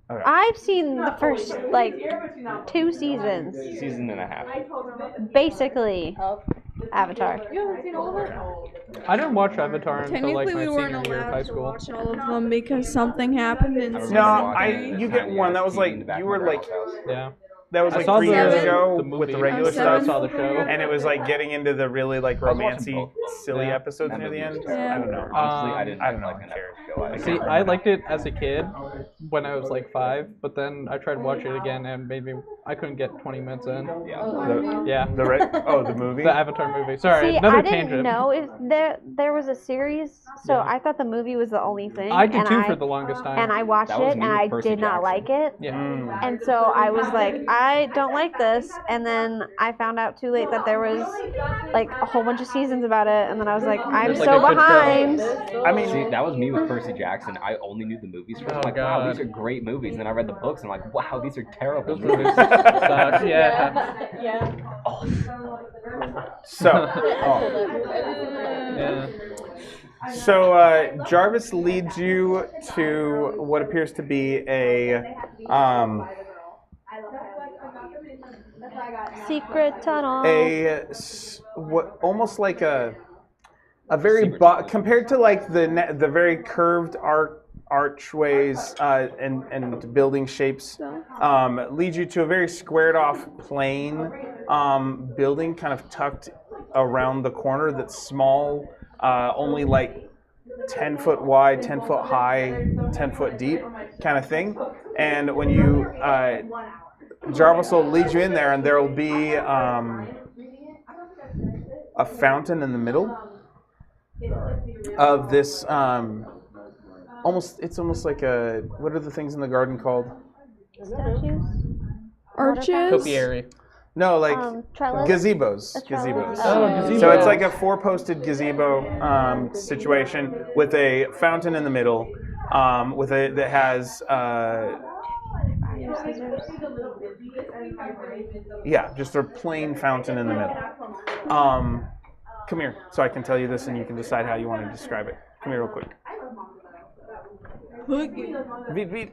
I've seen the first 2 seasons. Season and a half. Basically, Avatar. You haven't seen all of it? I didn't watch Avatar until Technically, my we weren't senior year of high allowed to school. watch all of them because something happened in season No, 3. you get one. That was you were Yeah. that was I saw 3 years ago the movie. with the regular Oh, stuff. I saw the show. And it was getting into the really romancy, both of them. silly Yeah. episodes near the end. Yeah. I don't know. Honestly, I didn't I don't know. like the narrative show. See, I liked it as a kid when I was 5, but then I tried to watch it again and maybe I couldn't get 20 minutes in. Yeah. The movie. The Avatar movie. Sorry, See, another I didn't tangent. know if there was a series, so I thought the movie was the only thing. I did and too for the longest time. And I watched That was it, me and with I Percy did not Jackson. like it. Yeah. And so I was like, I don't like this. And then I found out too late that there was a whole bunch of seasons about it. And then I was like, I'm It's like so a good behind. I mean, See, that was me with Percy Jackson. I only knew the movies first. I'm like, wow, these are great movies. And then I read the books and I'm like, wow, these are terrible Those movies suck. Yeah. So, Yeah. so Jarvis leads you to what appears to be a Secret tunnel. what almost like a very compared to the very curved archways and building shapes lead you to a very squared off plain building kind of tucked around the corner that's small, only 10 foot wide, 10 foot high, 10 foot deep kind of thing. And when you Jarvis will lead you in there, and there will be a fountain in the middle of this. It's almost like a, what are the things in the garden called? Statues? Arches? Topiary. No, trellis? gazebos. A trellis? Gazebos. Oh, gazebo. So it's like a 4-posted gazebo situation with a fountain in the middle, that has. Yeah, just a plain fountain in the middle. Come here, so I can tell you this, and you can decide how you want to describe it. Come here, real quick. Beat.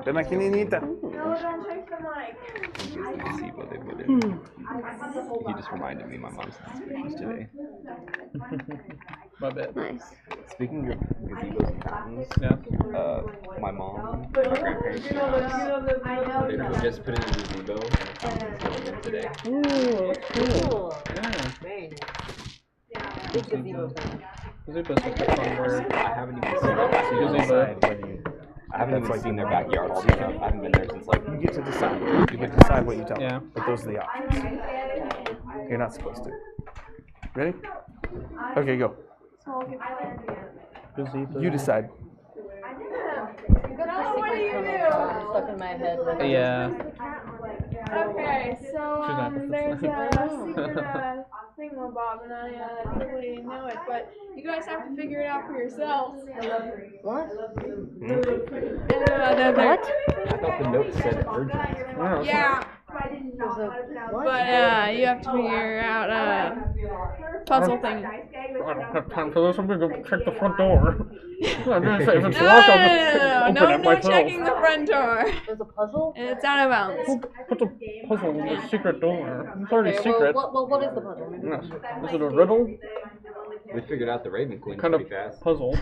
Ven aquí, niñita. He just reminded me my mom's suspicious today. My bad. Nice. Speaking of gazebos and fountains, my mom, my grandparents, and house, they just put in a gazebo and a fountain's going in today. Ooh, cool. Big gazebo. Gazebo's such a fun word. I haven't even seen their I haven't even seen their backyard all the time. I haven't been there since You get to decide. You get to decide what you tell Yeah. them. But those are the options. You're not supposed to. Ready? Okay, go. Gazebo. You decide. What do you do? Stuck in my head. Yeah. Okay, so there's a secret thingamabob, and I totally know it, but you guys have to figure it out for yourselves. What? What? I thought the note said urgent. Yeah. But you have to figure out a puzzle thing. I don't have time for this. I'm gonna go check the front door. If it's No, locked, I'll just open it no myself. checking the front door. There's a puzzle? It's out of bounds. What's a puzzle with a secret door? It's already Okay, secret. well, what is the puzzle? Yes. Is it a riddle? We figured out the Raven Queen Kind of pretty fast. puzzle.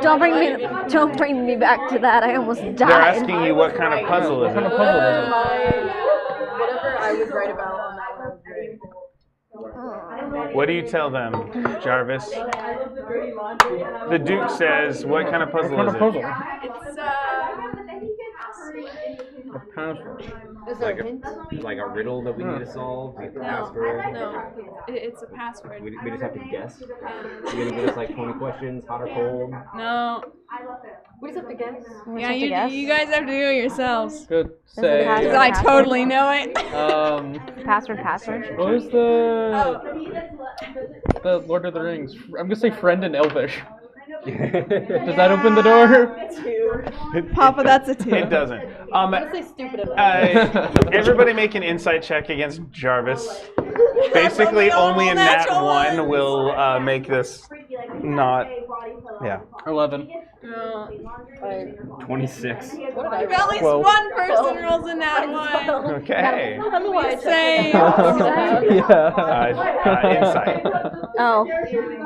Don't bring me back to that. I almost died. They're asking you what kind of puzzle is What kind of it. puzzle is it? Whatever I was right about on that one, I was great. What do you tell them, Jarvis? The Duke says, what kind of puzzle What is kind of it? puzzle? It's A password. Is there a hint? Like a riddle that we need to solve, like a password. no, it's a password. We just have to guess. You're gonna give us like 20 questions, hot or cold. No. We just have to guess. Yeah, you guys have to do it yourselves. Good. Is it a Say. password? Because I totally know it. Password. What was the Lord of the Rings? I'm gonna say friend in Elvish. Does that open the door? Papa, that's a 2. It doesn't. I'm gonna say stupid enough. Everybody make an insight check against Jarvis. Basically, only a nat 1 will make this not. Yeah. 11. 26. If at least 12. one person rolls in that one. Okay. I don't know why I Say. Insight. Oh,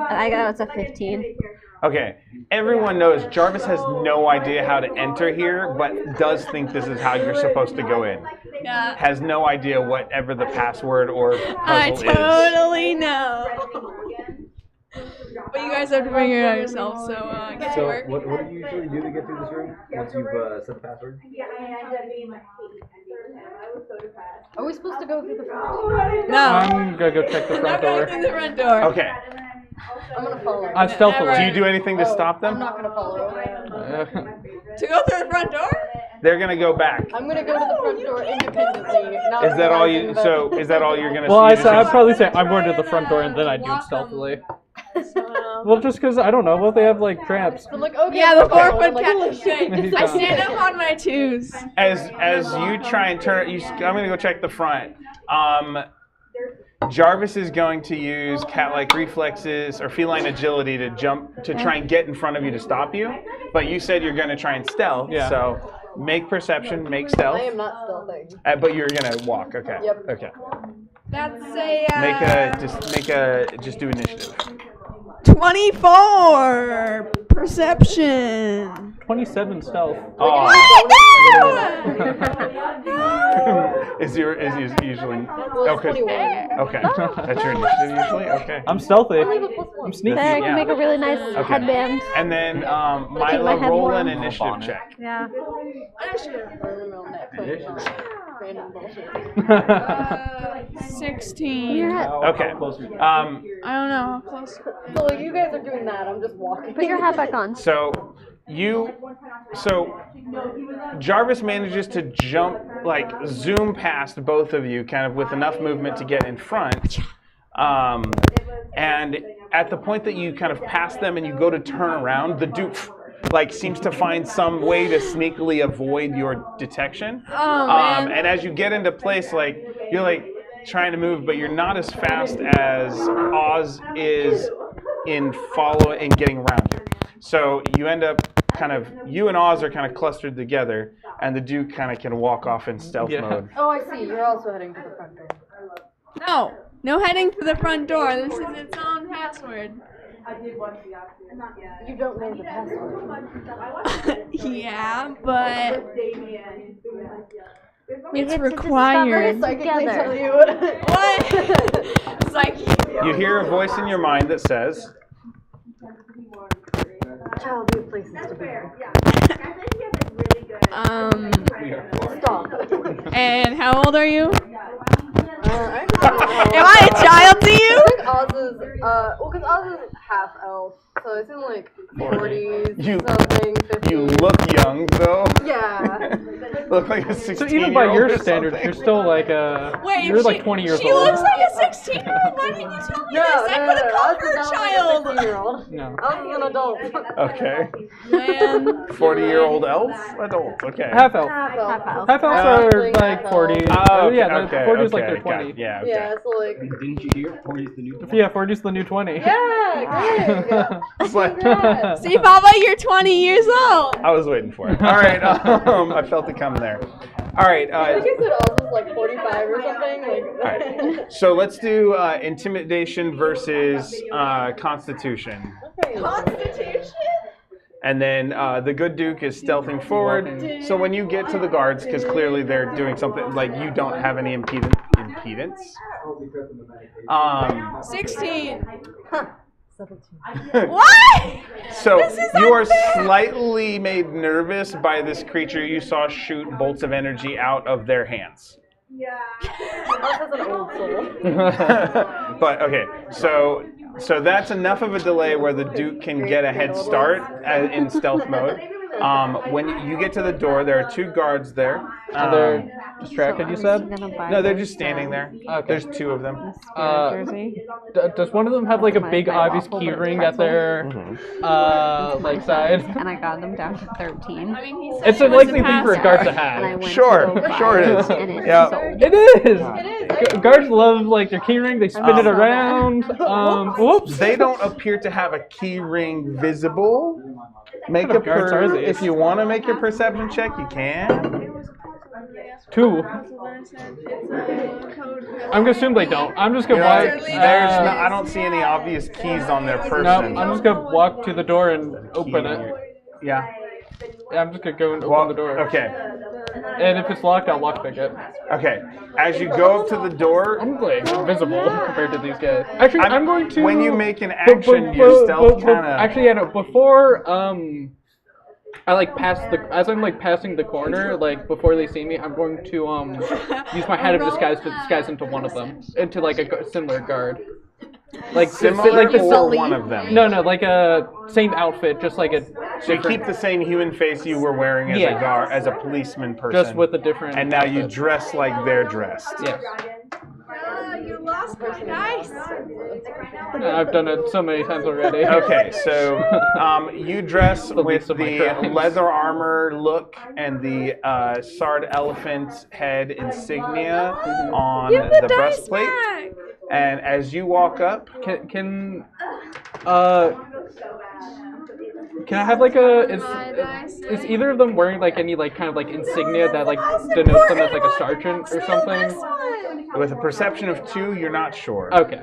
I got it's a 15. Okay. Everyone knows Jarvis has no idea how to enter here, but does think this is how you're supposed to go in. Yeah. Has no idea whatever the password or I puzzle is. totally know. But you guys have to figure it out yourselves, so get to So, work. what do you usually do to get through this room once you've set the password? Are we supposed to go through the front? No. I'm gonna go check the front Not going door. through the front door. Okay. I'm gonna follow. I'm stealthily. Do you do anything to stop I'm them? not gonna follow. To go through the front door? They're gonna go back. I'm gonna go to the front door independently. Not Is that all you? realizing that- So is that all you're gonna Well, see? I'd probably say I'm going to the front door and then I do it stealthily. Well, just because I don't know. Well, they have like traps. I'm like, okay. Yeah, the okay. 4-foot I'm like, cat. holy shit. I stand up on my 2s. As you try and turn, I'm gonna go check the front. Jarvis is going to use cat-like reflexes or feline agility to jump to try and get in front of you to stop you. But you said you're going to try and stealth, Yeah. so make perception, make I stealth. am not stealthing. But you're gonna walk. Okay. Yep. Okay. That's a Just do initiative. 24 perception. 27 stealth. Oh. No! is usually Well, it's okay? 21. Okay. That's your initiative usually. Okay. I'm stealthy. I leave a +1. I'm sneaky. There, I can Yeah. make a really nice headband. And then keep my Milo, head roll an warm. initiative check. Yeah. Random bullshit. 16. Your head. Okay. I don't know how close. So like, you guys are doing that. I'm just walking. Put your hat back on. So Jarvis manages to jump, like zoom past both of you, kind of with enough movement to get in front. And at the point that you kind of pass them and you go to turn around, the Duke like seems to find some way to sneakily avoid your detection. Oh, man. And as you get into place, like you're like trying to move, but you're not as fast as Oz is in following and getting around you. So you end up you and Oz are kind of clustered together, and the Duke kind of can walk off in stealth mode. Oh, I see. You're also heading to the front door. No heading to the front door. This is its own password. You don't know the password. Yeah, but We it's get to required. discover it Psychically tell together. you. What? It's like You hear a voice in your mind that says, Child, you have places to be. Stop. And how old are you? I'm Am I a child to you? Oz is, because Oz is half elf, so it's in like 40s, You- something, 50s. You look young though. Yeah. Look like a 16-year-old. So even by your or standards, something. you're still like you're like 20 years She old. looks like a 16-year-old. Why didn't you tell me this? I could have called her a child. No. Oz is an adult. Okay. Man. 40-year-old elf? Adult. Okay. Half elf. Half elf. Half elf are like 40. Oh, Yeah, the okay, 40 is like okay, they're 20. got- yeah, okay. Yeah, so like. Didn't you hear? 40 is the new 20. Yeah, 40 is the new 20. Yeah, good. It's like- Congrats. See, Baba, you're 20 years old. I was waiting for it. All right. I felt it coming there. All right. I think you said Oz was like 45 or something. Like. All right. So let's do intimidation versus constitution. Constitution? And then the good Duke is stealthing forward. So when you get to the guards, because clearly they're doing something, like you don't have any impedance. 16. What? So This is you are unfair. slightly made nervous by this creature you saw shoot bolts of energy out of their hands. Oz is an old soul. But okay, so that's enough of a delay where the Duke can get a head start in stealth mode. When you get to the door, there are 2 guards there. And they're distracted, you said? No, they're just standing there. Okay. There's 2 of them. Does one of them have like a big obvious key ring at their like side? And I got them down to 13. I mean, he said It's it a was likely thing for a guard to have. Sure it is. Yeah. It is. Guards love like their key ring. They spin it around. Whoops. They don't appear to have a key ring visible. Make What a kind of guards are these? if you want to make your perception check, you can. 2. That's what I said. It's a code. I'm gonna assume they don't. I'm just gonna You know, walk. I don't see any obvious keys on their person. No, I'm just gonna walk to the door and open it. Yeah. Yeah, I'm just gonna go and open the door. Okay. And if it's locked, I'll lockpick it. Okay. As you go up to the door, I'm like invisible compared to these guys. Actually, I'm going to. when you make an action, your stealth kind of. Actually, yeah, no. Before I like pass as I'm like passing the corner, like before they see me, I'm going to use my head of disguise to disguise into one of them, into like a similar guard. Like Similar like the or one of them? No, like a same outfit, just like a. So you keep the same human face you were wearing as a guard, as a policeman person. Just with a different. And now you dress like they're dressed. Yes. You lost my dice. I've done it so many times already. Okay, so you dress with least of my the crimes. leather armor look and the Sard elephant head insignia on Give the the dice breastplate. back. And as you walk up, Can I have like a is either of them wearing like any like kind of like insignia that like denotes them as like a sergeant or something? with a perception of 2, you're not sure. Okay.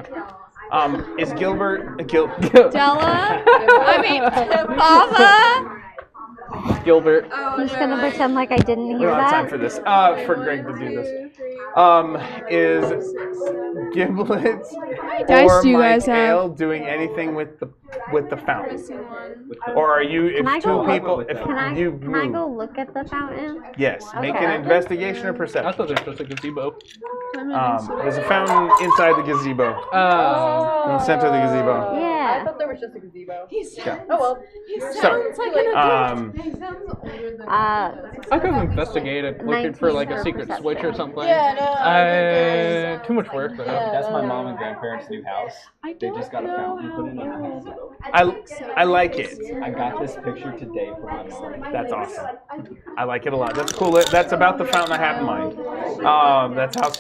Is Gilbert Della? I mean, Baba? Gilbert. I'm just gonna pretend like I didn't We hear don't have time that. for this. For Greg to do this. Is Giblet dice or do you Mike guys have? Ale doing anything with the fountain? Or are you Can I if go 2 people if Can I you can I move? go look at the fountain? Yes, make Okay. an investigation or I perception. thought it was just a gazebo. There's a fountain inside the gazebo. In the center of the gazebo. I Yeah. thought there was just a gazebo. Yeah. Oh well. So, Uh, I could have investigated looking for like a secret perception. switch or something. Yeah, no. Too much work though. That's my mom and grandparents' new house. They just got a fountain put in it. I like it. I got this picture today from my mom. That's awesome. I like it a lot. That's cool. That's about the fountain I have in mind. That's how.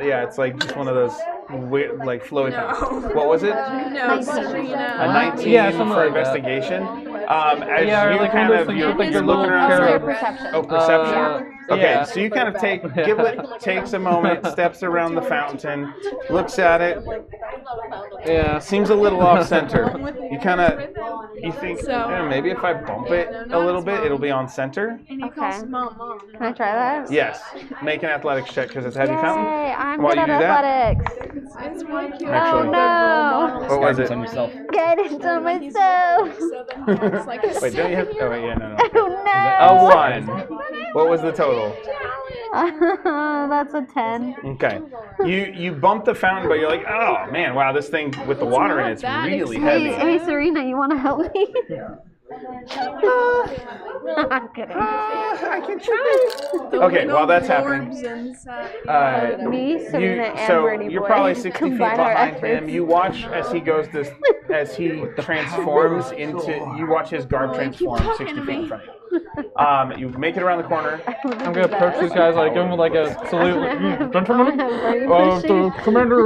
Yeah, it's like just one of those weird, like flowy fountains. What was it? No, Serena. A 19 Yeah, something for like that. investigation. As Yeah, or you like one kind of those of things you're, with, like, you're your looking little around. carrot. perception. Oh, perception. Okay, yeah. so you kind of take Giblet takes a moment, steps around the fountain, looks at it. Yeah. Seems a little off center. You kind of think So- maybe if I bump it a little bit, it'll be on center. And he Okay. calls mom. Can I try that? Yes. Make an athletics check because it's a heavy Yay, fountain. I'm While good you at do that? athletics. It's one cute. Actually. Oh no. What was it? On yourself. Guidance on myself. It's like a Wait, don't you have? Oh wait, yeah, no. Oh no. A 1. What was the total? That's a 10. Okay. You bump the fountain, but you're like, oh man, wow, this thing with the water in it's really heavy. Hey, Serena, you want to help me? I'm kidding. I can try. Okay, while that's happening, me, Serena, and so Birdie you're Boy probably 60 feet combine our behind him. efforts. You watch as he goes this, as he transforms into. You watch his garb transform 60 feet in front of you. You make it around the corner. I'm gonna approach these guys, like give them like a salute. Like, gentlemen, the commander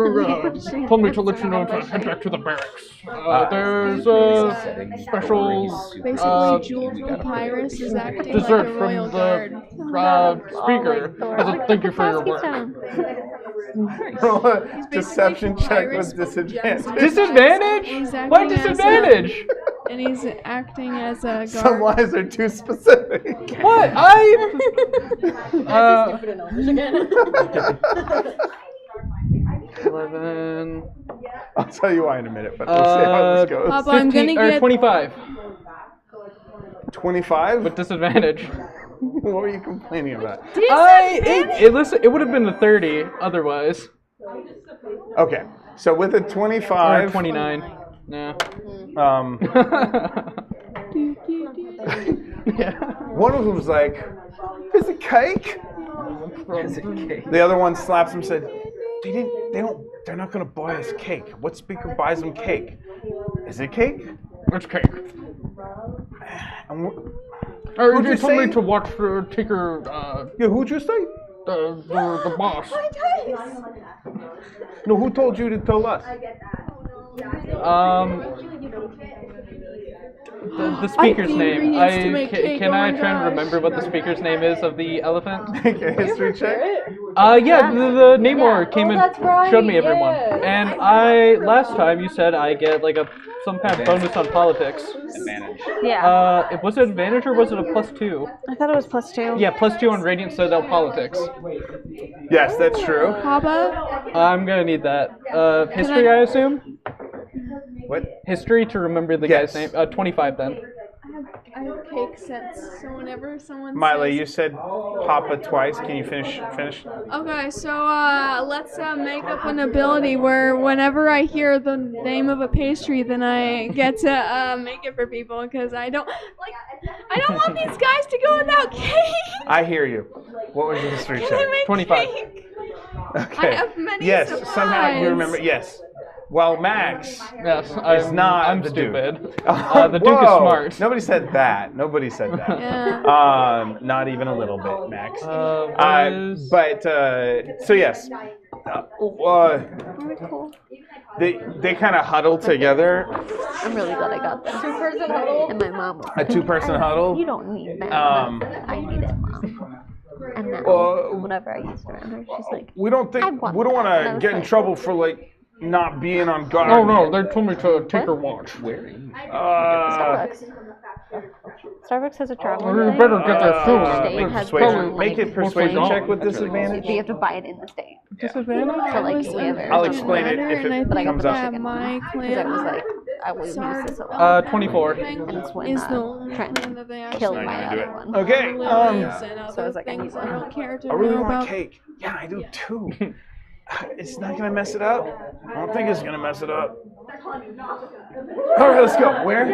told me to let you know to head back to the barracks. There's a special Basically, Jules Papyrus is acting like dessert a from royal guard. the speaker as a thank you for your work. Roll a deception check with disadvantage. Disadvantage? He's acting Why as disadvantage? and he's acting as a guard. Some lies are too specific. What? 11. I'll tell you why in a minute, but we'll see how this goes. Papa, I'm gonna 15 or get 25 25? with disadvantage. What were you complaining about? It would have been a 30 otherwise. Okay, so with a 25. Or 29. Yeah. One of them's like, is it cake? The other one slaps him and said, they're not gonna buy us cake. What speaker buys them cake? Is it cake? It's cake. And you told me to watch take her. Yeah, who'd you say? The boss. No, who told you to tell us? The speaker's name. Can I try and remember what the speaker's name is of the elephant? History check? Yeah, the Namor came and showed me everyone. And last time you said I get like some kind of bonus on politics. Advantage. Yeah. Was it advantage or was it a +2? I thought it was +2. Yeah, +2 on Radiant Citadel politics. Yes, that's true. Papa? I'm gonna need that. History, I assume? What? History to remember the guy's name. 25 then. I have cake sense, so whenever someone Miley, says... you said Papa twice. Can you finish? Okay, so let's make up an ability where whenever I hear the name of a pastry, then I get to make it for people because I don't want these guys to go without cake. I hear you. What was your history Can check? I make 25. cake? Okay. I have many yes, supplies. somehow you remember. Yes. Well, Max Yes, is not I'm the stupid. Duke. The Duke is smart. Nobody said that. Yeah. Not even a little bit, Max. So yes. They kind of huddle together. I'm really glad I got this. Two-person huddle. And my mom was A two-person huddle. You don't need that. I need it, Mom. And now, whenever I use her, she's like, we don't want to get in trouble for like not being on guard. Oh no, they told me to take her watch. Starbucks has a travel. You better get there soon. Make it persuasion check with disadvantage. You have to buy it in the state. Disadvantage? So like whoever. I'll explain it if it comes up. My Because I was clan like, I will use this a lot. 24. And it's when is the only Trent clan that they actually killed Not my gonna do other it. one. Okay. lives and So I was other like, I need things I one. don't care to I really know want about. cake. Yeah, I do too. It's not gonna mess it up. I don't think it's gonna mess it up. All right, let's go. Where?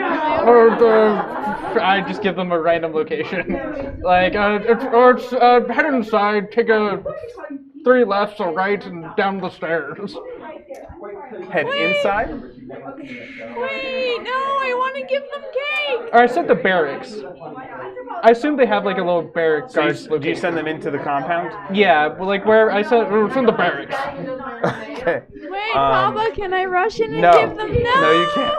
I just give them a random location. Like, head inside, take 3 lefts, a right, and down the stairs. Head inside? Wait, no, I want to give them cake. Or I said the barracks. I assume they have like a little barrack guards Do you send them into the compound? Yeah, but like where I said it's in the barracks. Okay. Wait, Papa, can I rush in and No. give them? No, No, you can't.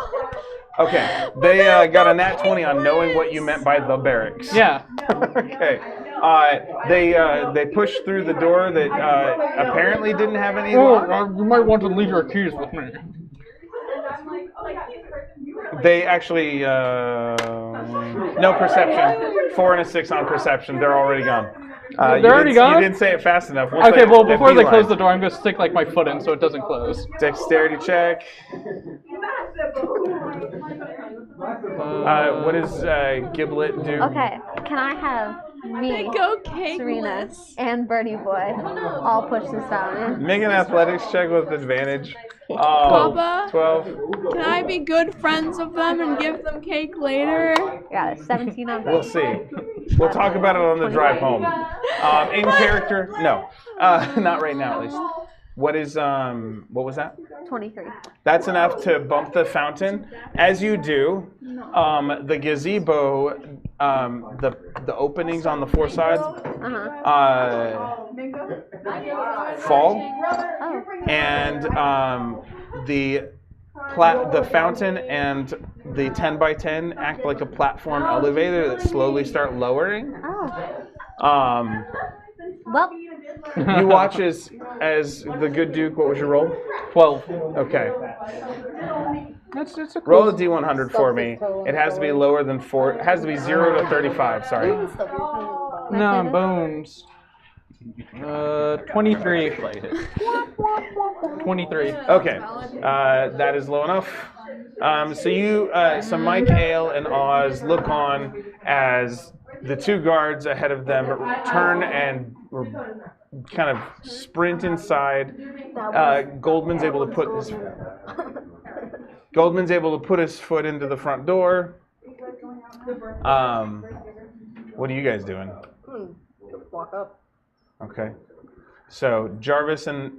Okay. They got a nat 20 on knowing what you meant by the barracks. Yeah. Okay. They pushed through the door that apparently didn't have any lock. You might want to leave your keys with me. They actually no perception. 4 and a 6 on perception. They're already gone. They're already gone? You didn't say it fast enough. Okay, well before they close the door, I'm gonna stick like my foot in so it doesn't close. Dexterity check. What does Giblet do? Okay, can I have me, Go cake Serena, list. and Birdie Boy all push this fountain. Make an athletics check with advantage. Papa? 12. Can I be good friends of them and give them cake later? Yeah, 17 on We'll both. see. We'll talk about it on the drive home. In character, no. Not right now, at least. What was that? 23. That's enough to bump the fountain. As you do, the gazebo, the openings on the four sides fall, and the fountain and the 10 by 10 act like a platform elevator that slowly start lowering. Well, You watch as the good Duke. What was your roll? 12. Okay. That's a cool. Roll a d100 for me. It has to be lower than 4. It has to be 0 to 35. Sorry. No, bones. 23. 23. Okay. That is low enough. So Mike, Ale, and Oz look on as the two guards ahead of them turn and kind of sprint inside. Goldman's able to put his foot into the front door. What are you guys doing? Walk up. Okay. So Jarvis and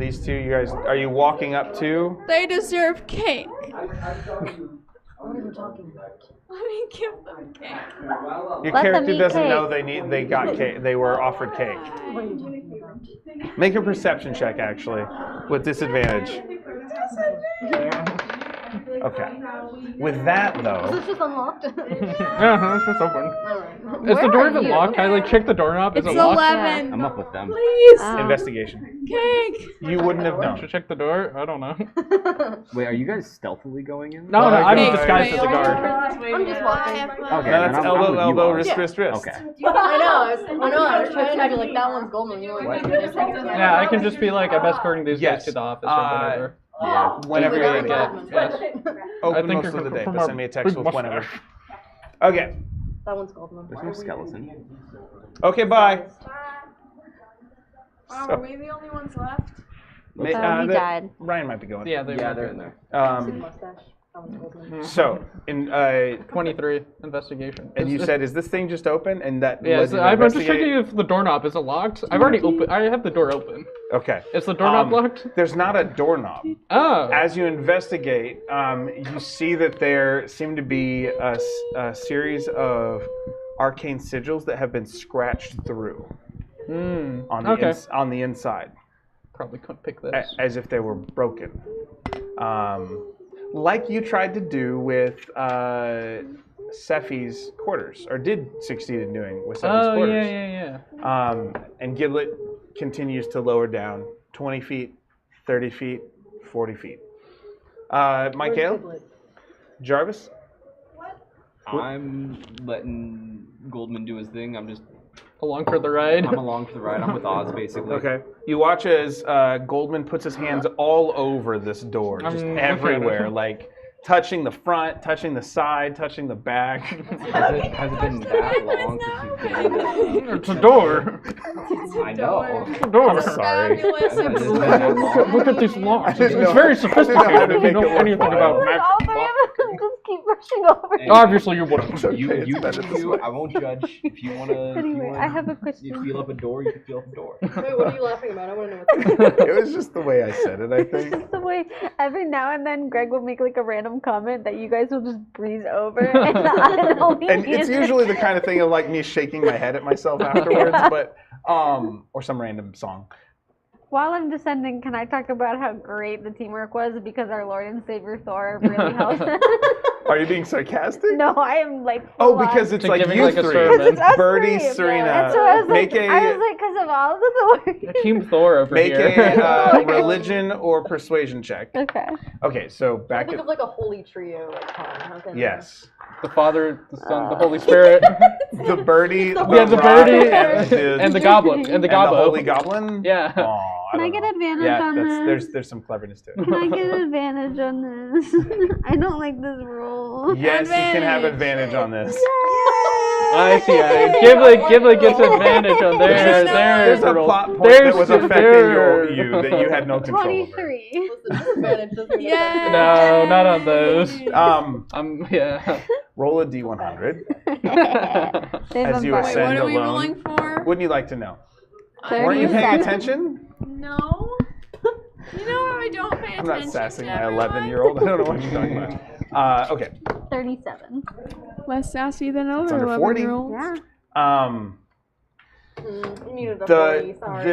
these two, you guys, are you walking up too? They deserve cake. What are you talking about? Let me give them cake. Your Let them character eat doesn't cake. know they got cake. They were offered cake. Make a perception check, actually, with disadvantage. Okay. With that, though, It's just unlocked. Yeah, it's just open. Alright. Is the door Where even are you? locked? Can I check the doorknob? Is It's it locked? 11. I'm up with them. Please. investigation. Cake. You wouldn't have known. Should check the door? I don't know. Wait, are you guys stealthily going in? No, I'm Cake disguised as a guard. I'm just walking. Okay, No, then that's I'm elbow, with you, elbow, Oz. wrist, wrist, wrist. Okay. I was trying to be like, that one's golden. You want to Yeah, I can just be like, I'm escorting these Yes. guys to the office or whatever. Yeah. Whenever you're ready. Yes. Open I think most of the day, from but our send me a text big with whenever. mustache. Okay. That one's golden. There's no skeleton. Okay, bye. Wow, are we the only ones left? He died. Ryan might be going. Yeah, They're in there. Mustache. That one's golden. So, in 23 investigation. and you said, is this thing just open? And that Yeah, led so you to I'm just investigate? checking if the doorknob is locked. I've already opened. I have the door open. Okay. Is the doorknob locked? There's not a doorknob. Oh. As you investigate, you see that there seem to be a series of arcane sigils that have been scratched through on the Okay. on the inside, Probably couldn't pick this. as if they were broken. Like you tried to do with Sephi's quarters, or did succeed in doing with Sephi's Oh, quarters. yeah. And Giblet continues to lower down 20 feet, 30 feet, 40 feet. Michael? Jarvis? I'm letting Goldman do his thing. I'm just Along for the ride. I'm along for the ride. I'm with Oz, basically. Okay. You watch as Goldman puts his hands all over this door, just everywhere, like touching the front, touching the side, touching the back. Has it been that long since you've been It's a door. I know. It's a door. I'm sorry. Has it been that long? Look at these locks. didn't It's know- very I didn't know how sophisticated to if you make know it work anything well. about magic. All three of them just keep rushing over. Hey, Obviously you wouldn't. You It's better this two, way. I won't judge. If you wanna, Anyway, I have a question. You feel up a door, you can feel up a door. Wait, what are you laughing about? I want to know what's It was just the way I said it, I think. Just the way every now and then Greg will make like a random comment that you guys will just breeze over, and I only And hear it's it. usually the kind of thing of like me shaking my head at myself afterwards, Yeah. but or some random song. While I'm descending, can I talk about how great the teamwork was because our Lord and Savior Thor really helped? Are you being sarcastic? No, I am like. Oh, full on. because it's To like giving, you like, a three. sermon. 'Cause it's us Birdie, three. Serena, That's what I was make like. I was a like, because of all of the work. Team Thor over make here. a religion or persuasion check. Okay. Okay, so back Think at of like a holy trio, like okay. yes, The Father, the Son, the Holy Spirit. the birdie, the rock, birdie and the goblet. And the the gobbo. holy goblin. Yeah. Aw, Can I don't get know. advantage Yeah, on this? there's some cleverness to it. Can I get advantage on this? I don't like this rule. Yes, you can have Advantage. advantage on this. Yay! I see. Giblet gets advantage on There's a plot point that was affecting you that you had no control over. 23. Disadvantage doesn't Yeah. No, not on those. Yeah. Roll a d100 They've as you been ascend What are we alone. rolling for? Wouldn't you like to know? Weren't you paying 37. attention? No. You know how I don't pay I'm attention not sassing to my everyone? 11-year-old. I don't know what you're talking about. Okay. 37. Less sassy than It's other under 40. 11-year-olds. Yeah. You needed a 40, sorry.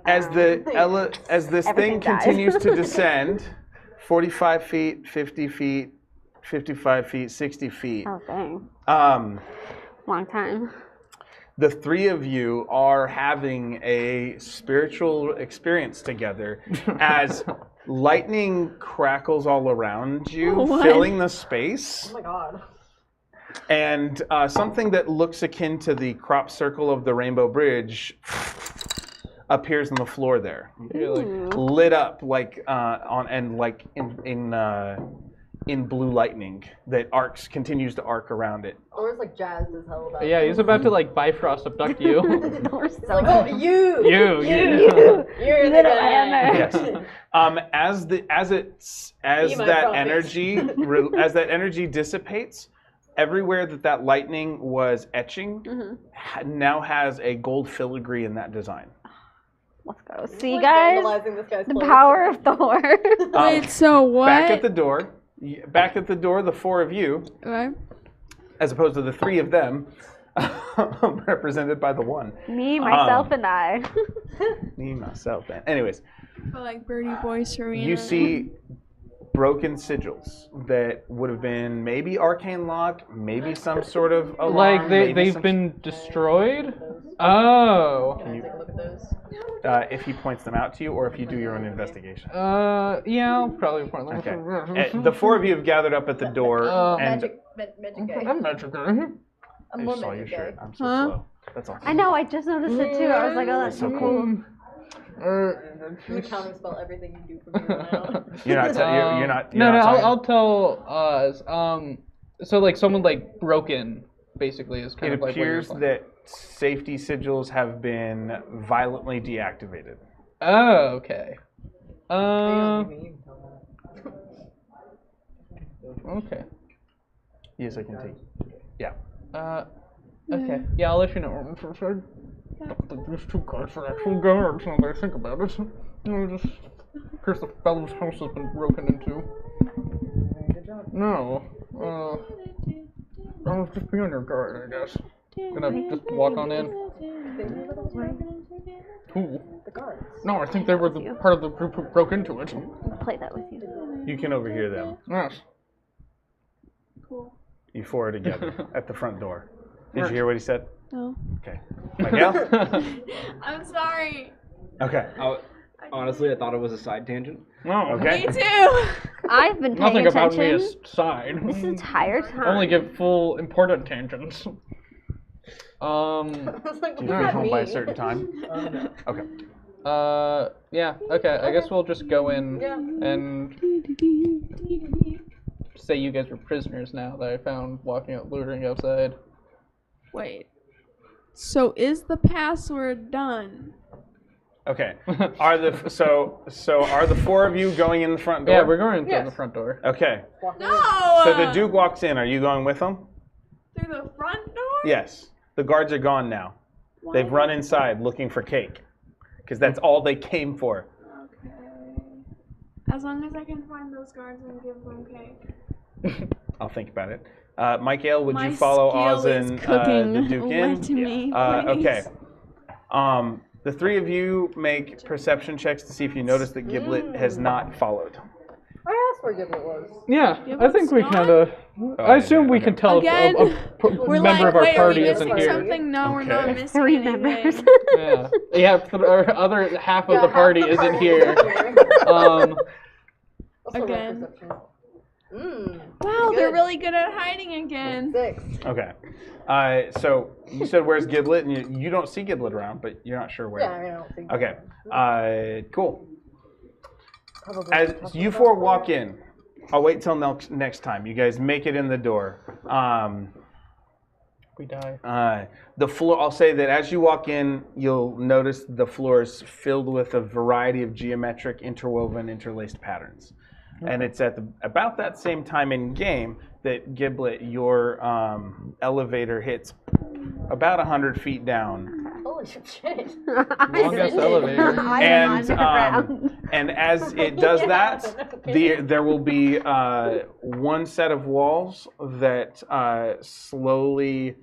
As this thing Everything dies. continues to descend, 45 feet, 50 feet, 55 feet, 60 feet. Oh, dang. Long time. The three of you are having a spiritual experience together as lightning crackles all around you, What? filling the space. Oh my god. And something that looks akin to the crop circle of the Rainbow Bridge appears on the floor there, lit up like in blue lightning that continues to arc around it. Thor's like jazzed as hell about it. Yeah, he's about to like Bifrost abduct you. It's like, oh, you! You. You're the guy. Yes. As that energy dissipates, everywhere that lightning was etching now has a gold filigree in that design. Let's go. See, guys? Vandalizing this guy's The place. power of Thor. Wait, so what? Back at the door, the four of you, Okay. as opposed to the three of them, represented by the one. Me, myself, and I. Me, myself, and anyways, I like Birdie Boy Serena. you see broken sigils that would have been maybe arcane lock, maybe some sort of alarm, Like maybe they've some- been destroyed? Oh. Can you take a look at those? if he points them out to you, or if you do your own investigation. Yeah, I'll probably point them. Okay. The four of you have gathered up at the door, and Magic guy. I'm magic guy. I more just saw your magic guy. shirt. I'm so Huh? slow. That's all. I know, I just noticed it too. I was like, oh, that's so cool. You counterspell everything you do from here on out. You're not. No, talking- I'll tell us. So like someone like broke in, basically is kind It of like what you're appears saying. that safety sigils have been violently deactivated. Oh, okay. Okay. Yes, I can take. Yeah. Okay. Yeah, I'll let you know. These two cards are actual guards now that I think about it. Just here's the fellow's house has been broken into. Good job. No. I'll just be on your guard, I guess. Gonna just walk on in. Who? The guards. No, I think they were the part of the group who broke into it. I'll play that with you. You can overhear them. Yes. Cool. You four are together at the front door. Did you hear what he said? No. Okay. Miguel? I'm sorry. Okay. Honestly, I thought it was a side tangent. No. Okay. Me too. I've been paying Nothing about me attention is side. this entire time. Only give full important tangents. I was like, Do what you does get that home by a mean? certain time? Okay. Yeah, okay, I guess we'll just go in Yeah. and say you guys were prisoners now that I found walking out, loitering outside. Wait. So is the password done? Okay. Are the four of you going in the front door? Yeah, we're going through Yes. the front door. Okay. No! So the Duke walks in. Are you going with him? Through the front door? Yes. The guards are gone now. They've run inside looking for cake. Because that's all they came for. Okay. As long as I can find those guards and give them cake. I'll think about it. Michael, would My you follow skill Oz is and cooking. the Duke in? Let me, Okay. please. The three of you make perception checks to see if you notice that Giblet has not followed. I asked where Giblet was. Yeah, I Giblet's think we gone? kind of. I assume we can tell Again? a We're member like, of our wait, party are we isn't missing here. something? No, we're not Okay. missing 3 anything. members. Yeah, yeah. Our other half of the half party the isn't party here. Also Again. perception. Wow, they're Good. really good at hiding again. 6. Okay. So you said where's Giblet, and you don't see Giblet around, but you're not sure where. Yeah, I don't think. Okay. Cool. Probably As tough you to four talk walk in, I'll wait till next time. You guys make it in the door. We die. The floor. I'll say that as you walk in, you'll notice the floor is filled with a variety of geometric, interwoven, interlaced patterns, and it's at about that same time in game that Giblet, your elevator hits about 100 feet down. Holy shit. Longest elevator. And as it does that, there will be one set of walls that slowly,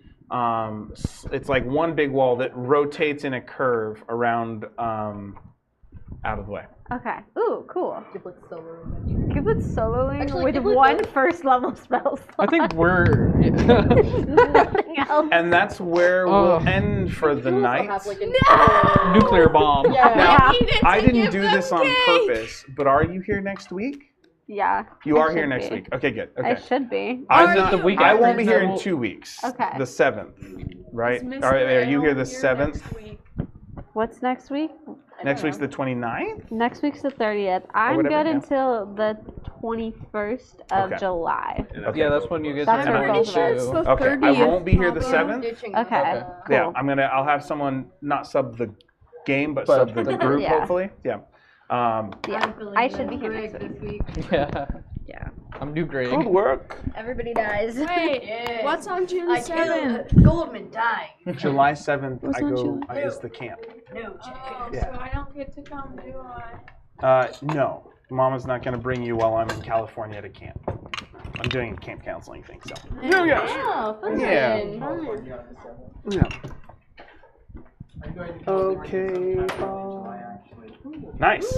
it's like one big wall that rotates in a curve around out of the way. Okay. Ooh, cool. Giblet's solo. Giblet's soloing Actually, with Giblet one does- first level spell slot. I think we're. Nothing else. And that's where we'll end for the night. Nuclear bomb. Now, needed I to didn't give do them this on cake. purpose, but are you here next week? Yeah. You I are here should next be. week. Okay, good. I Okay. should be. I'm Is it not, the week I after won't be here in that 2 weeks. Okay. The 7th, right? Is Are you Mr. here the Ale 7th? next week? What's next week? Next week's the 29th? Next week's the 30th. I'm whatever, good yeah. until the 21st of Okay. July. Yeah, that's when you guys That's are what going both of us. to. Okay, I 30th, won't be here the probably. 7th. Okay. Yeah, Cool. I'll have someone not sub the game, but But sub the group, Yeah. hopefully. Yeah. Yeah. I should be here next this week. week. Yeah. Yeah. I'm new Greg. Good work. Everybody dies. Wait, Yeah. what's on June I 7th? killed Goldman dying. July 7th, What's I on go July? is the camp. No chance. Oh, Yeah. so I don't get to come, do I? No, Mama's not going to bring you while I'm in California to camp. I'm doing a camp counseling thing, so. Oh, yeah. Oh, fun. Yeah. Fun. Yeah. Okay. Nice.